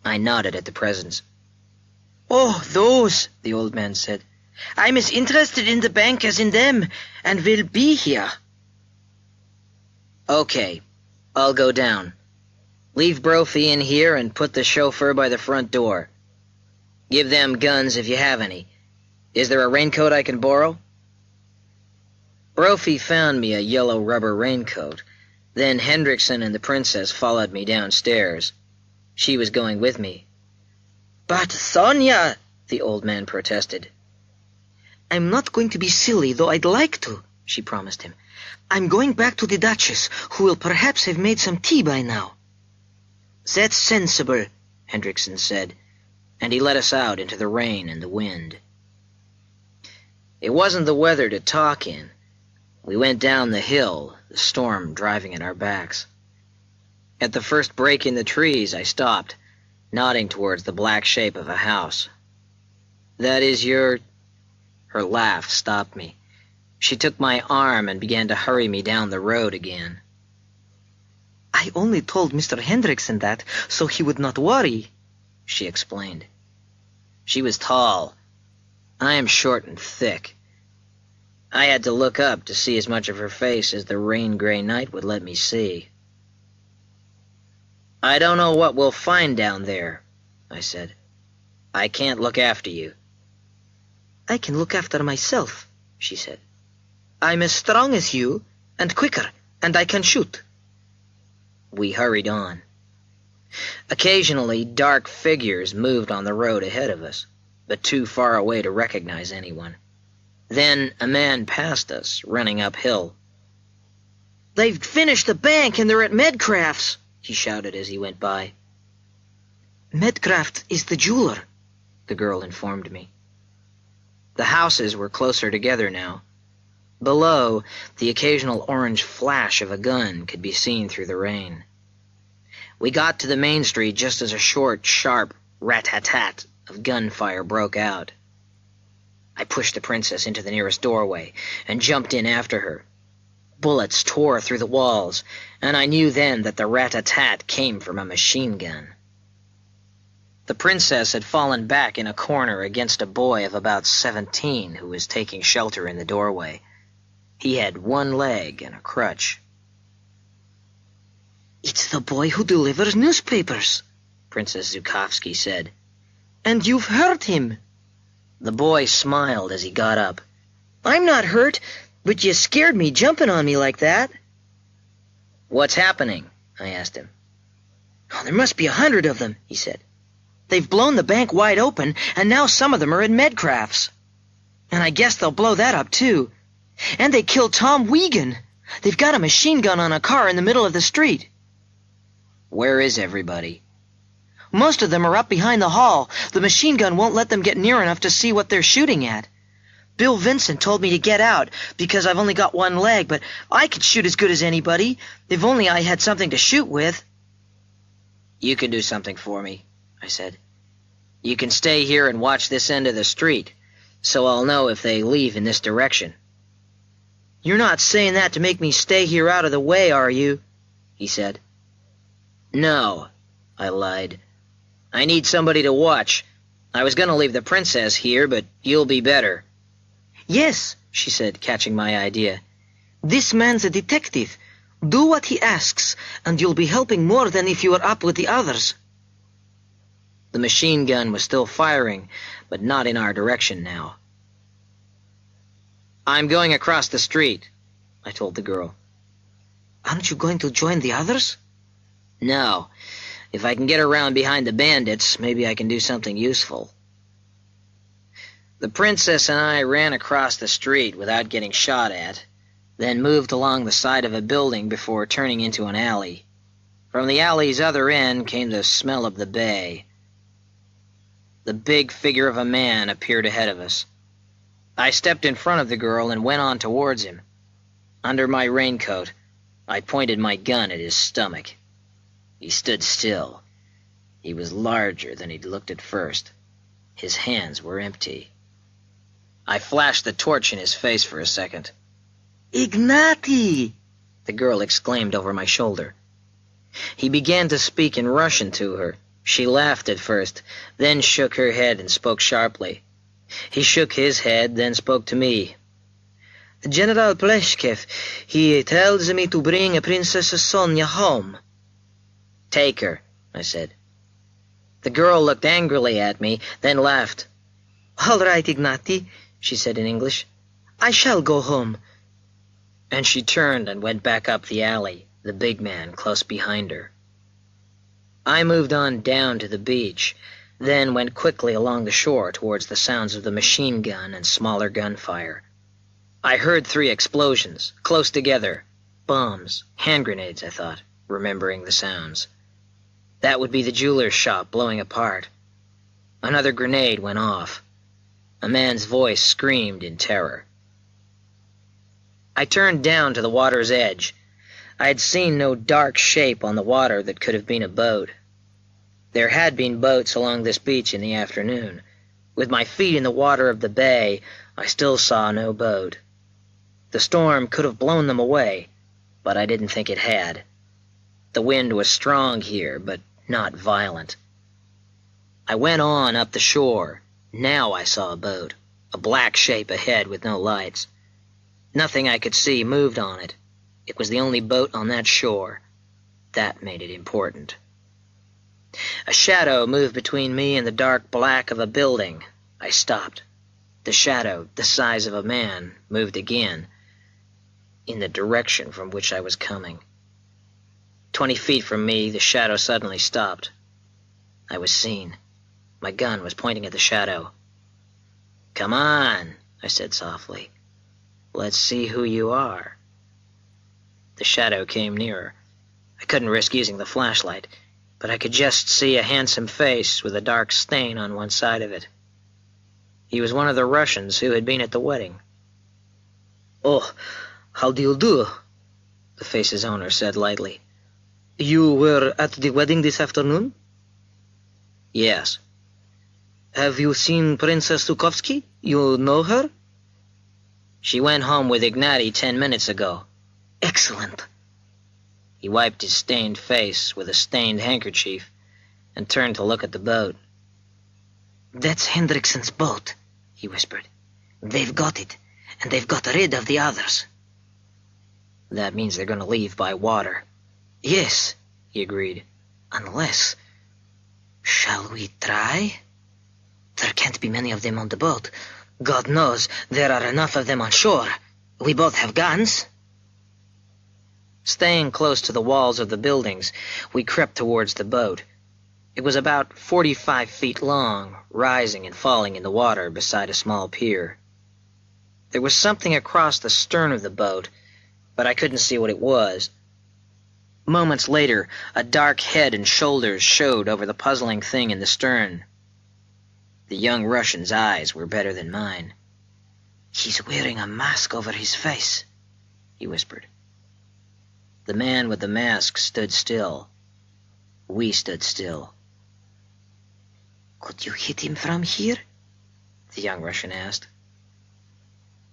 I nodded at the presents. "Oh, those," the old man said. "I'm as interested in the bank as in them, and will be here." "Okay, I'll go down. Leave Brophy in here and put the chauffeur by the front door. Give them guns if you have any. Is there a raincoat I can borrow?" Brophy found me a yellow rubber raincoat. Then Hendrickson and the princess followed me downstairs. She was going with me. "But Sonia," the old man protested. "I'm not going to be silly, though I'd like to," she promised him. "I'm going back to the Duchess, who will perhaps have made some tea by now." "That's sensible," Hendrickson said, and he let us out into the rain and the wind. It wasn't the weather to talk in. We went down the hill, the storm driving at our backs. At the first break in the trees, I stopped, nodding towards the black shape of a house. "That is your..." Her laugh stopped me. She took my arm and began to hurry me down the road again. "I only told Mr. Hendrickson that so he would not worry," she explained. She was tall. I am short and thick. I had to look up to see as much of her face as the rain-gray night would let me see. "I don't know what we'll find down there," I said. "I can't look after you." "I can look after myself," she said. "I'm as strong as you, and quicker, and I can shoot." We hurried on. Occasionally, dark figures moved on the road ahead of us, but too far away to recognize anyone. Then a man passed us, running uphill. "They've finished the bank and they're at Medcraft's," he shouted as he went by. "Medcraft is the jeweler," the girl informed me. The houses were closer together now. Below, the occasional orange flash of a gun could be seen through the rain. We got to the main street just as a short, sharp rat-tat-tat of gunfire broke out. I pushed the princess into the nearest doorway and jumped in after her. Bullets tore through the walls, and I knew then that the rat-tat-tat came from a machine gun. The princess had fallen back in a corner against a boy of about 17 who was taking shelter in the doorway. He had one leg and a crutch. "It's the boy who delivers newspapers," Princess Zukovsky said. "And you've hurt him." The boy smiled as he got up. "I'm not hurt, but you scared me jumping on me like that." "What's happening?" I asked him. "Oh, there must be 100 of them," he said. "They've blown the bank wide open, and now some of them are in Medcraft's. And I guess they'll blow that up, too. And they killed Tom Wiegand. They've got a machine gun on a car in the middle of the street." "Where is everybody?" "Most of them are up behind the hall. The machine gun won't let them get near enough to see what they're shooting at. Bill Vincent told me to get out because I've only got one leg, but I could shoot as good as anybody, if only I had something to shoot with." "You can do something for me," I said. "You can stay here and watch this end of the street, so I'll know if they leave in this direction." "You're not saying that to make me stay here out of the way, are you?" he said. "No," I lied. "I need somebody to watch. I was going to leave the princess here, but you'll be better." "Yes," she said, catching my idea. "This man's a detective. Do what he asks, and you'll be helping more than if you were up with the others. The machine gun was still firing, but not in our direction now. "I'm going across the street," I told the girl. Aren't you going to join the others? "No. If I can get around behind the bandits, maybe I can do something useful." The princess and I ran across the street without getting shot at, then moved along the side of a building before turning into an alley. From the alley's other end came the smell of the bay. The big figure of a man appeared ahead of us. I stepped in front of the girl and went on towards him. Under my raincoat, I pointed my gun at his stomach. He stood still. He was larger than he'd looked at first. His hands were empty. I flashed the torch in his face for a second. Ignati! The girl exclaimed over my shoulder. He began to speak in Russian to her. She laughed at first, then shook her head and spoke sharply. He shook his head, then spoke to me. General Pleshkev, he tells me to bring Princess Sonia home. Take her, I said. The girl looked angrily at me, then laughed. All right, Ignati, she said in English. I shall go home. And she turned and went back up the alley, the big man close behind her. I moved on down to the beach, then went quickly along the shore towards the sounds of the machine gun and smaller gunfire. I heard 3 explosions, close together. Bombs, hand grenades, I thought, remembering the sounds. That would be the jeweler's shop blowing apart. Another grenade went off. A man's voice screamed in terror. I turned down to the water's edge. I had seen no dark shape on the water that could have been a boat. There had been boats along this beach in the afternoon. With my feet in the water of the bay, I still saw no boat. The storm could have blown them away, but I didn't think it had. The wind was strong here, but not violent. I went on up the shore. Now I saw a boat, a black shape ahead with no lights. Nothing I could see moved on it. It was the only boat on that shore. That made it important. A shadow moved between me and the dark black of a building. I stopped. The shadow, the size of a man, moved again, in the direction from which I was coming. 20 feet from me, the shadow suddenly stopped. I was seen. My gun was pointing at the shadow. "Come on," I said softly. "Let's see who you are." The shadow came nearer. I couldn't risk using the flashlight, but I could just see a handsome face with a dark stain on one side of it. He was one of the Russians who had been at the wedding. "Oh, how do you do?" the face's owner said lightly. "You were at the wedding this afternoon?" "Yes." "Have you seen Princess Sukovsky? You know her?" "She went home with Ignati 10 minutes ago." "Excellent." He wiped his stained face with a stained handkerchief and turned to look at the boat. "That's Hendrickson's boat," he whispered. "They've got it, and they've got rid of the others." "That means they're going to leave by water." "Yes," he agreed. "Unless... Shall we try? There can't be many of them on the boat. God knows there are enough of them on shore. We both have guns." Staying close to the walls of the buildings, we crept towards the boat. It was about 45 feet long, rising and falling in the water beside a small pier. There was something across the stern of the boat, but I couldn't see what it was. Moments later, a dark head and shoulders showed over the puzzling thing in the stern. The young Russian's eyes were better than mine. "He's wearing a mask over his face," he whispered. The man with the mask stood still. We stood still. "Could you hit him from here?" the young Russian asked.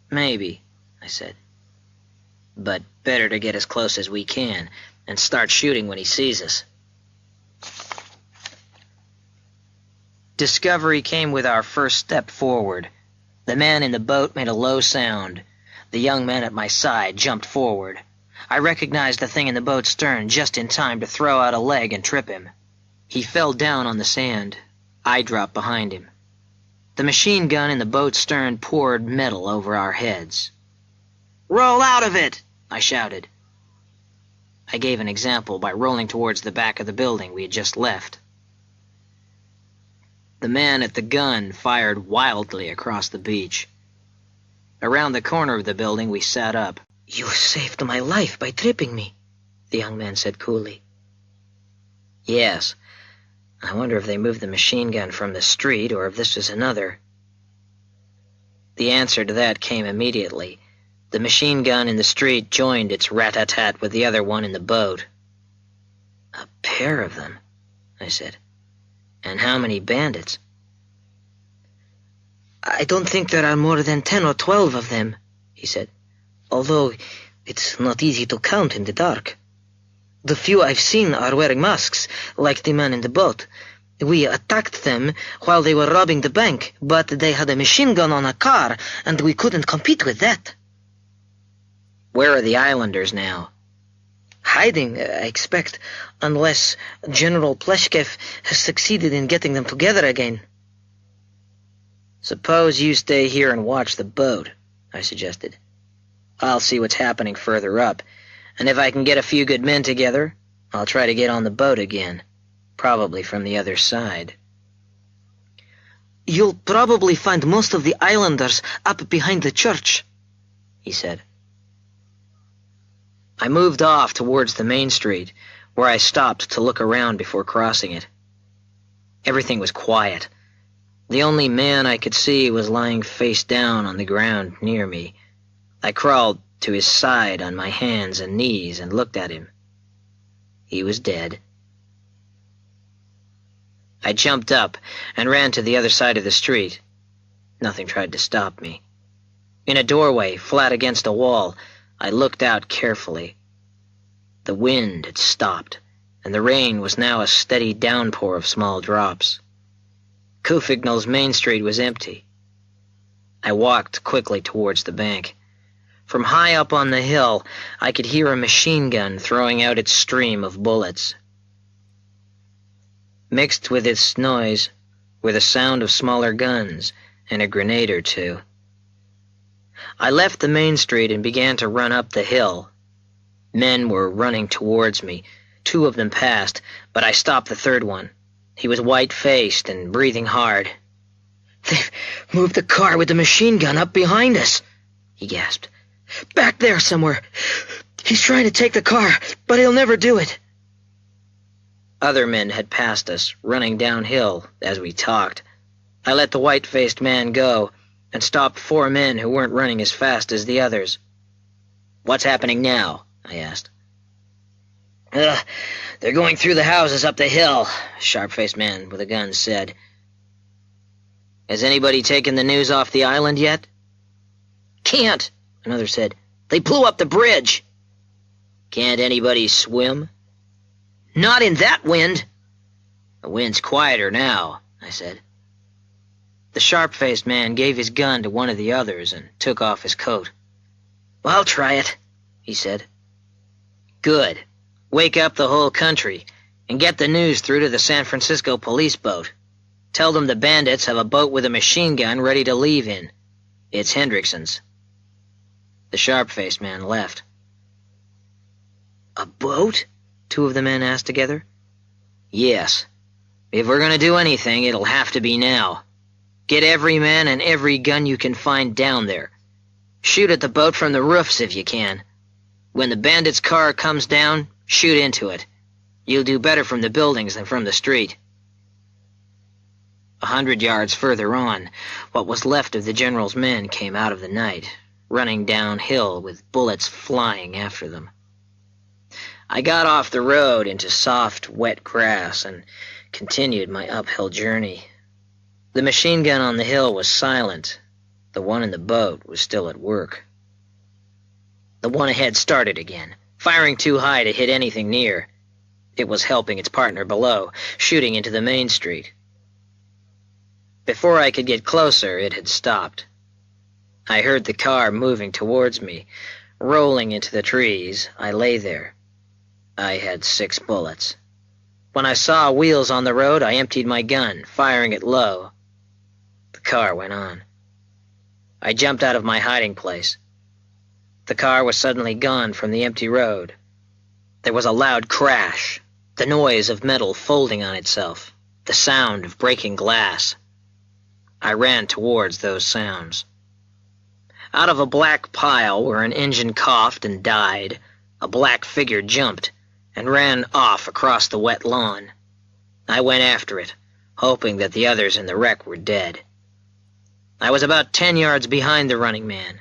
"Maybe," I said. "But better to get as close as we can and start shooting when he sees us." Discovery came with our first step forward. The man in the boat made a low sound. The young man at my side jumped forward. I recognized the thing in the boat's stern just in time to throw out a leg and trip him. He fell down on the sand. I dropped behind him. The machine gun in the boat's stern poured metal over our heads. "Roll out of it!" I shouted. I gave an example by rolling towards the back of the building we had just left. The man at the gun fired wildly across the beach. Around the corner of the building, we sat up. "You saved my life by tripping me," the young man said coolly. "Yes. I wonder if they moved the machine gun from the street or if this was another." The answer to that came immediately. The machine gun in the street joined its rat-tat-tat with the other one in the boat. "A pair of them," I said. "And how many bandits?" "I don't think there are more than 10 or 12 of them," he said, "although it's not easy to count in the dark. The few I've seen are wearing masks, like the man in the boat. We attacked them while they were robbing the bank, but they had a machine gun on a car, and we couldn't compete with that." "Where are the islanders now?" "Hiding, I expect, unless General Pleshkev has succeeded in getting them together again." "Suppose you stay here and watch the boat," I suggested. "I'll see what's happening further up, and if I can get a few good men together, I'll try to get on the boat again, probably from the other side." "You'll probably find most of the islanders up behind the church," he said. I moved off towards the main street, where I stopped to look around before crossing it. Everything was quiet. The only man I could see was lying face down on the ground near me. I crawled to his side on my hands and knees and looked at him. He was dead. I jumped up and ran to the other side of the street. Nothing tried to stop me. In a doorway, flat against a wall, I looked out carefully. The wind had stopped, and the rain was now a steady downpour of small drops. Couffignal's main street was empty. I walked quickly towards the bank. From high up on the hill, I could hear a machine gun throwing out its stream of bullets. Mixed with its noise were the sound of smaller guns and a grenade or two. I left the main street and began to run up the hill. Men were running towards me. 2 of them passed, but I stopped the third one. He was white-faced and breathing hard. "They've moved the car with the machine gun up behind us," he gasped. "Back there somewhere. He's trying to take the car, but he'll never do it." Other men had passed us, running downhill as we talked. I let the white-faced man go and stopped 4 men who weren't running as fast as the others. "What's happening now?" I asked. They're going through the houses up the hill," a sharp-faced man with a gun said. "Has anybody taken the news off the island yet?" "Can't," another said. "They blew up the bridge." "Can't anybody swim?" "Not in that wind." "The wind's quieter now," I said. The sharp-faced man gave his gun to one of the others and took off his coat. "I'll try it," he said. "Good. Wake up the whole country and get the news through to the San Francisco police boat. Tell them the bandits have a boat with a machine gun ready to leave in. It's Hendrickson's." The sharp-faced man left. "A boat?" 2 of the men asked together. "Yes. If we're going to do anything, it'll have to be now. Get every man and every gun you can find down there. Shoot at the boat from the roofs if you can. When the bandits' car comes down, shoot into it. You'll do better from the buildings than from the street." 100 yards further on, what was left of the general's men came out of the night, running downhill with bullets flying after them. I got off the road into soft, wet grass and continued my uphill journey. The machine gun on the hill was silent. The one in the boat was still at work. The one ahead started again, firing too high to hit anything near. It was helping its partner below, shooting into the main street. Before I could get closer, it had stopped. I heard the car moving towards me, Rolling into the trees, I lay there. I had 6 bullets. When I saw wheels on the road, I emptied my gun, firing it low. The car went on. I jumped out of my hiding place. The car was suddenly gone from the empty road. There was a loud crash, the noise of metal folding on itself, the sound of breaking glass. I ran towards those sounds. Out of a black pile where an engine coughed and died, a black figure jumped and ran off across the wet lawn. I went after it, hoping that the others in the wreck were dead. I was about 10 yards behind the running man.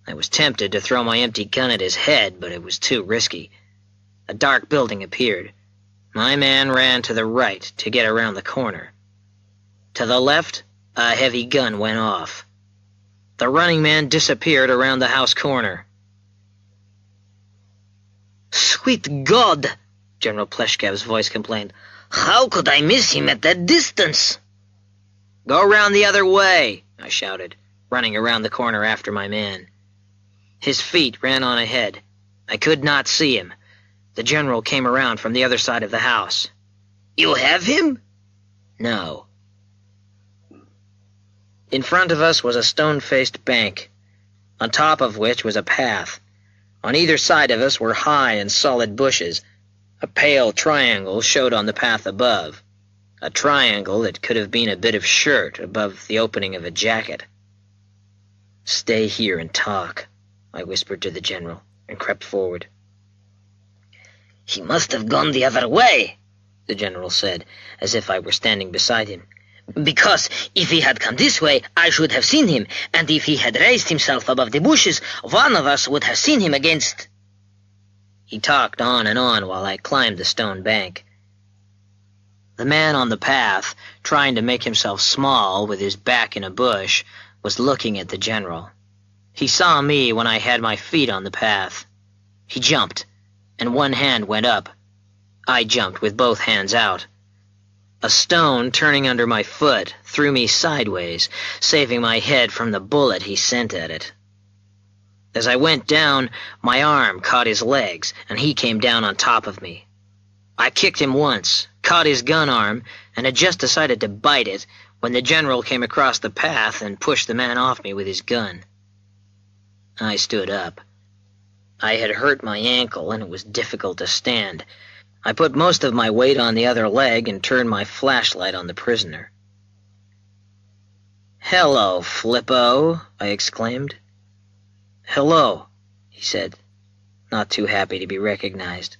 I was tempted to throw my empty gun at his head, but it was too risky. A dark building appeared. My man ran to the right to get around the corner. To the left, a heavy gun went off. The running man disappeared around the house corner. "Sweet God!" General Pleshkev's voice complained. "How could I miss him at that distance?" "Go round the other way," I shouted, running around the corner after my man. His feet ran on ahead. I could not see him. The general came around from the other side of the house. "You have him?" "No." In front of us was a stone-faced bank, on top of which was a path. On either side of us were high and solid bushes. A pale triangle showed on the path above, a triangle that could have been a bit of shirt above the opening of a jacket. "Stay here and talk," I whispered to the general, and crept forward. "He must have gone the other way," the general said, as if I were standing beside him. "Because if he had come this way, I should have seen him, and if he had raised himself above the bushes, one of us would have seen him against—" He talked on and on while I climbed the stone bank. The man on the path, trying to make himself small with his back in a bush, was looking at the general. He saw me when I had my feet on the path. He jumped, and one hand went up. I jumped with both hands out. A stone turning under my foot threw me sideways, saving my head from the bullet he sent at it. As I went down, my arm caught his legs, and he came down on top of me. I kicked him once, caught his gun arm, and had just decided to bite it when the general came across the path and pushed the man off me with his gun. I stood up. I had hurt my ankle, and it was difficult to stand. I put most of my weight on the other leg and turned my flashlight on the prisoner. "Hello, Flippo," I exclaimed. "Hello," he said, not too happy to be recognized.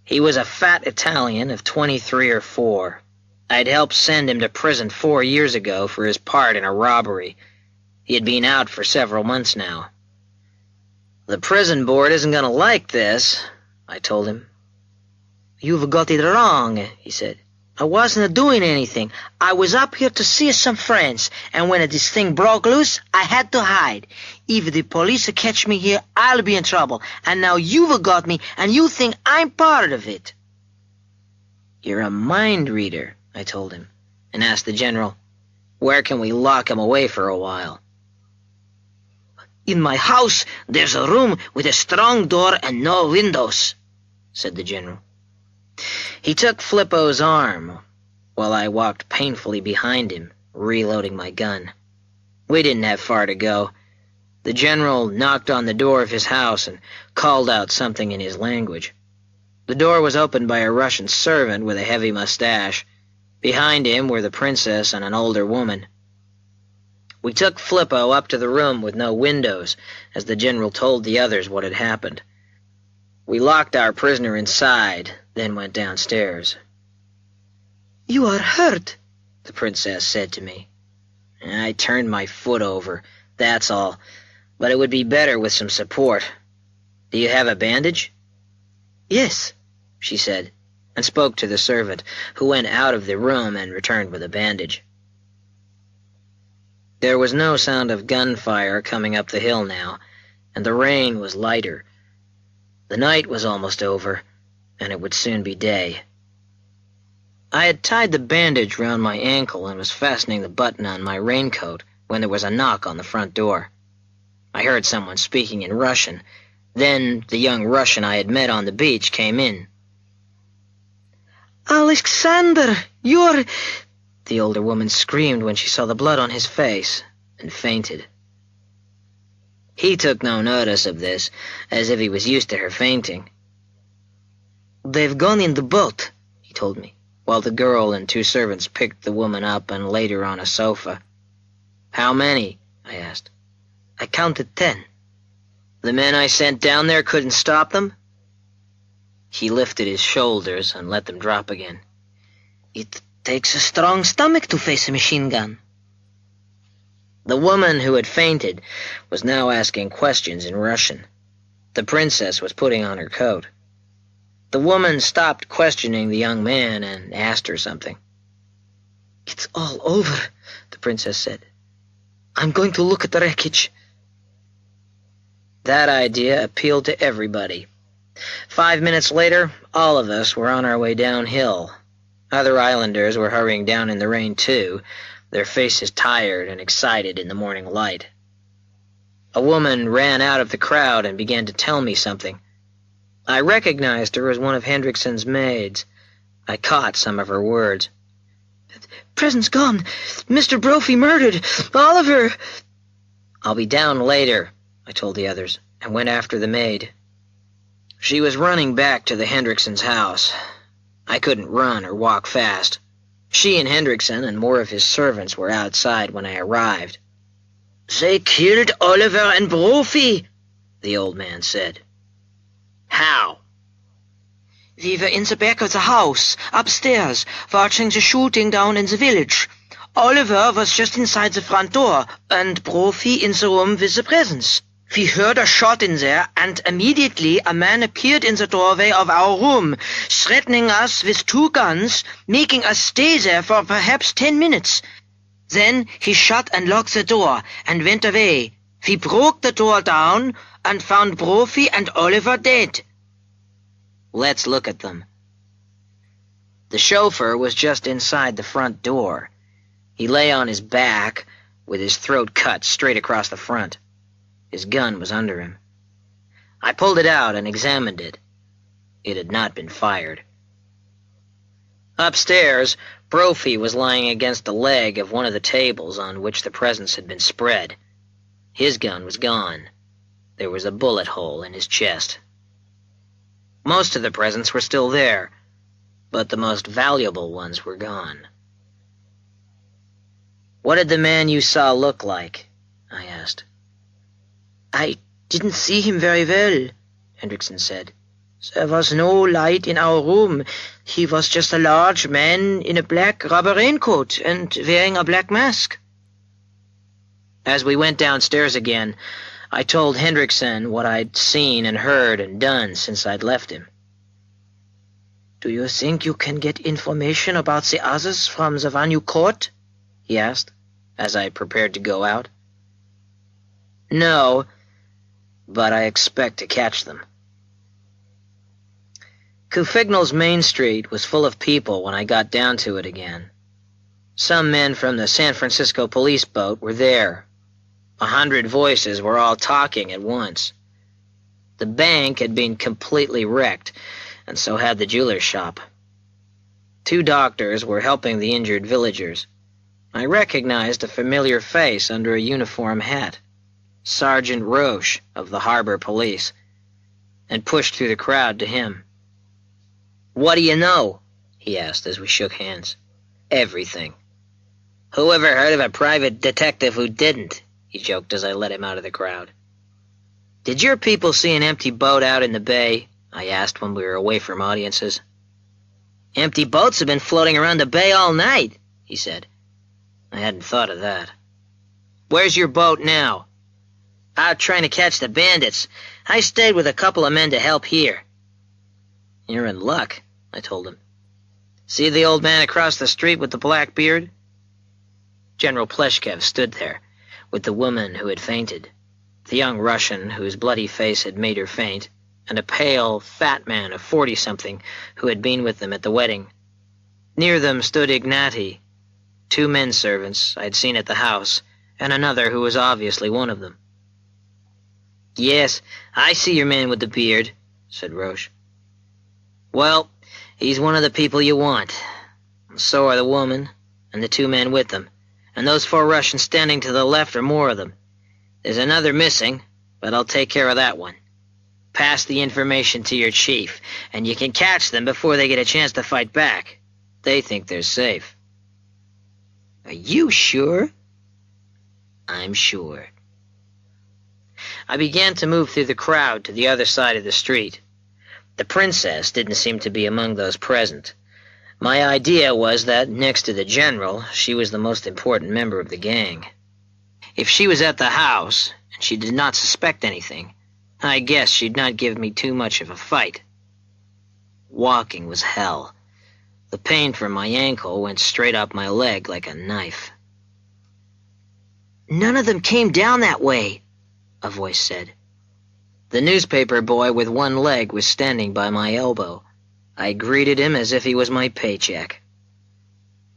He was a fat Italian of 23 or 4. I'd helped send him to prison 4 years ago for his part in a robbery. He had been out for several months now. "The prison board isn't going to like this," I told him. "You've got it wrong," he said. "I wasn't doing anything. I was up here to see some friends, and when this thing broke loose, I had to hide. If the police catch me here, I'll be in trouble, and now you've got me, and you think I'm part of it." "You're a mind reader," I told him, and asked the general, "Where can we lock him away for a while?" "In my house, there's a room with a strong door and no windows," said the general. He took Flippo's arm while I walked painfully behind him, reloading my gun. We didn't have far to go. The general knocked on the door of his house and called out something in his language. The door was opened by a Russian servant with a heavy mustache. Behind him were the princess and an older woman. We took Flippo up to the room with no windows, as the general told the others what had happened. We locked our prisoner inside, then went downstairs. "You are hurt," the princess said to me. "I turned my foot over, that's all, but it would be better with some support. Do you have a bandage?" "Yes," she said, and spoke to the servant, who went out of the room and returned with a bandage. There was no sound of gunfire coming up the hill now, and the rain was lighter. The night was almost over, and it would soon be day. I had tied the bandage round my ankle and was fastening the button on my raincoat when there was a knock on the front door. I I heard someone speaking in Russian. Then the young Russian I had met on the beach came in. Alexander, you're... The older woman screamed when she saw the blood on his face and fainted. He took no notice of this, as if he was used to her fainting. "They've gone in the boat," he told me, while the girl and 2 servants picked the woman up and laid her on a sofa. "How many?" I asked. "I counted 10. "The men I sent down there couldn't stop them?" He lifted his shoulders and let them drop again. "It takes a strong stomach to face a machine gun." The woman who had fainted was now asking questions in Russian. The princess was putting on her coat. The woman stopped questioning the young man and asked her something. "It's all over," the princess said. "I'm going to look at the wreckage." That idea appealed to everybody. 5 minutes later, all of us were on our way downhill. Other islanders were hurrying down in the rain too, their faces tired and excited in the morning light. A woman ran out of the crowd and began to tell me something. I recognized her as one of Hendrickson's maids. I caught some of her words. "Present's gone. Mr. Brophy murdered. Oliver." "I'll be down later," I told the others, and went after the maid. She was running back to the Hendricksons' house. I couldn't run or walk fast. She and Hendrickson and more of his servants were outside when I arrived. "They killed Oliver and Brophy," the old man said. "How?" "We were in the back of the house, upstairs, watching the shooting down in the village. Oliver was just inside the front door, and Brophy in the room with the presents. We heard a shot in there, and immediately a man appeared in the doorway of our room, threatening us with 2 guns, making us stay there for perhaps 10 minutes. Then he shut and locked the door and went away. We broke the door down and found Brophy and Oliver dead." "Let's look at them." The chauffeur was just inside the front door. He lay on his back, with his throat cut straight across the front. His gun was under him. I pulled it out and examined it. It had not been fired. Upstairs, Brophy was lying against the leg of one of the tables on which the presents had been spread. His gun was gone. There was a bullet hole in his chest. Most of the presents were still there, but the most valuable ones were gone. "What did the man you saw look like?" I asked. "I didn't see him very well," Hendrickson said. "There was no light in our room. He was just a large man in a black rubber raincoat and wearing a black mask." As we went downstairs again, I told Hendrickson what I'd seen and heard and done since I'd left him. "Do you think you can get information about the others from the one you caught?" he asked, as I prepared to go out. "No, but I expect to catch them." Couffignal's main street was full of people when I got down to it again. Some men from the San Francisco police boat were there. 100 voices were all talking at once. The bank had been completely wrecked, and so had the jeweler's shop. 2 doctors were helping the injured villagers. I recognized a familiar face under a uniform hat, Sergeant Roche of the Harbor Police, and pushed through the crowd to him. "What do you know?" he asked as we shook hands. "Everything." "Who ever heard of a private detective who didn't?" he joked as I let him out of the crowd. "Did your people see an empty boat out in the bay?" I asked when we were away from audiences. "Empty boats have been floating around the bay all night," he said. I hadn't thought of that. "Where's your boat now?" "Out trying to catch the bandits. I stayed with a couple of men to help here." "You're in luck," I told him. "See the old man across the street with the black beard?" General Pleshkev stood there, with the woman who had fainted, the young Russian whose bloody face had made her faint, and a pale, fat man of 40-something who had been with them at the wedding. Near them stood Ignati, 2 men servants I'd seen at the house, and another who was obviously one of them. Yes, I see your man with the beard, said Roche. Well, he's one of the people you want. So are the woman, and the 2 men with them. And those 4 Russians standing to the left are more of them. There's another missing, but I'll take care of that one. Pass the information to your chief, and you can catch them before they get a chance to fight back. They think they're safe. Are you sure? I'm sure. I began to move through the crowd to the other side of the street. The princess didn't seem to be among those present. My idea was that, next to the general, she was the most important member of the gang. If she was at the house, and she did not suspect anything, I guess she'd not give me too much of a fight. Walking was hell. The pain from my ankle went straight up my leg like a knife. None of them came down that way, a voice said. The newspaper boy with one leg was standing by my elbow. I greeted him as if he was my paycheck.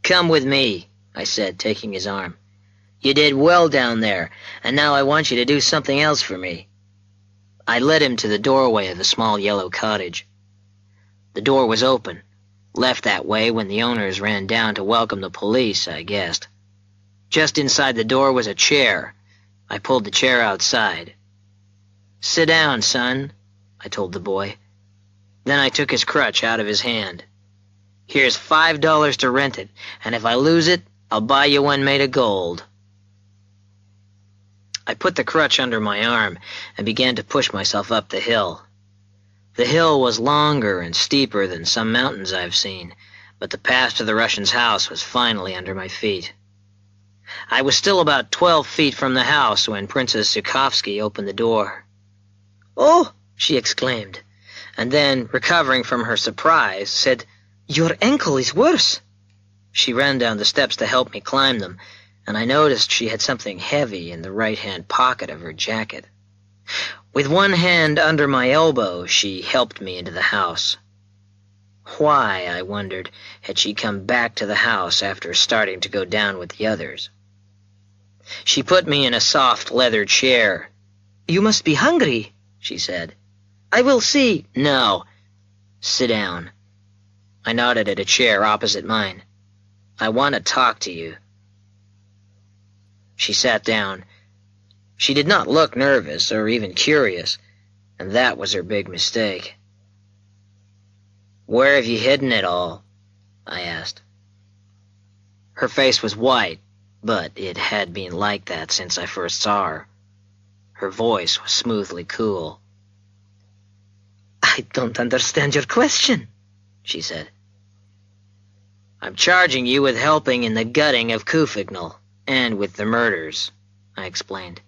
Come with me, I said, taking his arm. You did well down there, and now I want you to do something else for me. I led him to the doorway of the small yellow cottage. The door was open, left that way when the owners ran down to welcome the police, I guessed. Just inside the door was a chair. I pulled the chair outside. Sit down, son, I told the boy. Then I took his crutch out of his hand. Here's $5 to rent it, and if I lose it, I'll buy you one made of gold. I put the crutch under my arm and began to push myself up the hill. The hill was longer and steeper than some mountains I've seen, but the path to the Russian's house was finally under my feet. I was still about 12 feet from the house when Princess Zhukovsky opened the door. "Oh!" she exclaimed, and then, recovering from her surprise, said, "Your ankle is worse." She ran down the steps to help me climb them, and I noticed she had something heavy in the right-hand pocket of her jacket. With one hand under my elbow, she helped me into the house. Why, I wondered, had she come back to the house after starting to go down with the others? She put me in a soft leather chair. "You must be hungry," she said. "I will see." "No. Sit down." I nodded at a chair opposite mine. "I want to talk to you." She sat down. She did not look nervous or even curious, and that was her big mistake. "Where have you hidden it all?" I asked. Her face was white, but it had been like that since I first saw her. Her voice was smoothly cool. "I don't understand your question," she said. "I'm charging you with helping in the gutting of Couffignal, and with the murders," I explained.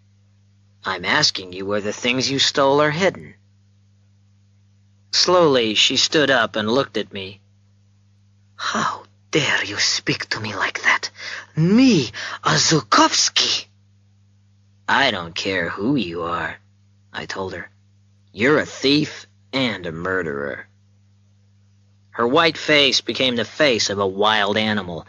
"I'm asking you where the things you stole are hidden." Slowly, she stood up and looked at me. "How dare you speak to me like that? Me, a Zhukovsky!" "I don't care who you are," I told her. "You're a thief and a murderer." Her white face became the face of a wild animal.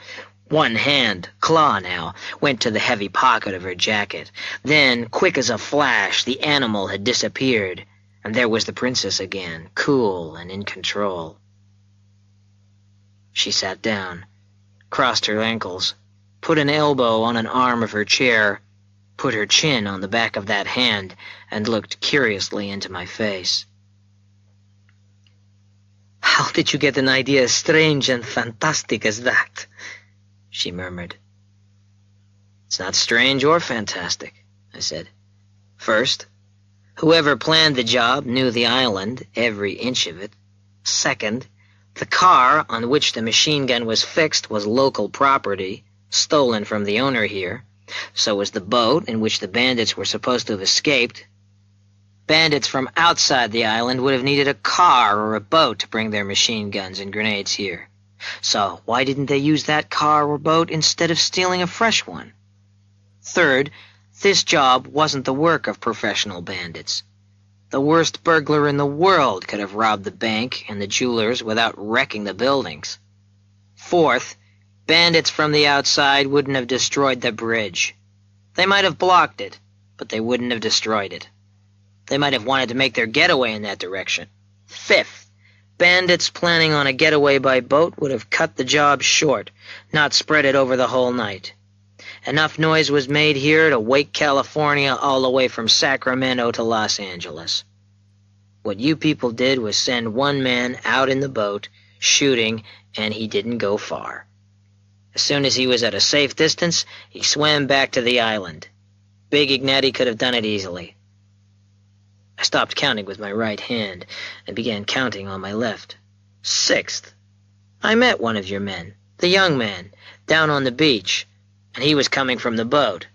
One hand, claw now, went to the heavy pocket of her jacket. Then, quick as a flash, the animal had disappeared, and there was the princess again, cool and in control. She sat down, crossed her ankles, put an elbow on an arm of her chair, put her chin on the back of that hand, and looked curiously into my face. "How did you get an idea as strange and fantastic as that?" she murmured. "It's not strange or fantastic," I said. "First, whoever planned the job knew the island, every inch of it. Second, the car on which the machine gun was fixed was local property, stolen from the owner here. So was the boat in which the bandits were supposed to have escaped. Bandits from outside the island would have needed a car or a boat to bring their machine guns and grenades here. So why didn't they use that car or boat instead of stealing a fresh one? Third, this job wasn't the work of professional bandits. The worst burglar in the world could have robbed the bank and the jewelers without wrecking the buildings. Fourth, bandits from the outside wouldn't have destroyed the bridge. They might have blocked it, but they wouldn't have destroyed it. They might have wanted to make their getaway in that direction. Fifth, bandits planning on a getaway by boat would have cut the job short, not spread it over the whole night. Enough noise was made here to wake California all the way from Sacramento to Los Angeles. What you people did was send one man out in the boat, shooting, and he didn't go far. As soon as he was at a safe distance, he swam back to the island. Big Ignetti could have done it easily. I stopped counting with my right hand and began counting on my left. Sixth, I met one of your men, the young man, down on the beach, and he was coming from the boat.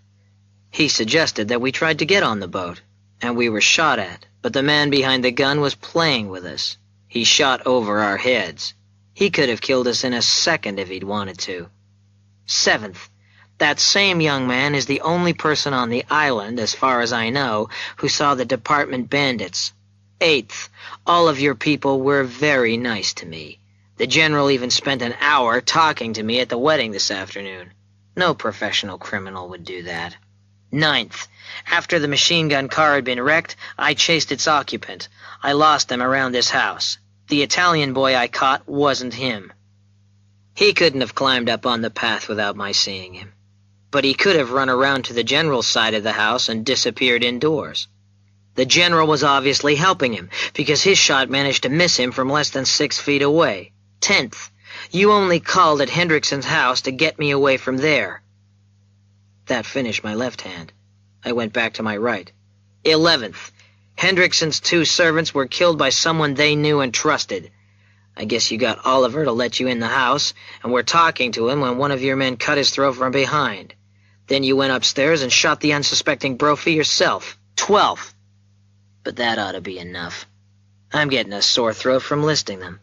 He suggested that we tried to get on the boat, and we were shot at, but the man behind the gun was playing with us. He shot over our heads. He could have killed us in a second if he'd wanted to. Seventh, that same young man is the only person on the island, as far as I know, who saw the department bandits. Eighth, all of your people were very nice to me. The general even spent an hour talking to me at the wedding this afternoon. No professional criminal would do that. Ninth, after the machine gun car had been wrecked, I chased its occupant. I lost him around this house. The Italian boy I caught wasn't him. He couldn't have climbed up on the path without my seeing him. But he could have run around to the general's side of the house and disappeared indoors. The general was obviously helping him, because his shot managed to miss him from less than 6 feet away. 10th, you only called at Hendrickson's house to get me away from there. That finished my left hand. I went back to my right. 11th, Hendrickson's 2 servants were killed by someone they knew and trusted. I guess you got Oliver to let you in the house, and were talking to him when one of your men cut his throat from behind. Then you went upstairs and shot the unsuspecting Brophy yourself. 12th. But that ought to be enough. I'm getting a sore throat from listing them.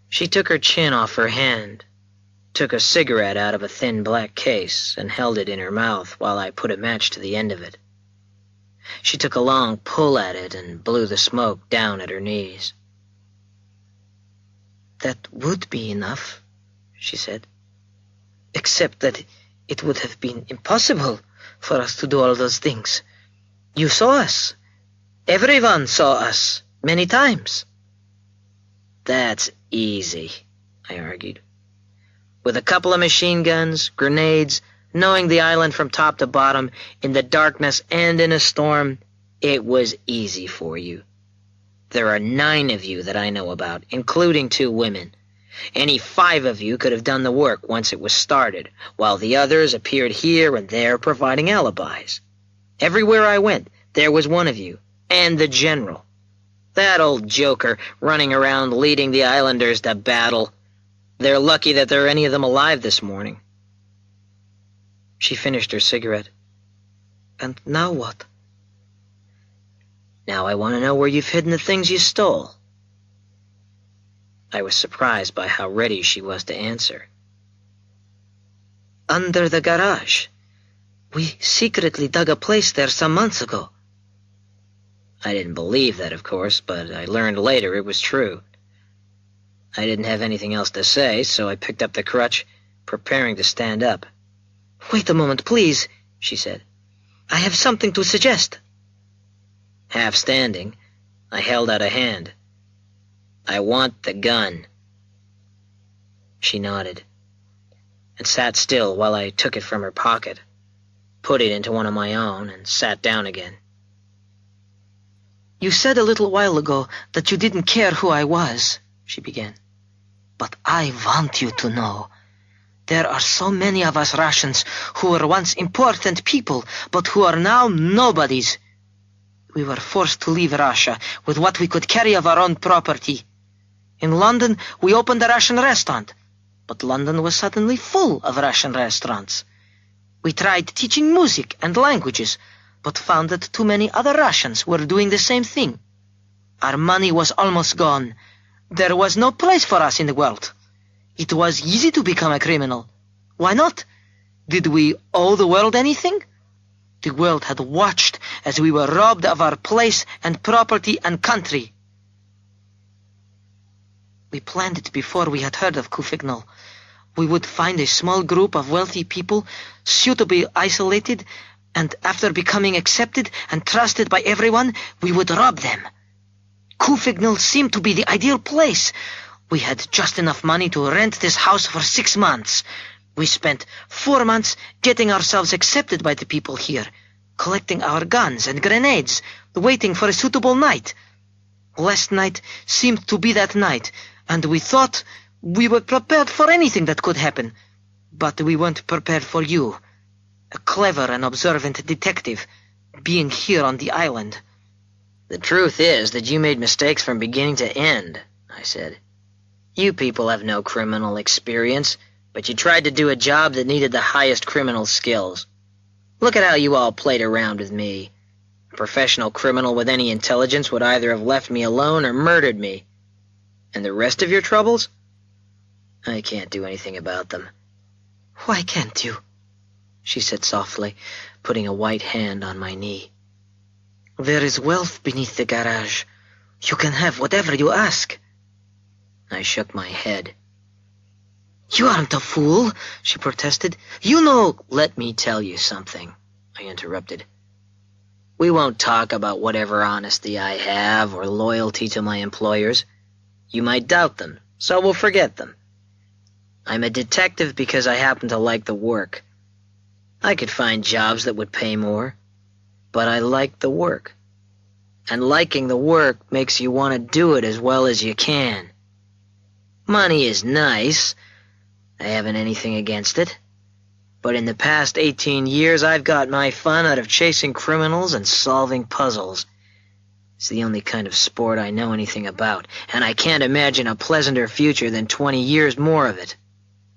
She took her chin off her hand, took a cigarette out of a thin black case, and held it in her mouth while I put a match to the end of it. She took a long pull at it and blew the smoke down at her knees. That would be enough, she said. Except that it would have been impossible for us to do all those things. You saw us. Everyone saw us, many times. That's easy, I argued. With a couple of machine guns, grenades, knowing the island from top to bottom, in the darkness and in a storm, it was easy for you. There are 9 of you that I know about, including 2 women. Any 5 of you could have done the work once it was started, while the others appeared here and there providing alibis. Everywhere I went, there was one of you, and the general. That old joker running around leading the islanders to battle. They're lucky that there are any of them alive this morning. She finished her cigarette. And now what? Now I want to know where you've hidden the things you stole. I was surprised by how ready she was to answer. Under the garage. We secretly dug a place there some months ago. I didn't believe that, of course, but I learned later it was true. I didn't have anything else to say, so I picked up the crutch, preparing to stand up. Wait a moment, please, she said. I have something to suggest. Half standing, I held out a hand. I want the gun. She nodded, and sat still while I took it from her pocket, put it into one of my own, and sat down again. You said a little while ago that you didn't care who I was, she began. But I want you to know. There are so many of us Russians who were once important people, but who are now nobodies. We were forced to leave Russia with what we could carry of our own property. In London, we opened a Russian restaurant, but London was suddenly full of Russian restaurants. We tried teaching music and languages, but found that too many other Russians were doing the same thing. Our money was almost gone. There was no place for us in the world. It was easy to become a criminal. Why not? Did we owe the world anything? The world had watched as we were robbed of our place and property and country. We planned it before we had heard of Couffignal. We would find a small group of wealthy people, suitably isolated, And after becoming accepted and trusted by everyone, we would rob them. Couffignal seemed to be the ideal place. We had just enough money to rent this house for 6 months. We spent 4 months getting ourselves accepted by the people here, collecting our guns and grenades, waiting for a suitable night. Last night seemed to be that night, and we thought we were prepared for anything that could happen. But we weren't prepared for you, a clever and observant detective, being here on the island. The truth is that you made mistakes from beginning to end, I said. You people have no criminal experience, but you tried to do a job that needed the highest criminal skills. Look at how you all played around with me. A professional criminal with any intelligence would either have left me alone or murdered me. And the rest of your troubles? I can't do anything about them. Why can't you? She said softly, putting a white hand on my knee. There is wealth beneath the garage. You can have whatever you ask. I shook my head. You aren't a fool, she protested. You know— Let me tell you something, I interrupted. We won't talk about whatever honesty I have or loyalty to my employers. You might doubt them, so we'll forget them. I'm a detective because I happen to like the work. I could find jobs that would pay more, but I like the work. And liking the work makes you want to do it as well as you can. Money is nice. I haven't anything against it. But in the past 18 years, I've got my fun out of chasing criminals and solving puzzles. It's the only kind of sport I know anything about, and I can't imagine a pleasanter future than 20 years more of it.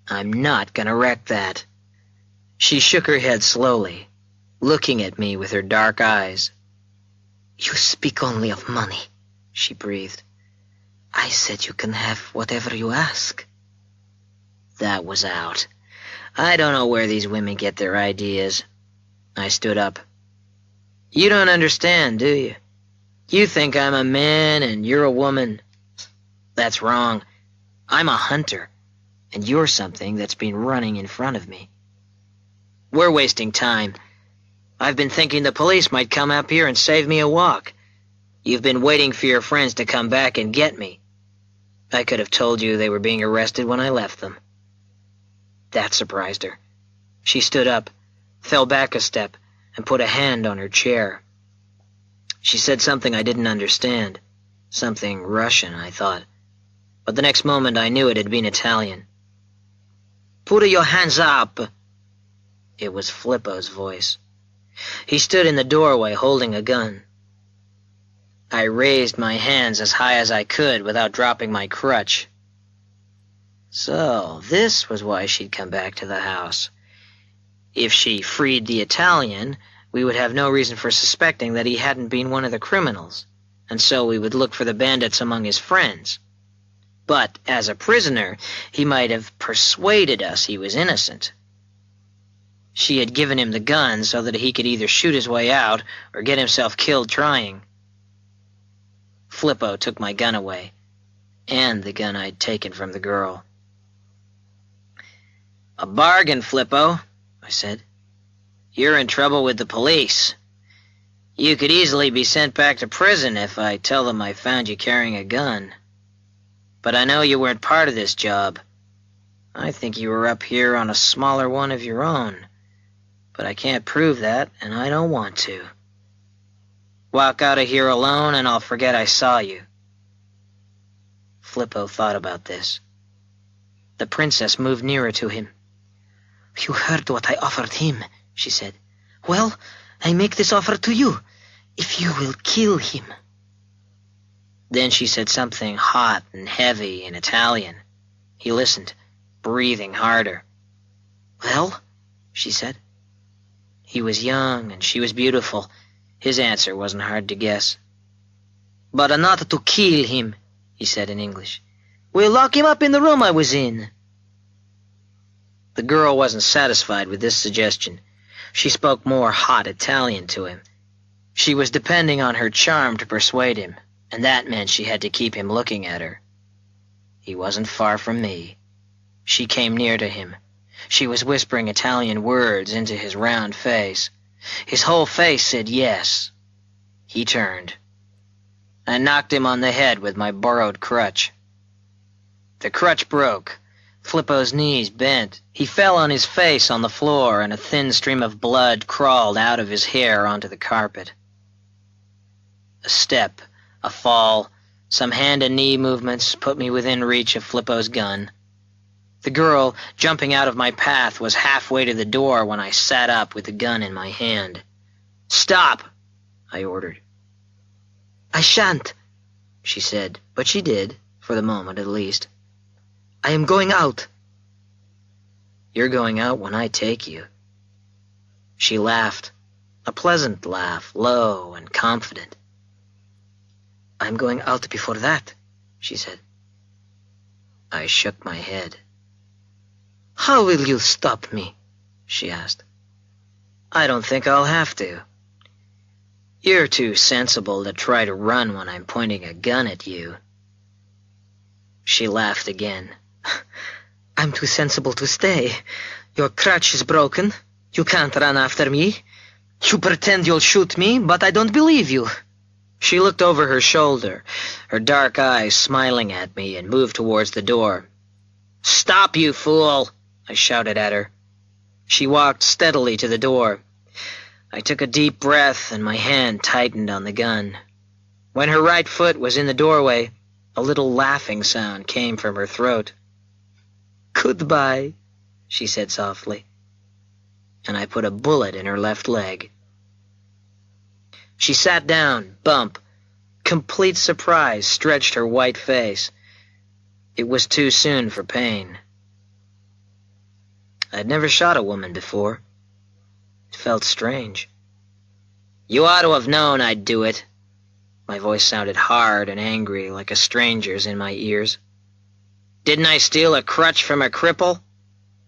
I'm not gonna wreck that. She shook her head slowly, looking at me with her dark eyes. You speak only of money, she breathed. I said you can have whatever you ask. That was out. I don't know where these women get their ideas. I stood up. You don't understand, do you? You think I'm a man and you're a woman. That's wrong. I'm a hunter, and you're something that's been running in front of me. We're wasting time. I've been thinking the police might come up here and save me a walk. You've been waiting for your friends to come back and get me. I could have told you they were being arrested when I left them. That surprised her. She stood up, fell back a step, and put a hand on her chair. She said something I didn't understand. Something Russian, I thought. But the next moment I knew it had been Italian. Put your hands up! It was Flippo's voice. He stood in the doorway holding a gun. I raised my hands as high as I could without dropping my crutch. So, this was why she'd come back to the house. If she freed the Italian, we would have no reason for suspecting that he hadn't been one of the criminals, and so we would look for the bandits among his friends. But, as a prisoner, he might have persuaded us he was innocent. She had given him the gun so that he could either shoot his way out or get himself killed trying. Flippo took my gun away, and the gun I'd taken from the girl. A bargain, Flippo, I said. You're in trouble with the police. You could easily be sent back to prison if I tell them I found you carrying a gun. But I know you weren't part of this job. I think you were up here on a smaller one of your own. But I can't prove that, and I don't want to. Walk out of here alone, and I'll forget I saw you. Flippo thought about this. The princess moved nearer to him. You heard what I offered him, she said. Well, I make this offer to you, if you will kill him. Then she said something hot and heavy in Italian. He listened, breathing harder. Well, she said. He was young and she was beautiful. His answer wasn't hard to guess. But not to kill him, he said in English. We'll lock him up in the room I was in. The girl wasn't satisfied with this suggestion. She spoke more hot Italian to him. She was depending on her charm to persuade him, and that meant she had to keep him looking at her. He wasn't far from me. She came near to him. She was whispering Italian words into his round face. His whole face said yes. He turned. I knocked him on the head with my borrowed crutch. The crutch broke. Flippo's knees bent. He fell on his face on the floor, and a thin stream of blood crawled out of his hair onto the carpet. A step, a fall, some hand and knee movements put me within reach of Flippo's gun. The girl, jumping out of my path, was halfway to the door when I sat up with the gun in my hand. "Stop!" I ordered. "I shan't," she said, but she did, for the moment at least. "I am going out." "You're going out when I take you." She laughed, a pleasant laugh, low and confident. "I'm going out before that," she said. I shook my head. "How will you stop me?" she asked. "I don't think I'll have to. You're too sensible to try to run when I'm pointing a gun at you." She laughed again. "I'm too sensible to stay. Your crutch is broken. You can't run after me. You pretend you'll shoot me, but I don't believe you." She looked over her shoulder, her dark eyes smiling at me, and moved towards the door. "Stop, you fool!" I shouted at her. She walked steadily to the door. I took a deep breath, and my hand tightened on the gun. When her right foot was in the doorway, a little laughing sound came from her throat. "Goodbye," she said softly, and I put a bullet in her left leg. She sat down, bump. Complete surprise stretched her white face. It was too soon for pain. I'd never shot a woman before. It felt strange. "You ought to have known I'd do it." My voice sounded hard and angry, like a stranger's in my ears. "Didn't I steal a crutch from a cripple?